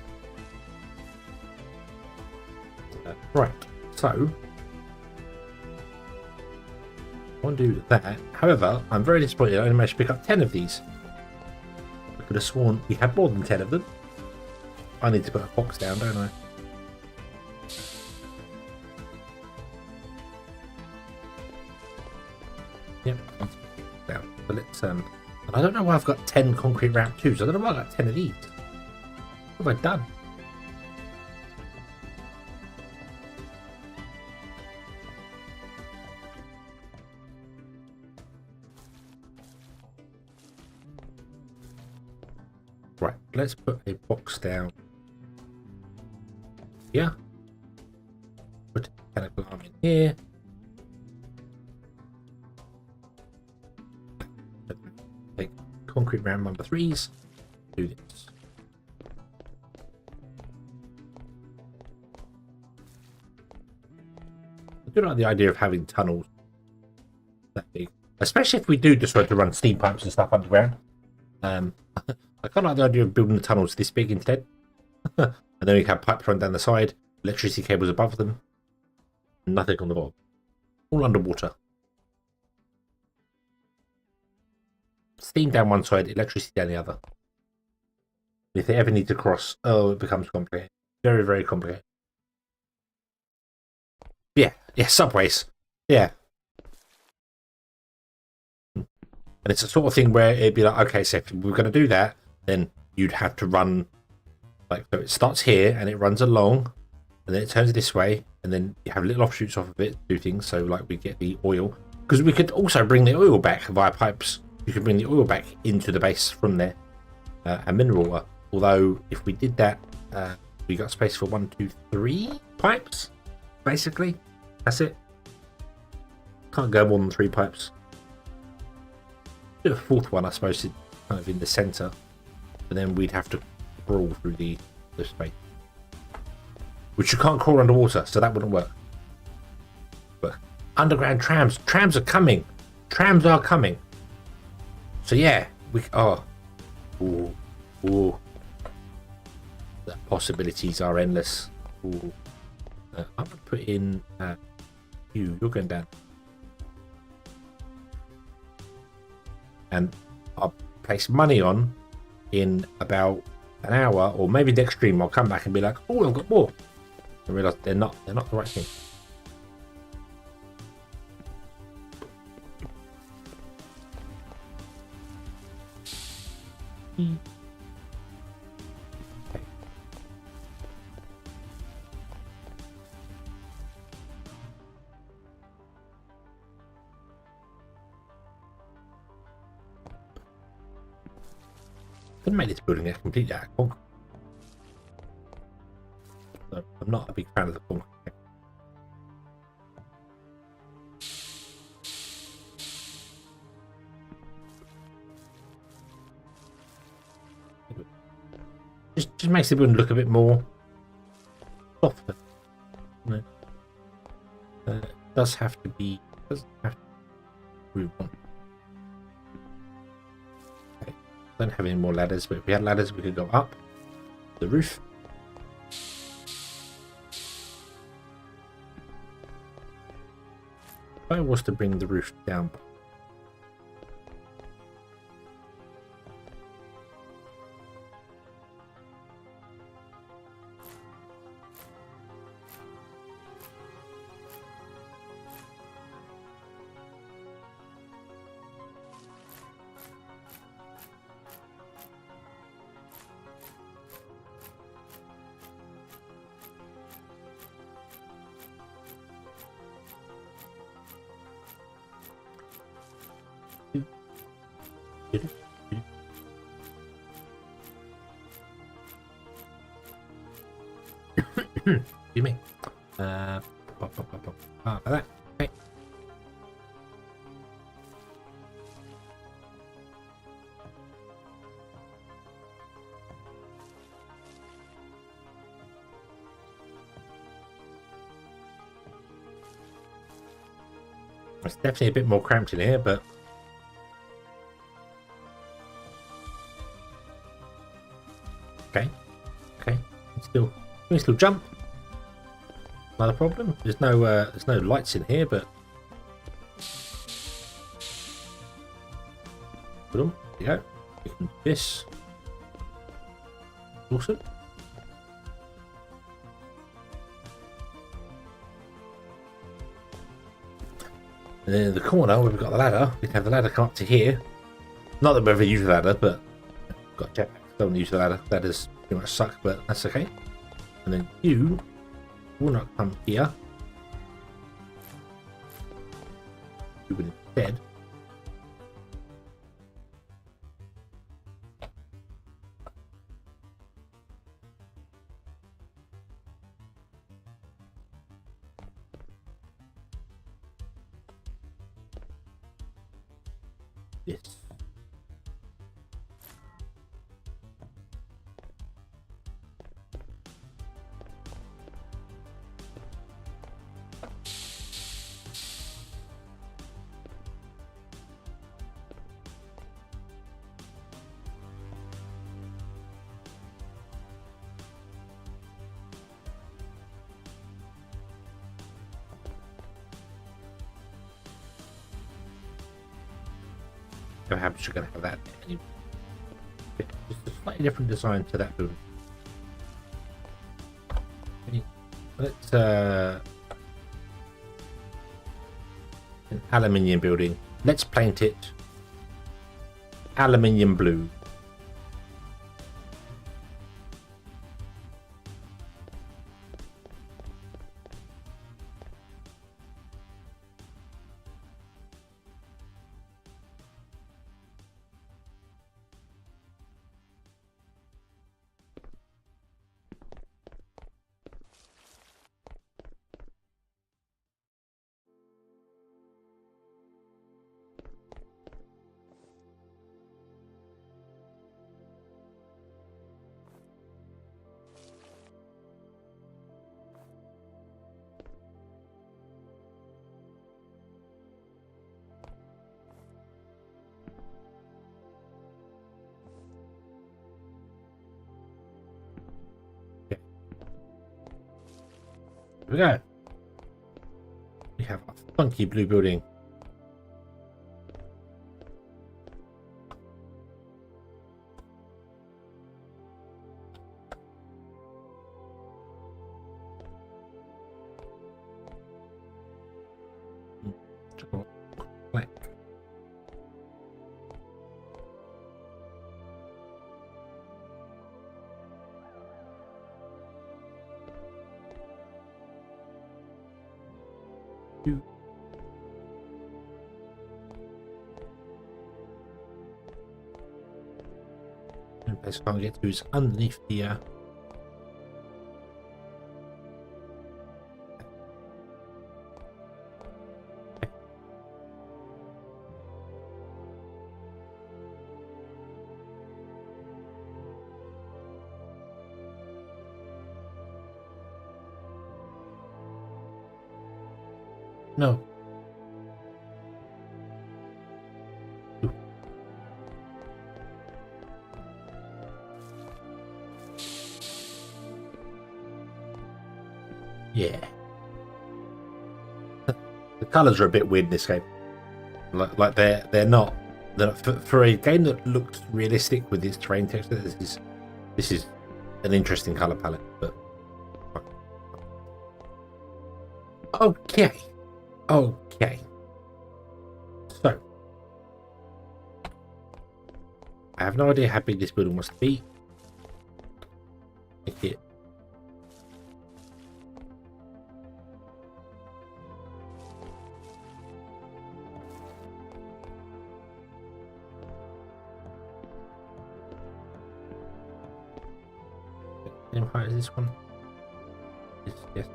Right. So I want to do that. However, I'm very disappointed I only managed to pick up 10 of these. I could have sworn we had more than 10 of them. I need to put a box down, don't I? Yep. Down. But let's I don't know why I've got 10 concrete ramp 2s. I don't know why I got 10 of these. What have I done? Right, let's put a box down here. Put a mechanical arm in here. Take concrete round number 3s. Do this. I do like the idea of having tunnels that big, especially if we do decide to run steam pipes and stuff underground. I kind of like the idea of building the tunnels this big instead. And then we can have pipes run down the side, electricity cables above them, nothing on the bottom. All underwater. Steam down one side, electricity down the other. If they ever need to cross, oh, it becomes complicated. Very, very complicated. Yeah, subways. Yeah. And it's a sort of thing where it'd be like, okay, so if we're going to do that, then you'd have to run, like, so it starts here and it runs along, and then it turns this way, and then you have little offshoots off of it to do things. So, like, we get the oil, because we could also bring the oil back via pipes. You could bring the oil back into the base from there, and mineral water. Although, if we did that, we got space for 1, 2, 3 pipes, basically. That's it. Can't go more than 3 pipes. Do a 4th one, I suppose, kind of in the center, but then we'd have to crawl through the space, which you can't crawl underwater, so that wouldn't work. But underground trams are coming. Trams are coming. So yeah, ooh, the possibilities are endless. Ooh. I'm gonna put in you're going down, and I'll place money on in about an hour, or maybe next stream I'll come back and be like, oh, I've got more, and realize they're not the right thing. Okay. Could make this building completely out of concrete. So I'm not a big fan of the concrete. Just makes the building look a bit more softer. No. It does have to be. Doesn't have to move on. Okay. Don't have any more ladders, but if we had ladders, we could go up the roof. If I was to bring the roof down. Excuse me. Like that. Okay. It's definitely a bit more cramped in here, but okay, okay. We can still jump. Not a problem. There's no lights in here, but put them. There you go. You can do this. Awesome. And then in the corner where we've got the ladder, we can have the ladder come up to here. Not that we ever use the ladder, but got jetpack. Don't use the ladder. Ladders pretty much suck, but that's okay. And then you will not come here. You will instead this. Perhaps you're going to have that. Just a slightly different design to that building. Let's an aluminium building. Let's paint it aluminium blue. Here we go. We have a funky blue building. Black. And place I can't get to is underneath the no. Ooh. Yeah. The colours are a bit weird in this game. Like they're not for a game that looked realistic with its terrain texture. This is an interesting colour palette, but okay. So I have no idea how big this building must be. Make it Same height as this one. Yes.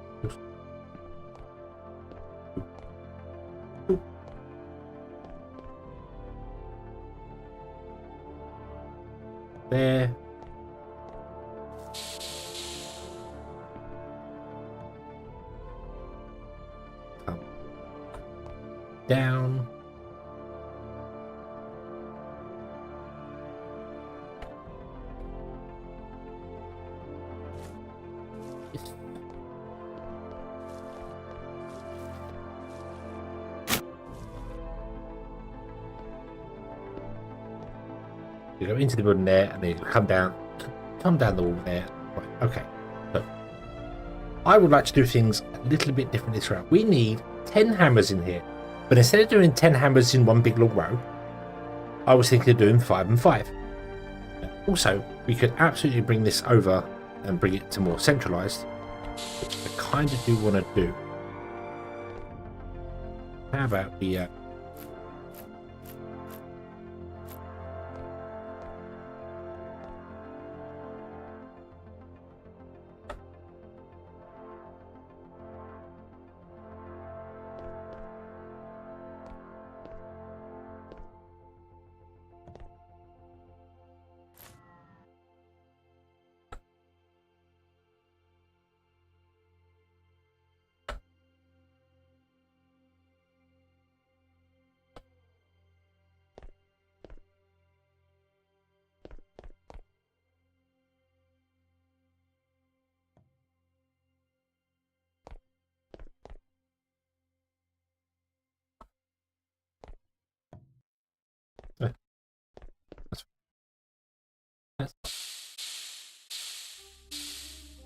There. Come down. You go into the building there, and then you come down the wall there. Right, okay. So I would like to do things a little bit different this round. We need 10 hammers in here, but instead of doing 10 hammers in one big long row, I was thinking of doing 5 and 5. Also, we could absolutely bring this over and bring it to more centralized, which I kind of do want to do. How about we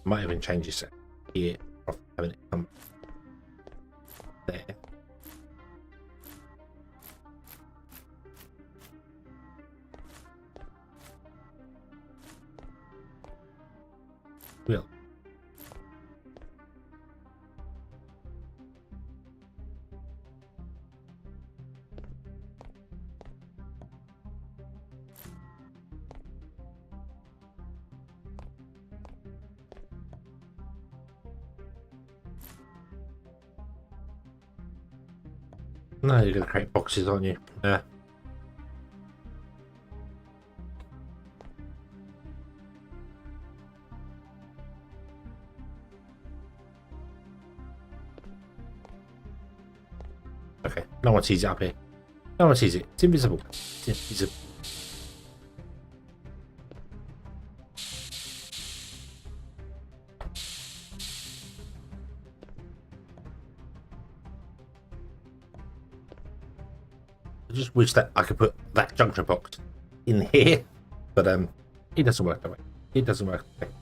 might even change this here, having it come there. Will. No, you're going to create boxes, aren't you? Yeah. Okay, no one sees it up here. No one sees it. It's invisible. It's invisible. I just wish that I could put that junction box in here, but it doesn't work that way. It doesn't work that way.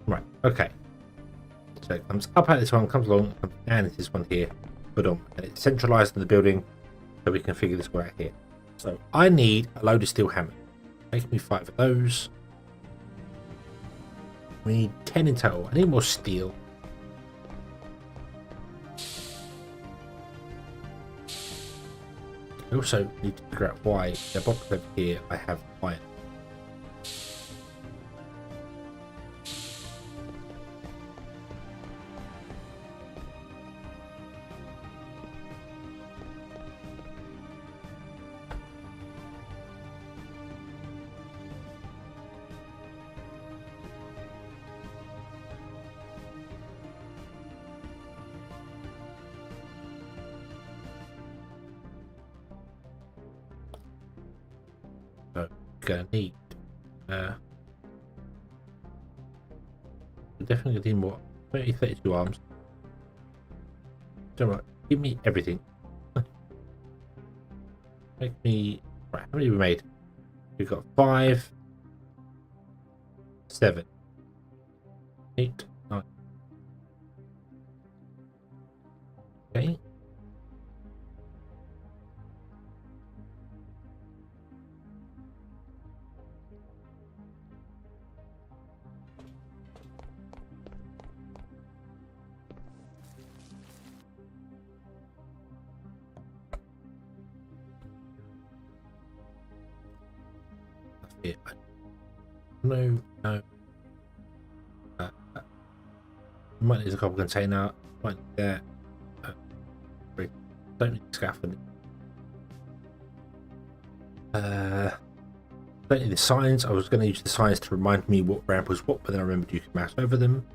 Right, okay. So it comes up at this one, comes along, comes down into this one here, put on, and it's centralized in the building, so we can figure this one out here. So I need a load of steel hammer. Make me 5 of those. We need 10 in total. I need more steel. I also need to figure out why the box over here I have iron. So gonna need definitely gonna need more 32 arms. So right, give me everything. Make me right, how many we made? We've got 5, 7, 8, 9. Okay. here. No, no. Might need a copper container. Might need that. Don't need scaffolding. Don't need the signs. I was going to use the signs to remind me what ramp was what, but then I remembered you could mouse over them.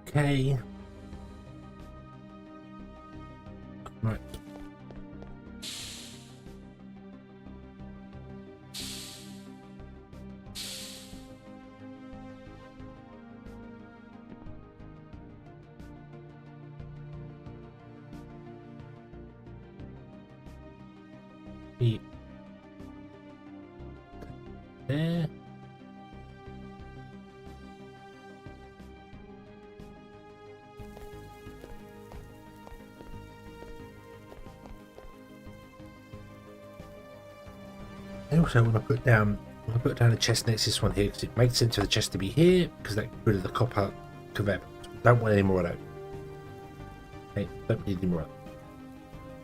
Okay. Right. There. I also want to put down a chest next to this one here because it makes sense for the chest to be here because that gets rid of the copper conveyor. Don't want any more of that. Okay, don't need any more of that.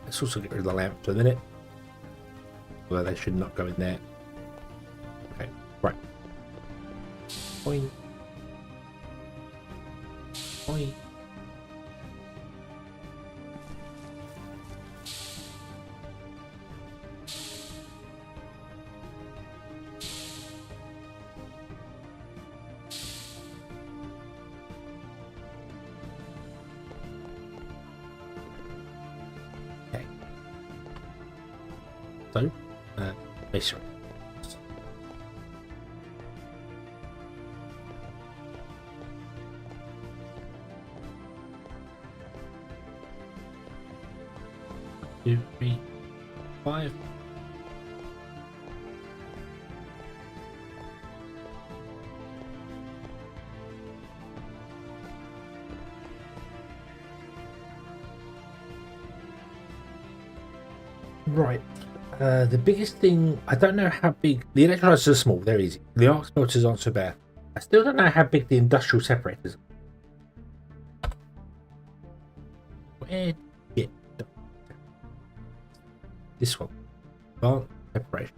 Let's also get rid of the lamp for a minute. Although they should not go in there. Okay, right. Boing. Boing. Okay. So, masonry. Two, three, 5. Right. The biggest thing, I don't know how big the electrolyzers are. Small, they're easy. The arc smelters aren't so bad. I still don't know how big the industrial separators are. Where did this one? Advanced separation.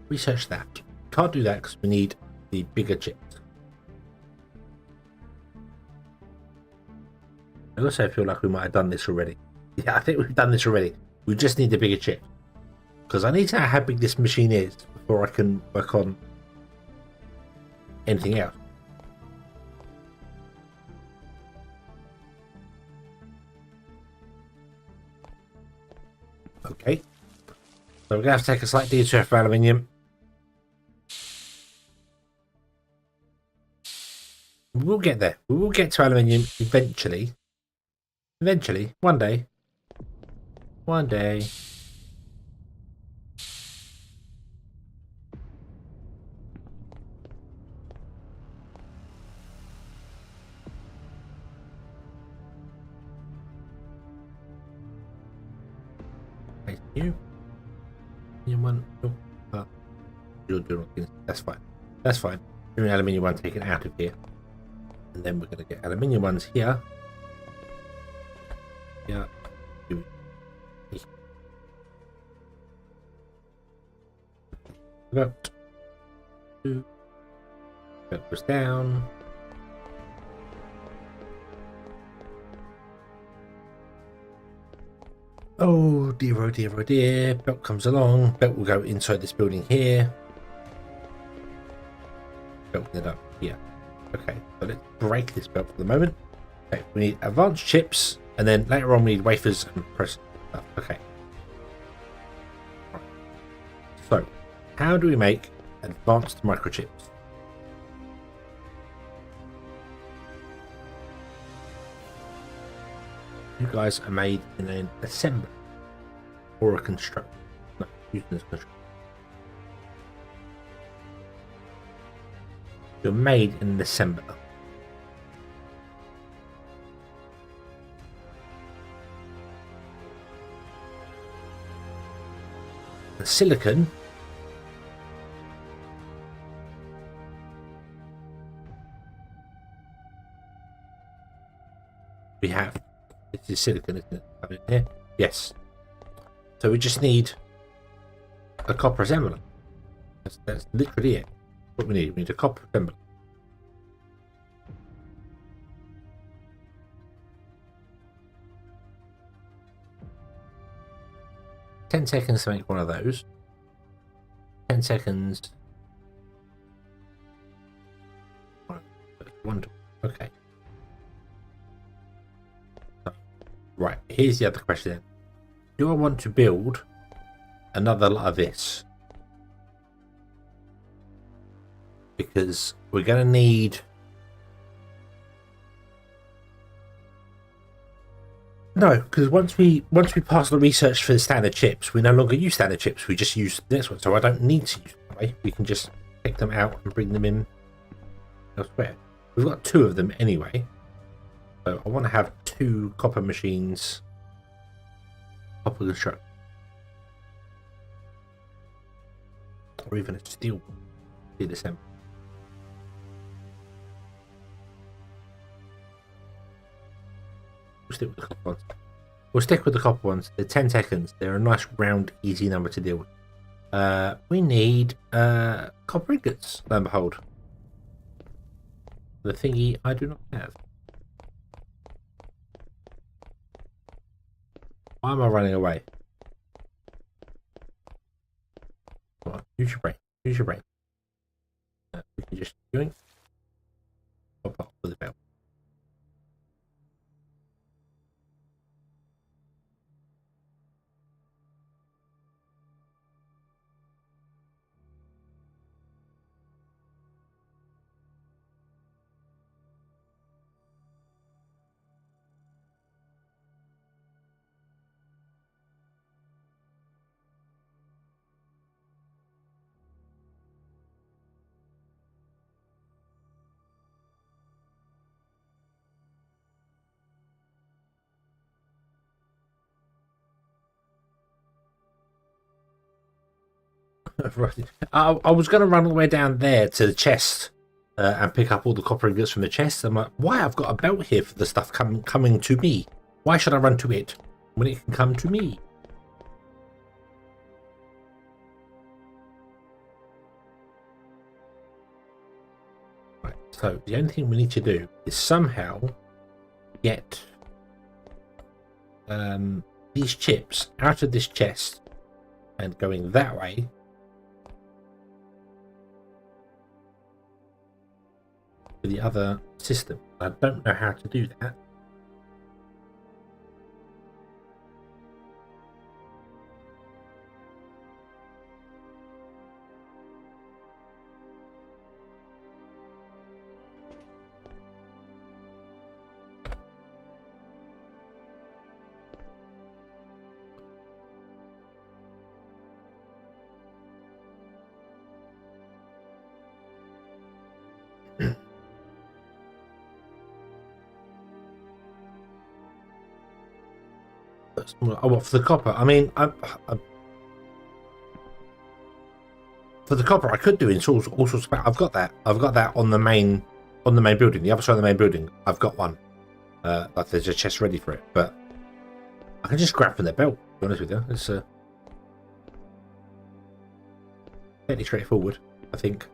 Research that. Can't do that because we need the bigger chips. I also feel like we might have done this already. Yeah, I think we've done this already. We just need the bigger chip. Because I need to know how big this machine is before I can work on anything else. Okay. So we're going to have to take a slight detour for aluminium. We'll get there. We will get to aluminium eventually. Eventually. One day. One day. Thank you. You one. Oh, you're doing it. That's fine. That's fine. Doing aluminium one taken out of here. And then we're going to get aluminium ones here. Yeah. About 2. That goes down. Oh dear, oh dear, oh dear. Belt comes along. Belt will go inside this building here. Belt it up here. Okay, so let's break this belt for the moment. Okay, we need advanced chips, and then later on we need wafers and press stuff. Okay. So, how do we make advanced microchips? You guys are made in an assembly or a construct. No, using this construct. You're made in an assembler. The silicon we have. This is silicon, isn't it? Have it here? Yes. So we just need a copper assembler. That's literally it. What we need. We need a copper assembler. $10 to make one of those. 10 seconds. Okay. Right, here's the other question then. Do I want to build another lot of this? Because we're going to need... No, because once we pass the research for the standard chips, we no longer use standard chips. We just use this one, so I don't need to use them that way. We can just pick them out and bring them in elsewhere. We've got 2 of them anyway, so I want to have 2 copper machines. Copper construct, or even a steel assembly. We'll stick with the copper ones. We'll stick with the copper ones. They're 10 seconds. They're a nice, round, easy number to deal with. We need copper ingots, lo and behold. The thingy I do not have. Why am I running away? Come on, use your brain. Use your brain. We can just doing pop up with the belt. I was going to run all the way down there to the chest and pick up all the copper ingots from the chest. I'm like, why? I've got a belt here for the stuff coming to me. Why should I run to it when it can come to me? Right, so the only thing we need to do is somehow get these chips out of this chest and going that way. The other system. I don't know how to do that. Oh, what, for the copper? I mean, for the copper, I could do in all sorts of. I've got that. I've got that on the main building. The other side of the main building, I've got one. Like there's a chest ready for it, but I can just grab from their belt. To be honest with you, it's fairly straightforward, I think.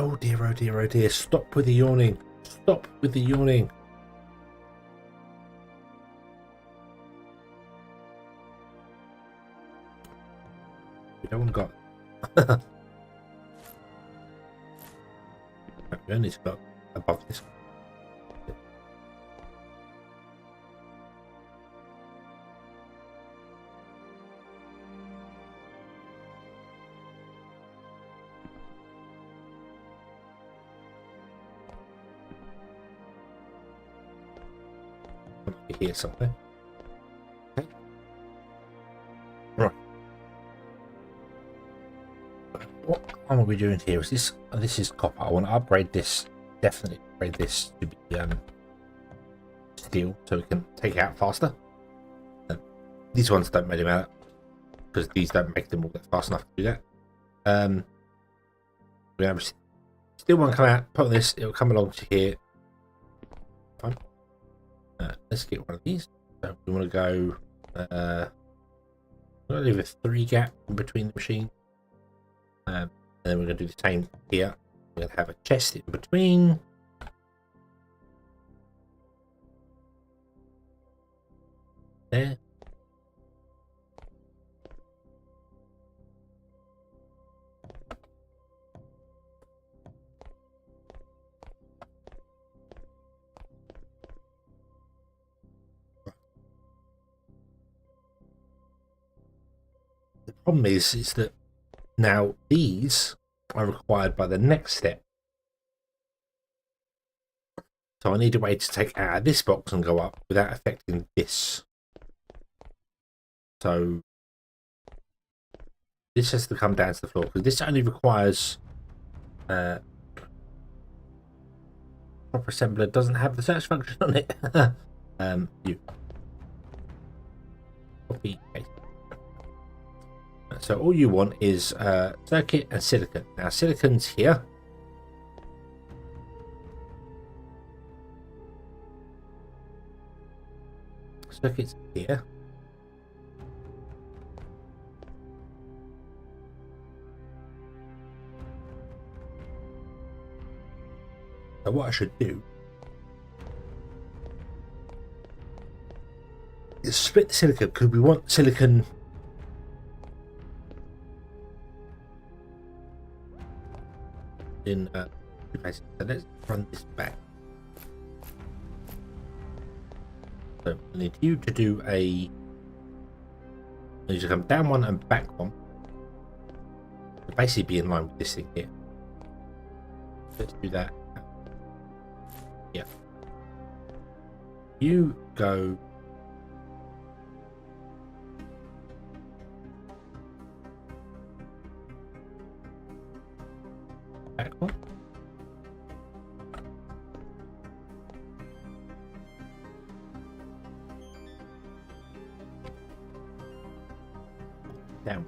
Oh dear, oh dear, oh dear. Stop with the yawning. Stop with the yawning. We don't got. We only got above this. Here somewhere. Okay. Right. What are we doing here? Is this? This is copper. I want to upgrade this. Definitely upgrade this to be steel, so we can take it out faster. These ones don't really matter because these don't make them all that fast enough to do that. We have a steel one come out. Put on this. It'll come along to here. Fine. let's get one of these. So we want to go. We're going to leave a 3 gap in between the machine, and then we're going to do the same here. We're going to have a chest in between. There. The problem is that now these are required by the next step. So I need a way to take out of this box and go up without affecting this. So this has to come down to the floor because this only requires proper assembler doesn't have the search function on it. You copy paste. So all you want is circuit and silicon. Now silicon's here. Circuit's here. So what I should do is split the silicon because we want silicon in two places. So let's run this back. So I need you to do I need to come down one and back one. To basically be in line with this thing here. Let's do that. Yeah. You go back one. Down.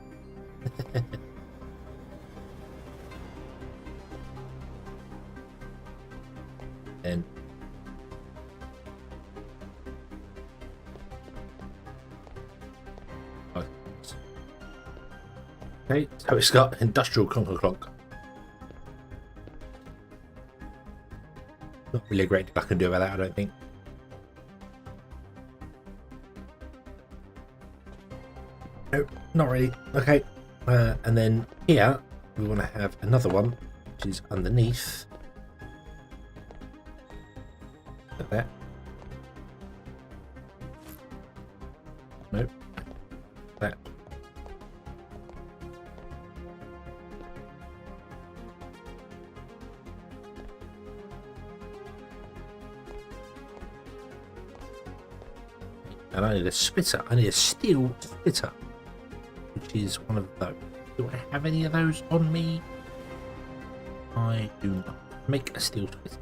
And okay, so it's got industrial clonker clonk. Not really a great deal I can do about that, I don't think. Nope, not really. Okay, and then here we want to have another one, which is underneath. Like that. Nope. That. And I need a splitter. I need a steel splitter, which is one of those. Do I have any of those on me? I do not. Make a steel splitter.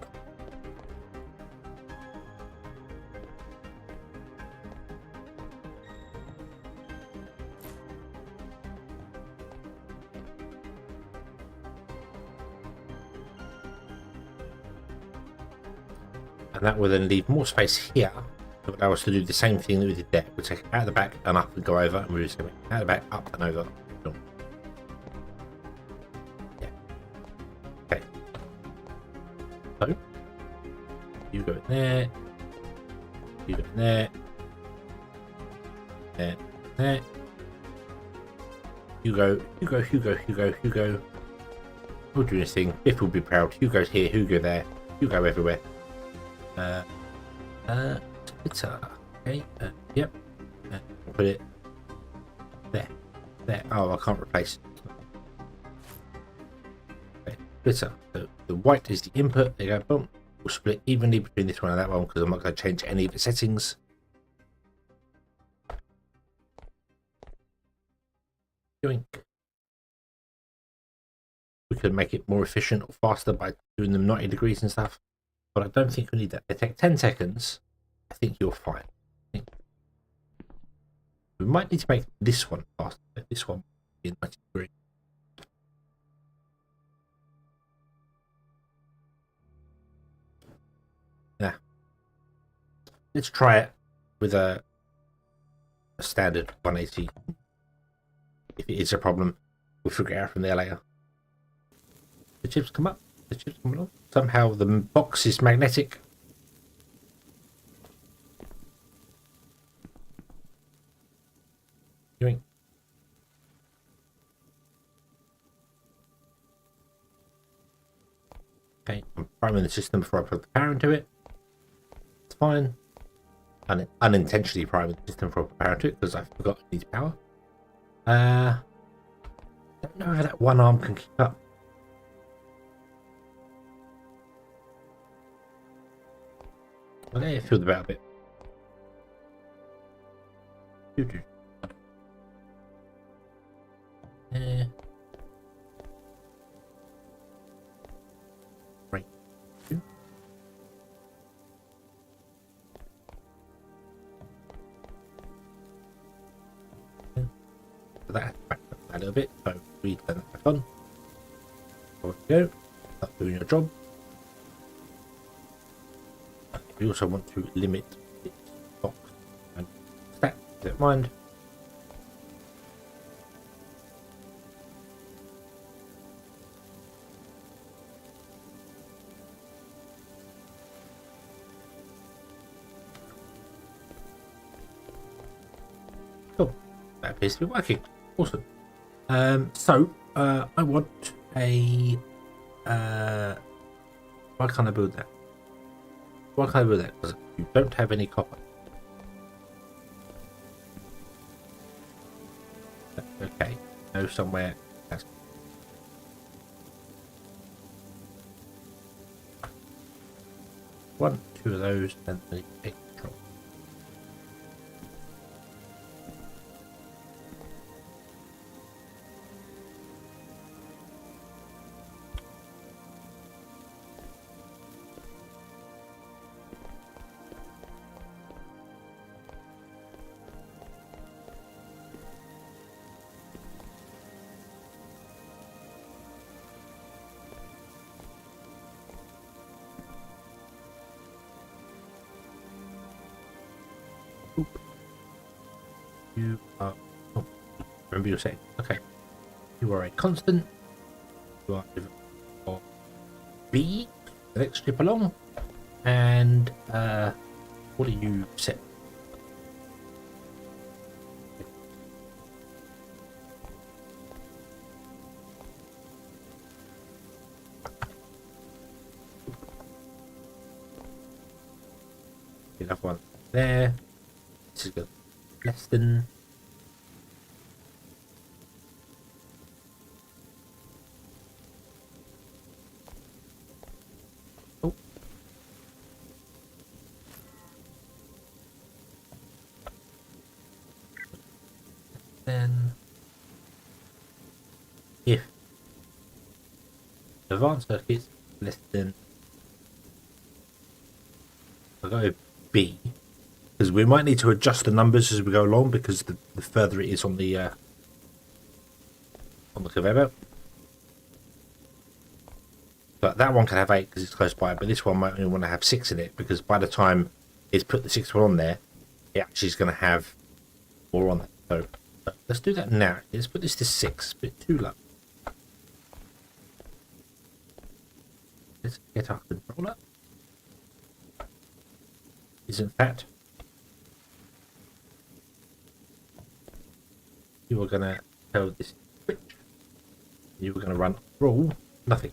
And that will then leave more space here to allow us to do the same thing that we did there. We'll take it out of the back and up and go over, and we're just going out of the back, up and over. Yeah. Okay. So you go in there. You go in there. There. There. Hugo. We'll do this thing. Biff will be proud. Hugo's here. Hugo there. Hugo everywhere. Splitter. Okay. Yep. Put it there. There. Oh, I can't replace it. Okay. Splitter. So the white is the input. There you go. Boom. We'll split evenly between this one and that one because I'm not going to change any of the settings. Yoink. We could make it more efficient or faster by doing them 90 degrees and stuff. But I don't think we need that. They take 10 seconds. I think you're fine. We might need to make this one faster. This one in 90 degrees. Yeah. Let's try it with a standard 180. If it is a problem, we'll figure it out from there later. The chips come up. The chips come along. Somehow the box is magnetic. Doing. Okay, I'm priming the system before I plug the power into it. It's fine. Unintentionally priming the system before I put power into it because I forgot it needs power. Don't know how that one arm can keep up. Well, there, feel the better bit. Right. So that back up a little bit. So we turn that back on. There we go. Start doing your job. We also want to limit its box and stack. Don't mind. Cool. That appears to be working. Awesome. I want a. Why can't I build that? Why can't I build that? Because you don't have any copper. Okay. Go somewhere. That's one, two of those, and then take control. You are. Oh, remember your setting. Okay. You are a constant. You are of B. The next strip along. And what are you set? Another one there. This is good. Less than. Oh. Then, if advanced circuits less than, I'll go B. Because we might need to adjust the numbers as we go along because the further it is on the conveyor belt. But that one can have 8 because it's close by, but this one might only want to have 6 in it because by the time it's put the 6th one on there, it actually is going to have more on it. So let's do that now. Let's put this to 6, a bit too low. Let's get our controller. Isn't that? You are going to tell this switch. You are going to run roll nothing.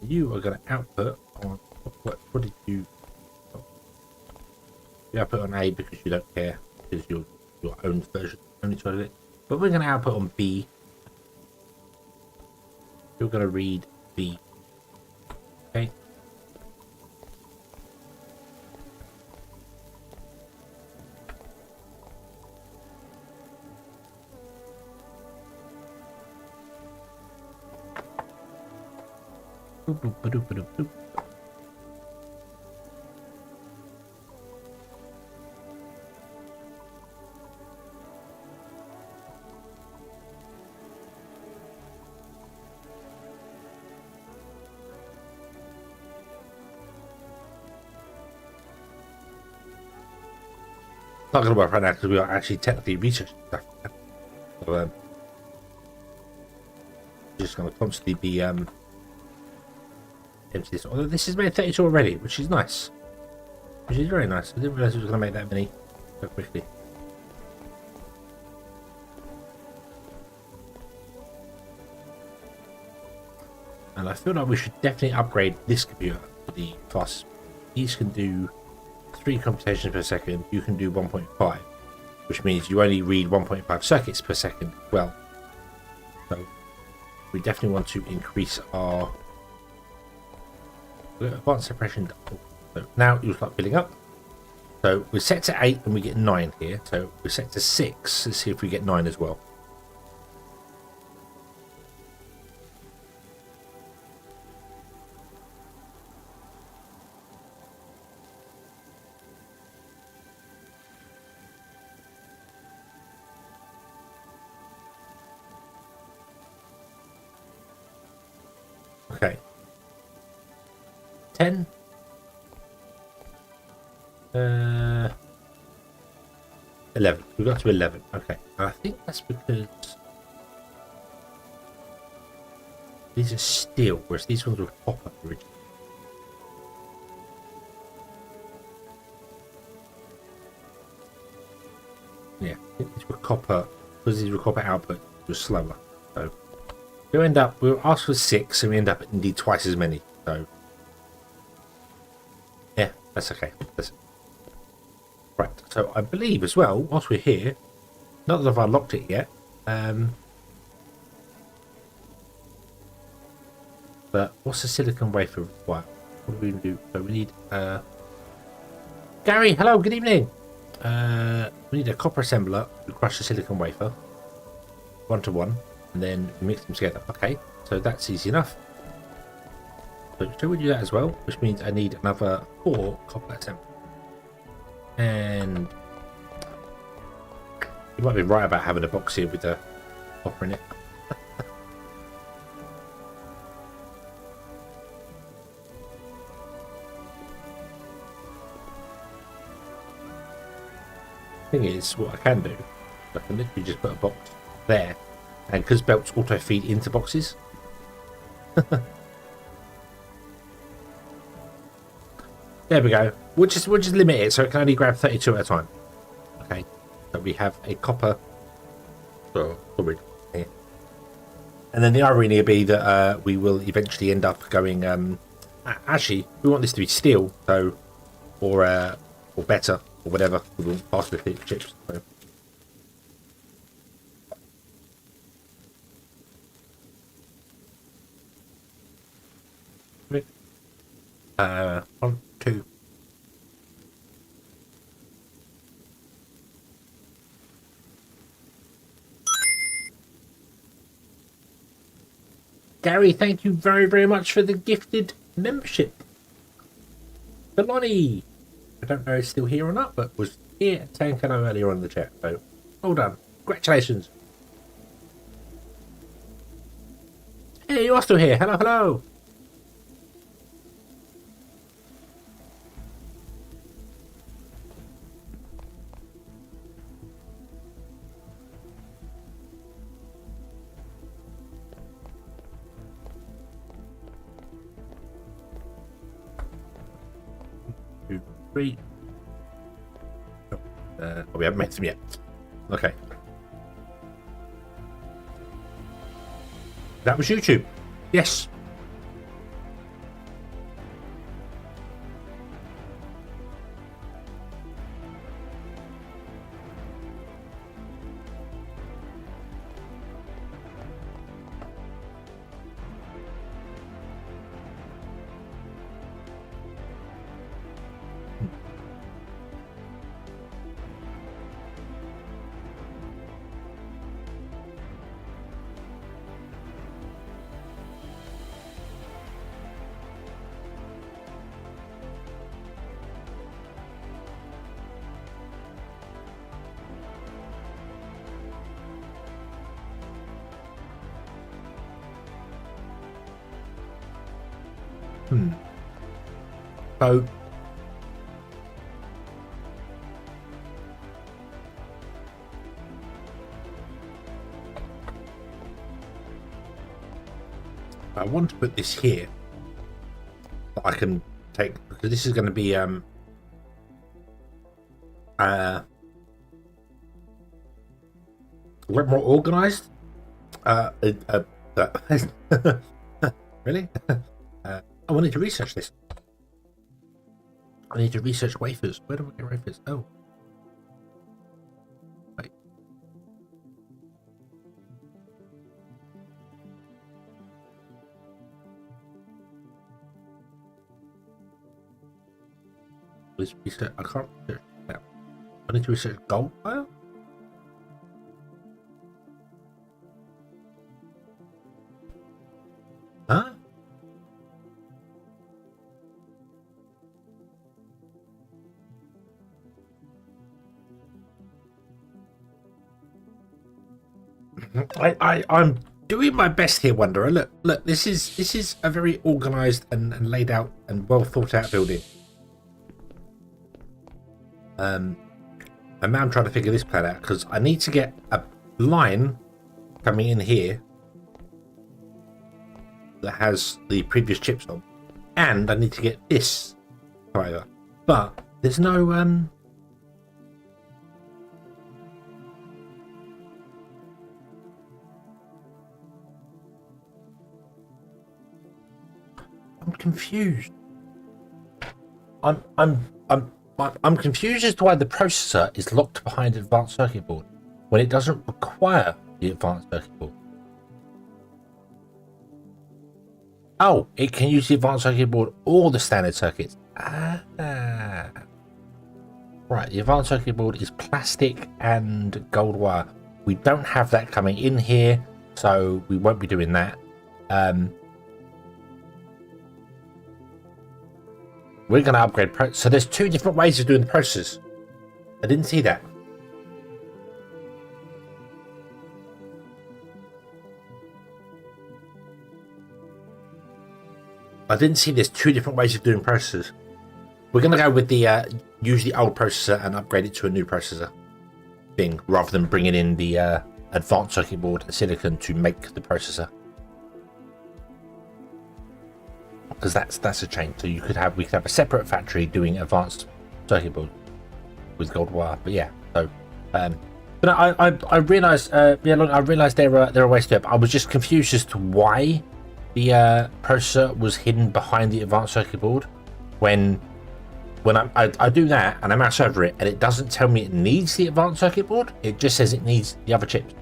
You are going to output on what did you? Oh, you output on A because you don't care because your own version only tried it. But we're going to output on B. You're going to read B. Okay. Boop, boop, ba-doop, ba-doop, boop. Not going to work right now because we are actually technically researching stuff. So, just going to constantly be empty this. Although this is made 32 already, which is nice. Which is very nice. I didn't realise it was going to make that many so quickly. And I feel like we should definitely upgrade this computer to the fastest. These can do 3 computations per second. You can do 1.5, which means you only read 1.5 circuits per second. Well, so we definitely want to increase our advanced separation. So now you'll start filling up. So we're set to 8 and we get 9 here. So we're set to 6. Let's see if we get 9 as well. Okay. 10. 11. We got to 11. Okay. I think that's because these are steel, whereas these ones were copper originally. Yeah, I think these were copper, because these were copper output, it was slower. So we'll end up, we'll ask for 6 and we end up indeed twice as many. So yeah, that's okay. Right, so I believe as well, whilst we're here, not that I've unlocked it yet, but what's the silicon wafer require? What do we do? So we need Gary, hello, good evening. We need a copper assembler to crush the silicon wafer 1-to-1 and then mix them together. Okay, so that's easy enough. So shall we do that as well? Which means I need another 4 copper assemblers. And you might be right about having a box here with the copper in it. Thing is, what I can do, I can literally just put a box there, and because belts auto feed into boxes. There we go. We'll just limit it so it can only grab 32 at a time. Okay, so we have a copper. So here. And then the irony will be that we will eventually end up going. Actually, we want this to be steel, so or better or whatever. We want faster chips. So. 1, 2. Gary, thank you very, very much for the gifted membership. Beloni, I don't know if it's still here or not, but was here saying hello earlier on in the chat. So, well done. Congratulations. Hey, you are still here. Hello, hello. Three. Oh, we haven't made them yet. Okay. That was YouTube. Yes. So I want to put this here. That I can take, because this is going to be a lot more organized. Really? I wanted to research this. I need to research wafers. Where do I get wafers? Oh. Wait. Let's research. I can't research that. I need to research gold wire? Huh? I'm doing my best here, Wanderer. Look. This is a very organised and laid out and well thought out building. And now I'm trying to figure this plan out because I need to get a line coming in here that has the previous chips on, and I need to get this over. But there's no I'm confused. I'm confused as to why the processor is locked behind advanced circuit board when it doesn't require the advanced circuit board. Oh, it can use the advanced circuit board or the standard circuits. Right, the advanced circuit board is plastic and gold wire. We don't have that coming in here, so we won't be doing that. We're going to upgrade. So there's two different ways of doing the processes. I didn't see that. I didn't see there's two different ways of doing processes. We're going to go with the use the old processor and upgrade it to a new processor thing, rather than bringing in the advanced circuit board and silicon to make the processor. Because that's a change. So we could have a separate factory doing advanced circuit board with gold wire. But yeah, so but I realized I realized there are ways to do it. I was just confused as to why the processor was hidden behind the advanced circuit board when I do that and I mouse over it and it doesn't tell me it needs the advanced circuit board. It just says it needs the other chips.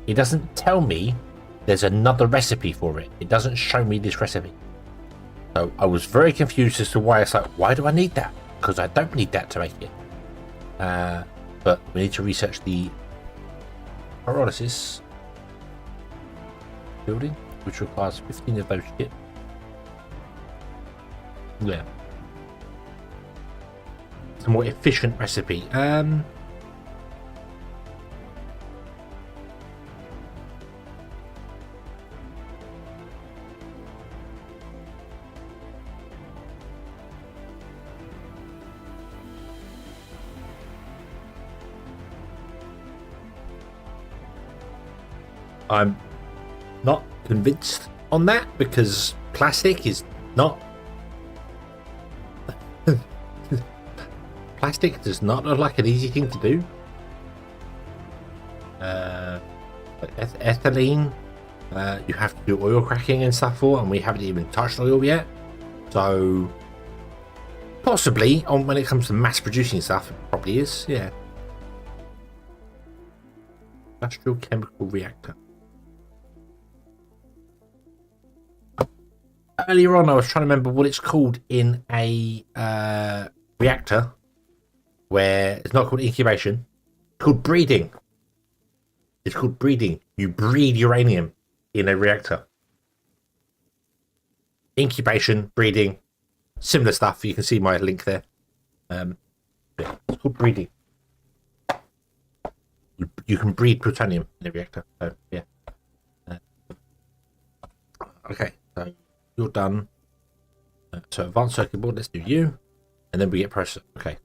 It doesn't tell me there's another recipe for it. It doesn't show me this recipe. So I was very confused as to why. It's like, why do I need that? Because I don't need that to make it. But we need to research the pyrolysis building, which requires 15 of those chips. Yeah. It's a more efficient recipe. I'm not convinced on that because plastic is not plastic does not look like an easy thing to do. Ethylene, you have to do oil cracking and stuff for, and we haven't even touched oil yet. So possibly on when it comes to mass producing stuff, it probably is. Yeah. Industrial chemical reactor. Earlier on, I was trying to remember what it's called in a reactor where it's not called incubation. It's called breeding. It's called breeding. You breed uranium in a reactor. Incubation, breeding, similar stuff. You can see my link there. Yeah, it's called breeding. You can breed plutonium in a reactor. So, yeah. Okay, so you're done. So advanced circuit board, let's do you. And then we get processor. Okay.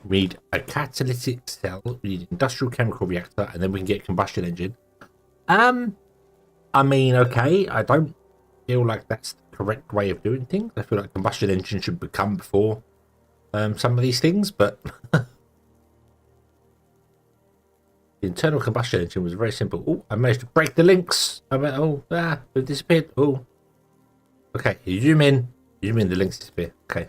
We need a catalytic cell, we need an industrial chemical reactor, and then we can get a combustion engine. I mean, okay, I don't feel like that's the correct way of doing things. I feel like combustion engine should become before some of these things, but the internal combustion engine was very simple. Oh, I managed to break the links. I went, it disappeared. Oh, okay, you zoom in, the links disappear. Okay.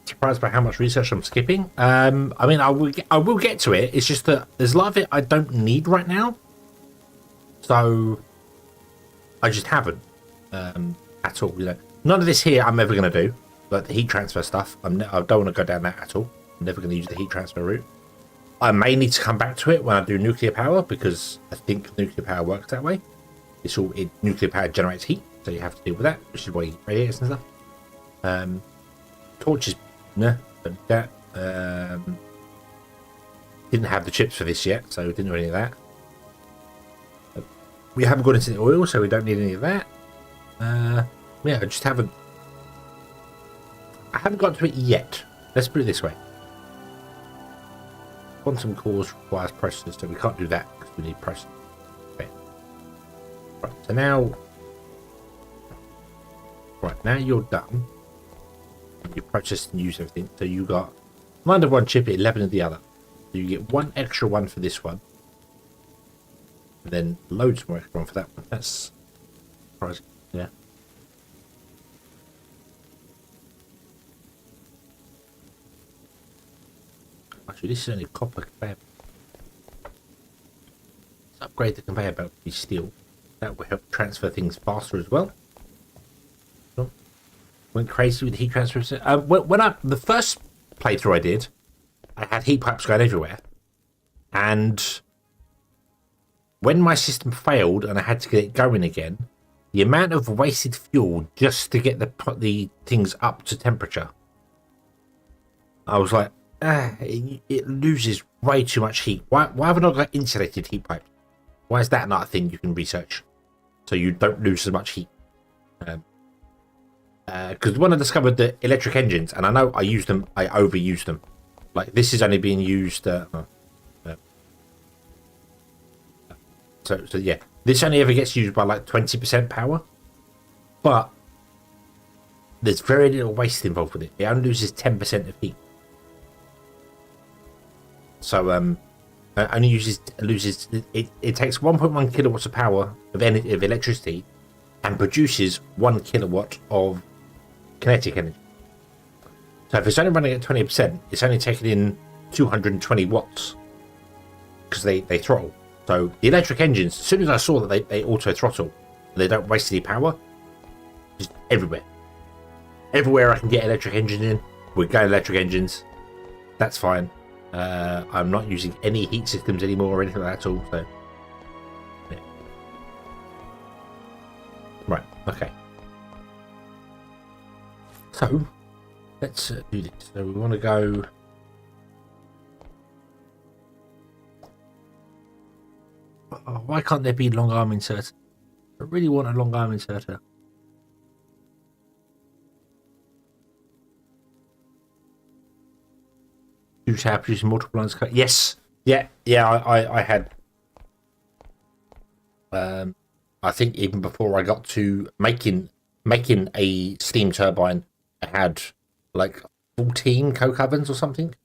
Surprised by how much research I'm skipping. I mean, I will get to it. It's just that there's a lot of it I don't need right now, so I just haven't at all. You know, none of this here I'm ever going to do, like the heat transfer stuff. I don't want to go down that at all. I'm never going to use the heat transfer route. I may need to come back to it when I do nuclear power, because I think nuclear power works that way. Nuclear power generates heat, so you have to deal with that, which is why you get radiators and stuff. Torches. No, but that didn't have the chips for this yet, so we didn't do any of that. We haven't got into the oil, so we don't need any of that. Yeah, I just haven't. I haven't got to it yet. Let's put it this way: quantum cores requires processors, so we can't do that because we need processors. Okay. Right. So now, you're done. You process and use everything, so you got 9 of one chip, 11 of the other. So you get one extra one for this one, and then loads more extra one for that one. That's surprising. Yeah. Actually, this is only copper conveyor. Let's upgrade the conveyor belt to be steel. That will help transfer things faster as well. Went crazy with the heat transfer. The first playthrough I did, I had heat pipes going everywhere, and when my system failed and I had to get it going again, the amount of wasted fuel just to get the things up to temperature, I was like, it loses way too much heat. Why have I not got insulated heat pipe? Why is that not a thing you can research so you don't lose as much heat? Because when I discovered the electric engines, and I know I overused them. Like, this is only being used. So yeah, this only ever gets used by like 20% power, but there's very little waste involved with it. It only loses 10% of heat. So only loses it takes 1.1 kilowatts of power of electricity, and produces 1 kilowatt of kinetic energy. So if it's only running at 20%, it's only taking in 220 watts because they throttle. So the electric engines, as soon as I saw that they auto throttle, they don't waste any power, just everywhere. Everywhere I can get electric engine in, we're going electric engines. That's fine. I'm not using any heat systems anymore or anything like that at all. So yeah. Right. Okay. So let's do this. So we want to go. Oh, why can't there be long arm insert? I really want a long arm inserter. Use how producing multiple lines. Yes. Yeah. I had. I think even before I got to making a steam turbine, I had like 14 coke ovens or something.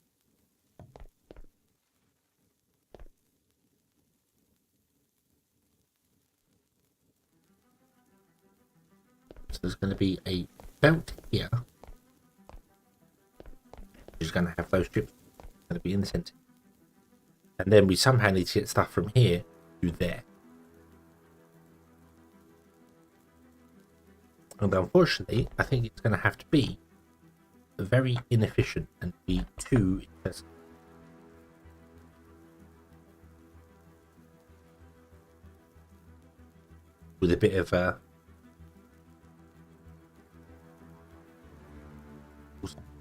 So there's going to be a belt here, which is going to have those strips going to be in the center, and then we somehow need to get stuff from here to there. And unfortunately, I think it's going to have to be very inefficient and be too expensive. With a bit of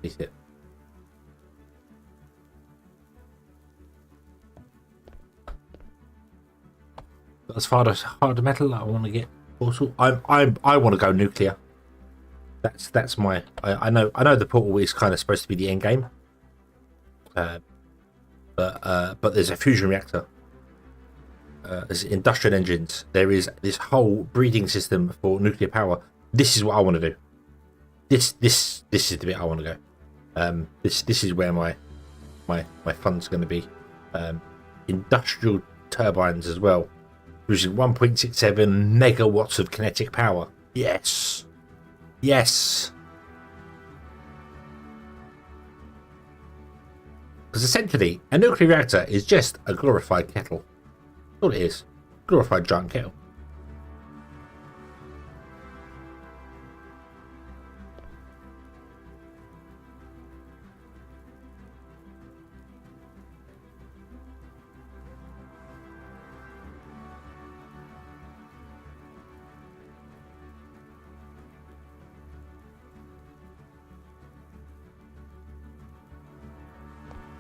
is it? as far as hard metal, I want to get portal. I want to go nuclear. That's my. I know the portal is kind of supposed to be the end game. But there's a fusion reactor. There's industrial engines. There is this whole breeding system for nuclear power. This is what I want to do. This is the bit I want to go. This is where my fund's going to be. Industrial turbines as well, using 1.67 megawatts of kinetic power. Yes. Because essentially, a nuclear reactor is just a glorified kettle. That's all it is. Glorified giant kettle.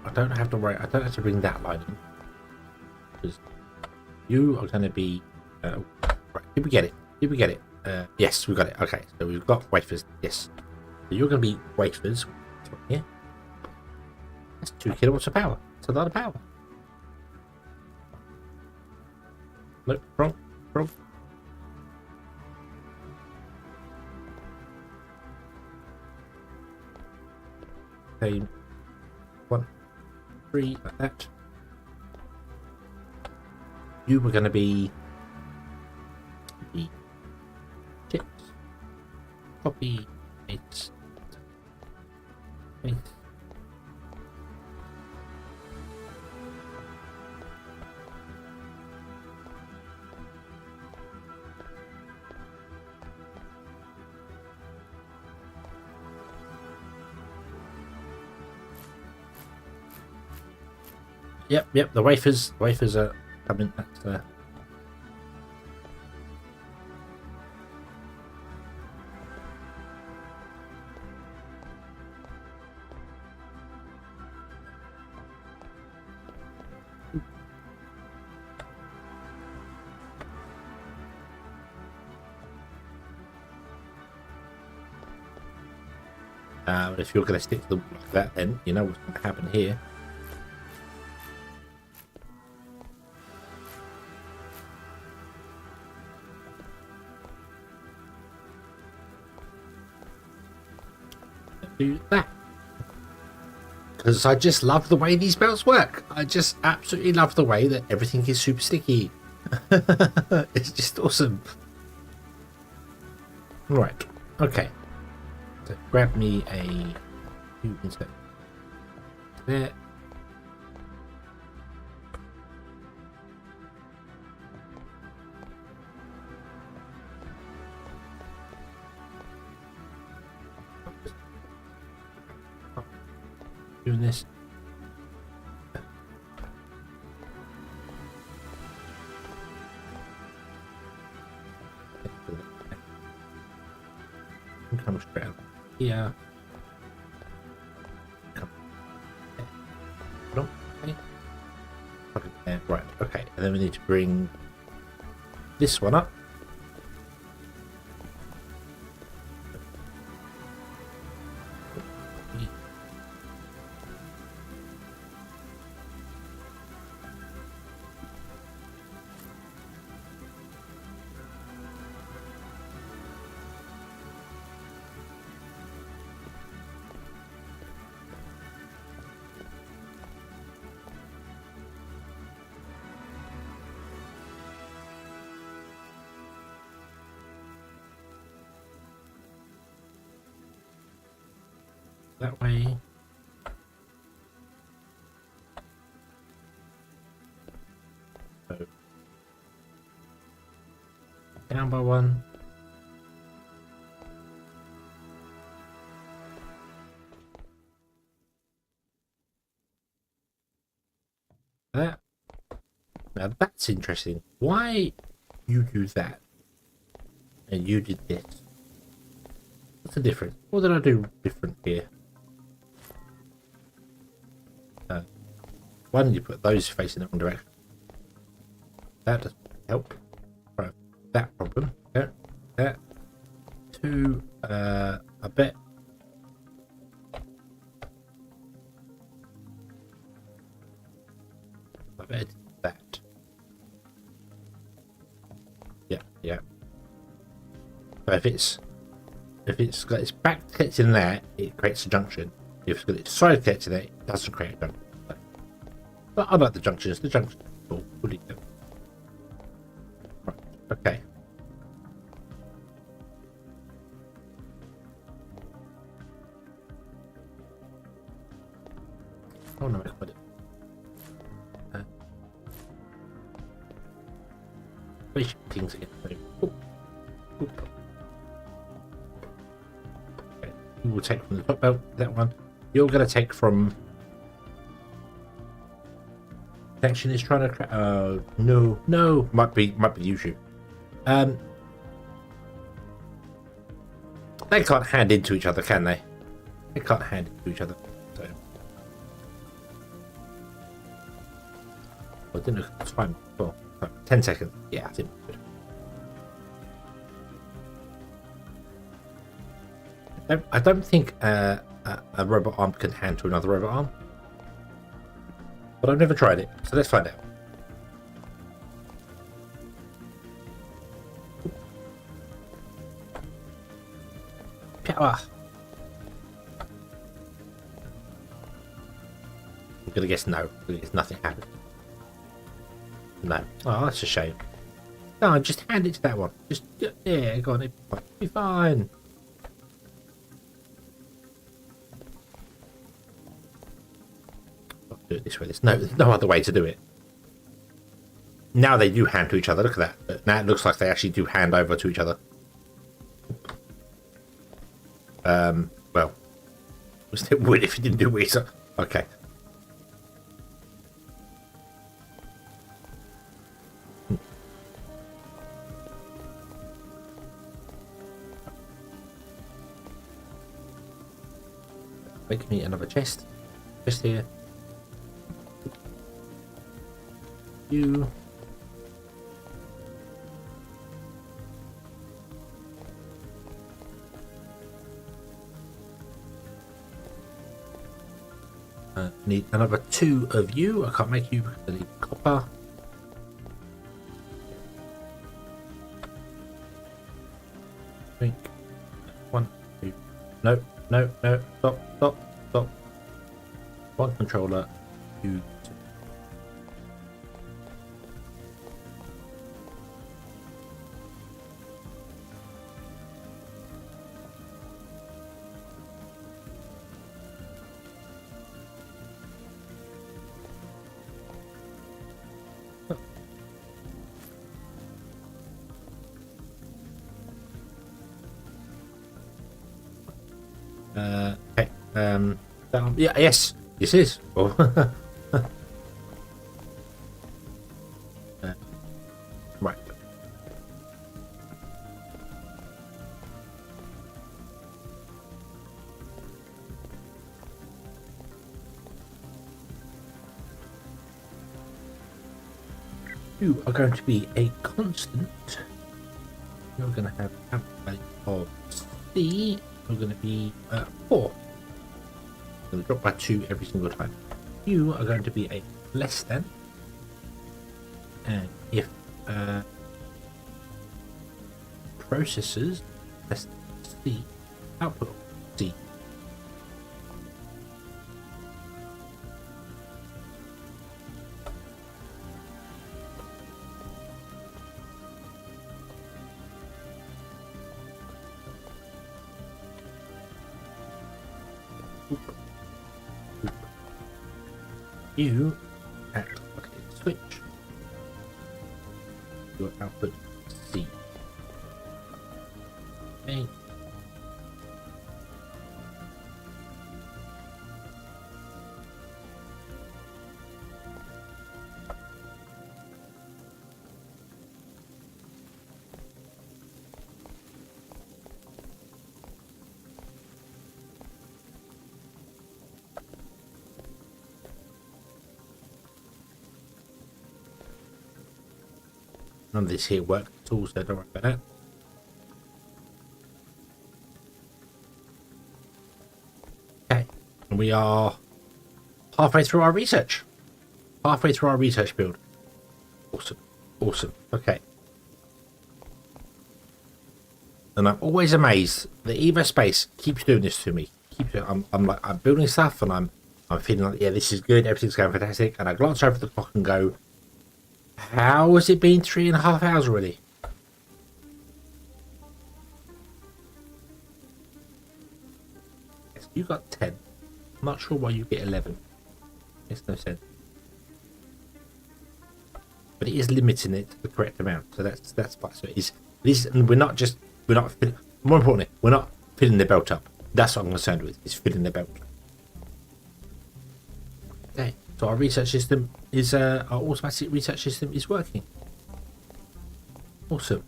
I don't have to worry. I don't have to bring that line in. Because you are going to be... right, did we get it? Yes, we got it. Okay, so we've got wafers. Yes. So you're going to be wafers. Here. That's 2 kilowatts of power. That's a lot of power. No, wrong. Okay. 1, 3, like that. You were going to be the chips. Copy, paste. Yep. The wafers are coming. That's if you're going to stick to them like that, then you know what's going to happen here. Do that because I just love the way these belts work. I just absolutely love the way that everything is super sticky. It's just awesome. Right, okay, so grab me a insert there. Doing this. Come straight out here. Come. Okay. Right. Okay. And then we need to bring this one up. That way. So, down by 1. That. Now that's interesting. Why you do that and you did this? What's the difference? What did I do different here? Why didn't you put those facing the wrong direction? That doesn't help. Yeah. So if it's got its back connected in there, it creates a junction. If it's got its side connected in there, it doesn't create a junction. But I like the junctions. The junctions are cool. We'll leave them. Right. Okay. I want to make it. Spaceship things again. Oop. Oop. Okay. You will take from the top belt. That one. You're going to take from. Connection is trying to. No. Might be you shoot. They can't hand into each other, can they? They can't hand into each other. So. I didn't look at the time. Well, 10 seconds. Yeah, I think we could. I don't think a robot arm can hand to another robot arm. But I've never tried it, so let's find out. Power. I'm gonna guess no. I'm gonna guess nothing happened. No. Oh, that's a shame. No, just hand it to that one. Just yeah, go on. It'll be fine. I'll do it this way. There's no other way to do it. Now they do hand to each other. Look at that. Now it looks like they actually do hand over to each other. Well, it would if you didn't do it. So, okay. Make me another chest. Just here. You. Need another 2 of you. I can't make you. I need copper. Think. 1, 2. No. Stop. 1 controller. 2. Okay. Yeah. Yes. This is. Oh. Right. You are going to be a constant. You're going to have output of C. You're going to be 4. Going to drop by 2 every single time. You are going to be a less than, and if processors less than C, output of C. You act like a switch. Your output C. Okay. None of this here works at all, so don't worry about that. Okay, and we are halfway through our research. Halfway through our research build. Awesome. Okay. And I'm always amazed that EVOSPACE keeps doing this to me. I'm like, I'm building stuff and I'm feeling like, yeah, this is good, everything's going fantastic. And I glance over the clock and go, how has it been 3.5 hours already? Yes, you got 10. I'm not sure why you get 11. Makes no sense. But it is limiting it to the correct amount. So that's fine. So it is, and we're not more importantly, we're not filling the belt up. That's what I'm concerned with, is filling the belt. Okay, so our research system is, our automatic research system is working. Awesome.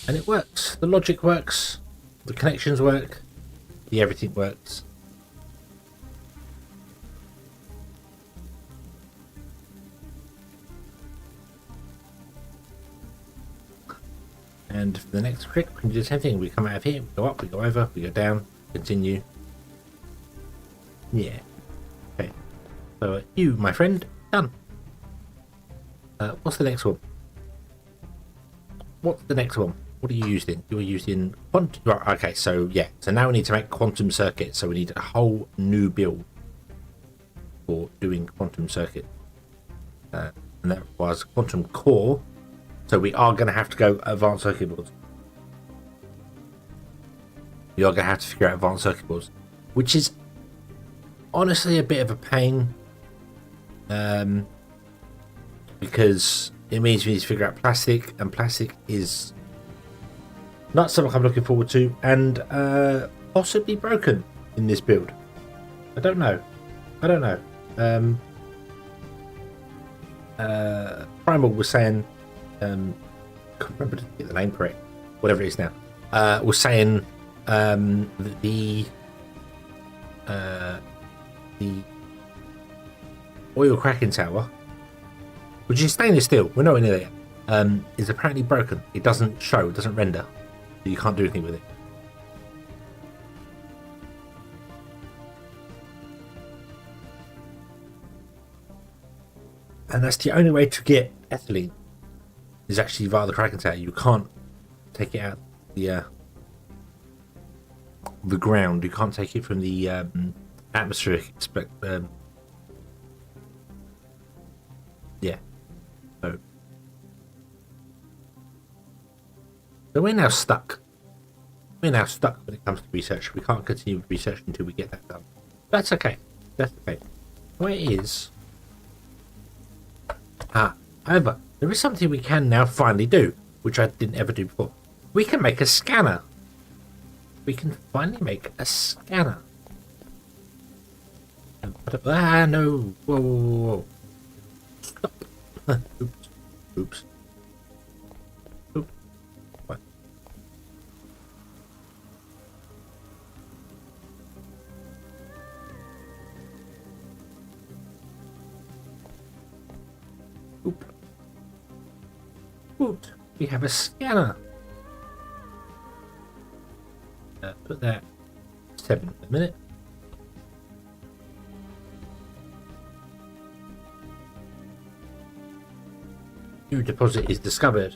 And it works. The logic works. The connections work. The everything works. And for the next click, we can do the same thing. We come out of here, we go up, we go over, we go down, continue. Yeah. Okay. So you, my friend, done. What's the next one? What's the next one? What are you using? You're using quantum. Right, okay, so yeah. So now we need to make quantum circuits. So we need a whole new build for doing quantum circuit. And that was quantum core. So we are going to have to go advanced circuit boards. We are going to have to figure out advanced circuit boards, which is honestly a bit of a pain, because it means we need to figure out plastic, and plastic is not something I'm looking forward to, and possibly broken in this build. I don't know. Primal was saying, can't remember to get the name correct, whatever it is now, was saying that the oil cracking tower, which is stainless steel, we're nowhere near there, is apparently broken. It doesn't show, it doesn't render, so you can't do anything with it. And that's the only way to get ethylene, is actually via the cracking tower. You can't take it out the ground. You can't take it from the atmospheric yeah. So we're now stuck. When it comes to research. We can't continue with research until we get that done. That's okay. Where it is. However, there is something we can now finally do, which I didn't ever do before. We can make a scanner. We can finally make a scanner. No. Whoa. Stop. Oops. What? Oop. We have a scanner. Put that 7 in a minute. New deposit is discovered.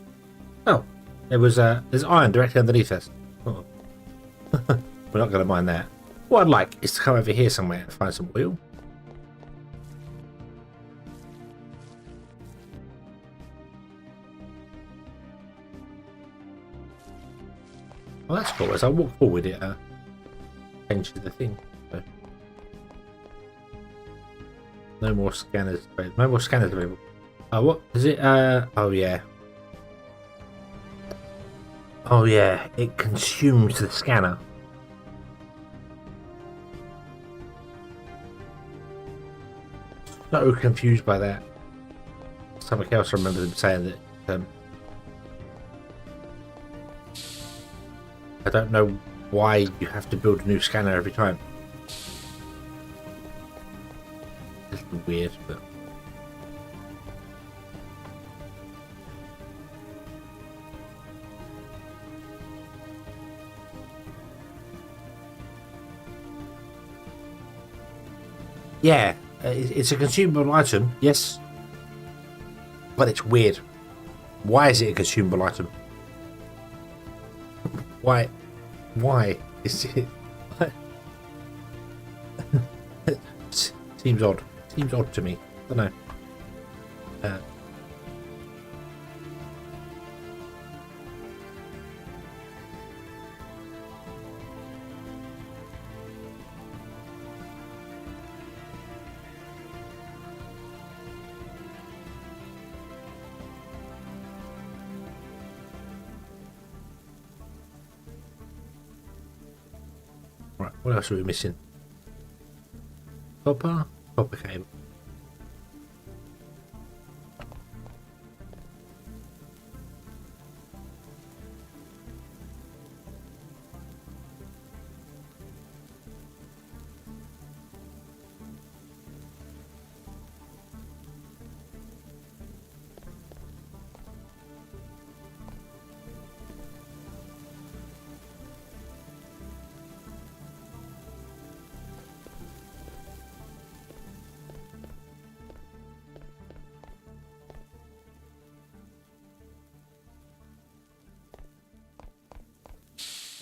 Oh, there's iron directly underneath us. Oh. We're not going to mine that. What I'd like is to come over here somewhere and find some oil. Well, that's cool. As I walk forward, it changes the thing. So. No more scanners available. What is it? Oh yeah. It consumes the scanner. So confused by that. Something else I remember them saying that. I don't know why you have to build a new scanner every time. It's a little weird, but. Yeah, it's a consumable item, yes, but it's weird. Why is it a consumable item? Why? Why is it? Seems odd. Seems odd to me. I don't know. Right, what else are we missing? Copper? Copper came.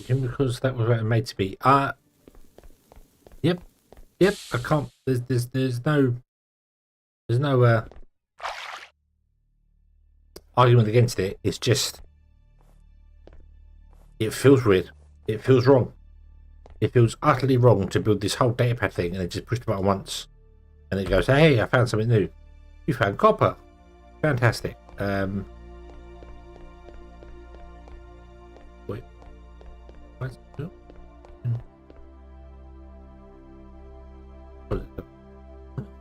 Because that was what it made to be. Yep. I can't. There's no argument against it. It's just it feels weird. It feels wrong. It feels utterly wrong to build this whole datapad thing and then just push the button once, and it goes, "Hey, I found something new. You found copper. Fantastic." Wait. What?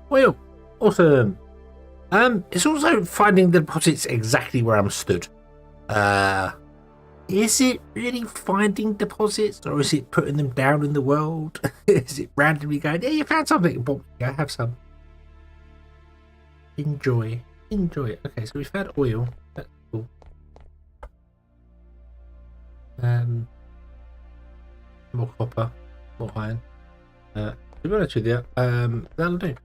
Well, awesome. It's also finding the deposits exactly where I'm stood. Is it really finding deposits, or is it putting them down in the world? Is it randomly going, "Yeah, you found something, but go have some. Enjoy it." Okay, so we found oil. That's cool. More copper, more iron. To be honest with you, that'll do.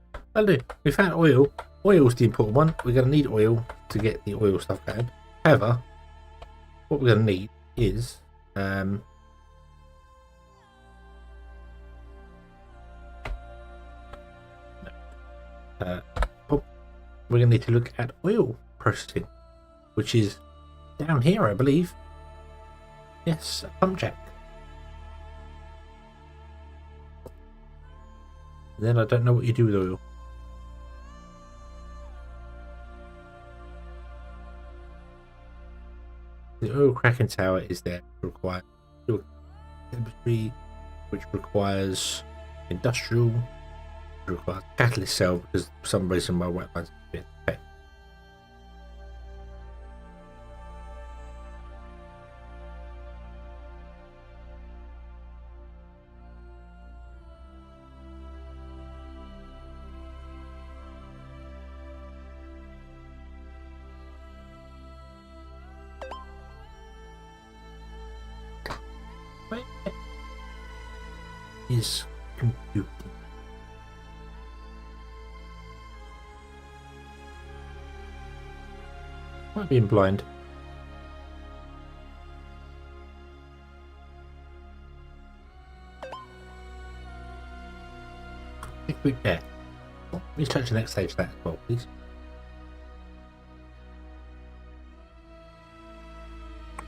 We found oil. Oil's the important one. We're going to need oil to get the oil stuff going. However, what we're going to need is we're going to need to look at oil processing, which is down here, I believe. Yes, a pump jack. And then I don't know what you do with oil. The oil cracking tower is there to require chemistry, which requires industrial, which requires catalyst cell, because for some reason my white line's a bit okay. Is computing. Might be blind. There. Let's touch the next stage of that as well, please.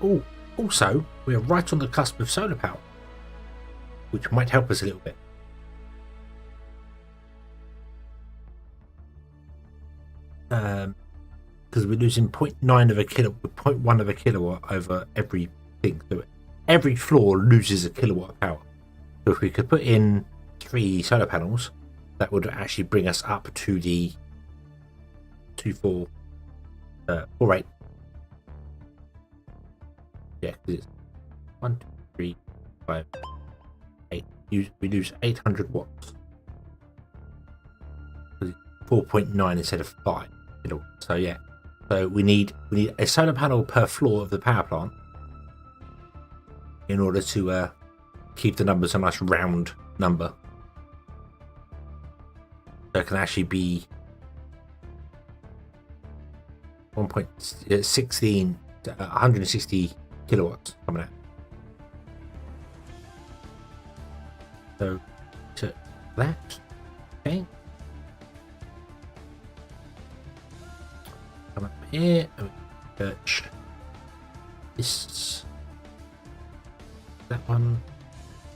Oh, also, we are right on the cusp of solar power, which might help us a little bit. Because we're losing 0.9 of a kilowatt, 0.1 of a kilowatt over everything. So every floor loses a kilowatt of power. So if we could put in 3 solar panels, that would actually bring us up to the 48. Yeah, because it's 1, 2, 3, 5, 8. We lose 800 watts. 4.9 instead of 5 kilowatts. So yeah, so we need a solar panel per floor of the power plant in order to keep the numbers a nice round number. So it can actually be 1.16 160 kilowatts coming out. So that, okay. Come up here and search this, that one,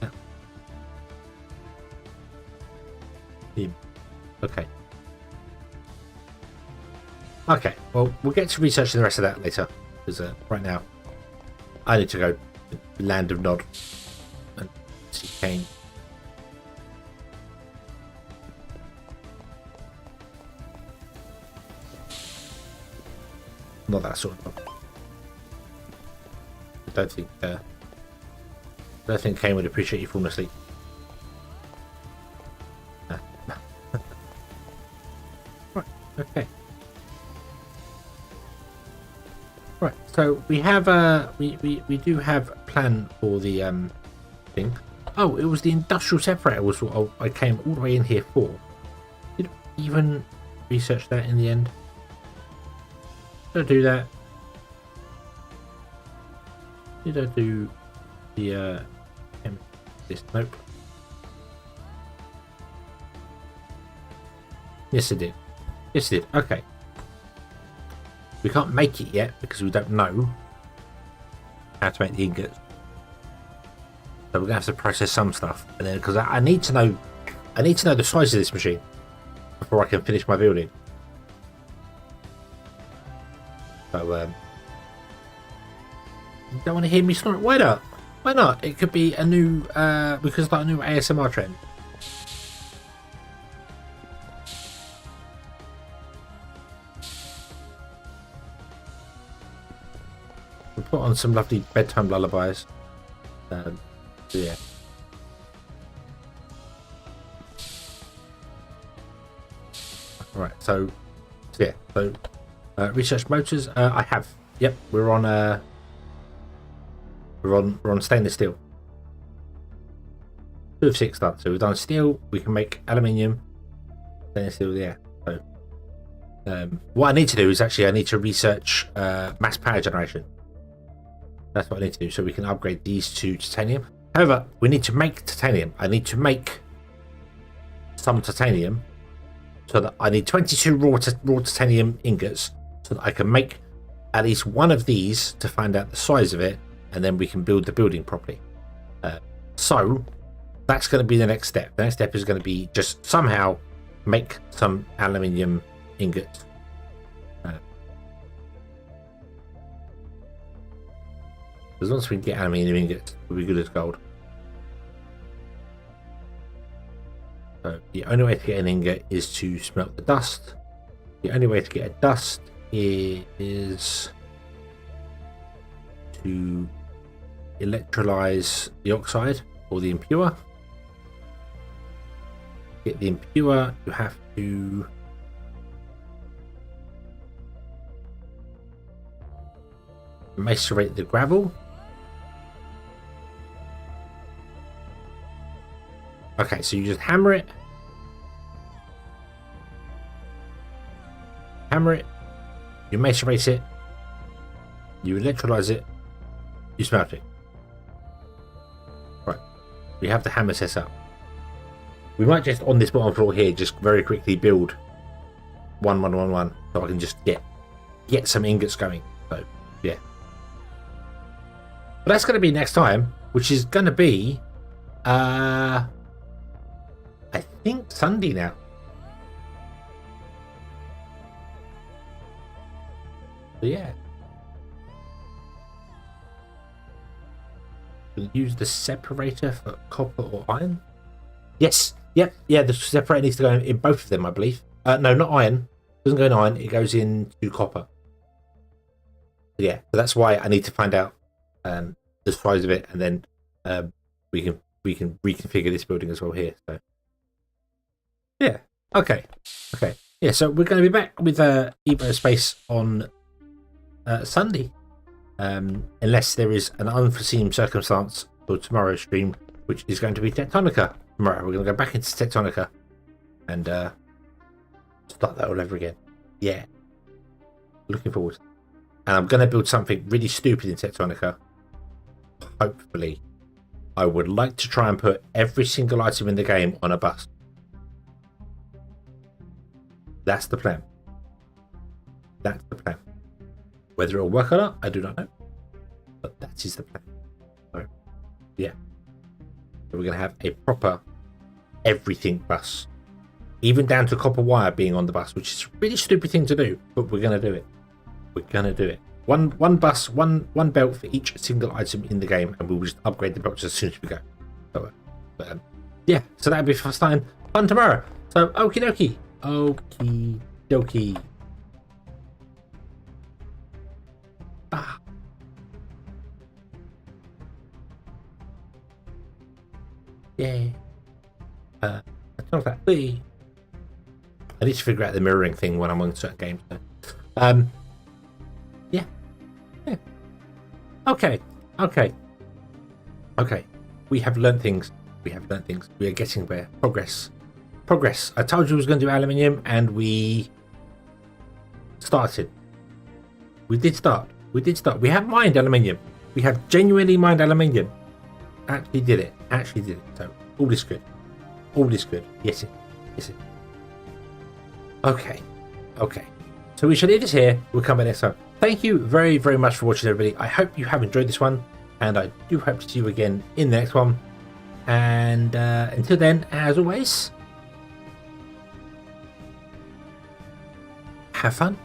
that one. Okay. Okay, well, we'll get to researching the rest of that later, because right now I need to go to the Land of Nod and see Kane. Not that sort of one. I don't think Kane would appreciate you falling asleep. No. Right, okay. Right, so we have we do have a plan for the thing. Oh, it was the industrial separator was what I came all the way in here for. Did I even research that in the end? Did I do that? Did I do the this? Nope. Yes, I did. Yes, I did. Okay. We can't make it yet because we don't know how to make the ingots. So we're gonna have to process some stuff, and then because I need to know the size of this machine before I can finish my building. So you don't want to hear me snort? Why not? Why not? It could be a new we could start a new ASMR trend. We'll put on some lovely bedtime lullabies. So yeah. Right. So yeah. So research motors. I have. Yep. We're on stainless steel. 2 of 6 done. So we've done steel. We can make aluminium. Stainless steel. Yeah. So what I need to do is actually I need to research mass power generation. That's what I need to do, so we can upgrade these to titanium. However, we need to make titanium. I need to make some titanium, so that I need 22 raw titanium ingots, so that I can make at least one of these to find out the size of it, and then we can build the building properly. So that's going to be the next step. The next step is going to be just somehow make some aluminium ingots. As long as we can get aluminium ingots, we'll be good as gold. So the only way to get an ingot is to smelt the dust. The only way to get a dust is to electrolyze the oxide or the impure. To get the impure, you have to macerate the gravel. Okay, so you just hammer it, you macerate it, you electrolyze it, you smelt it. Right, we have the hammer set up. We might just on this bottom floor here just very quickly build 1 1 1 1 so I can just get some ingots going. So yeah, but that's going to be next time, which is going to be I think Sunday now. So yeah. We'll use the separator for copper or iron. Yes. Yep. Yeah, the separator needs to go in both of them, I believe. No, not iron. It doesn't go in iron. It goes into copper. Yeah. So that's why I need to find out the size of it, and then we can reconfigure this building as well here. So. Yeah. Okay. Yeah. So we're going to be back with EVOSPACE on Sunday, unless there is an unforeseen circumstance for tomorrow's stream, which is going to be Tectonica. Tomorrow we're going to go back into Tectonica and start that all over again. Yeah. Looking forward. And I'm going to build something really stupid in Tectonica. Hopefully. I would like to try and put every single item in the game on a bus. That's the plan. That's the plan. Whether it'll work or not, I do not know. But that is the plan. So, yeah. So we're going to have a proper everything bus. Even down to copper wire being on the bus, which is a really stupid thing to do, but we're going to do it. We're going to do it. One bus, one belt for each single item in the game, and we'll just upgrade the belts as soon as we go. So, yeah, so that'll be fun tomorrow. So, okie dokie. Okie dokie. Ah. Yeah. I need to figure out the mirroring thing when I'm on certain games. So. Yeah. Okay. We have learned things. We are getting there. Progress. I told you I was going to do aluminium, and we started. We did start. We have mined aluminium. We have genuinely mined aluminium. Actually did it. So all is good. Yes, it. Okay. So we shall leave this here. We'll come back next time. Thank you very, very much for watching, everybody. I hope you have enjoyed this one, and I do hope to see you again in the next one. And until then, as always, have fun.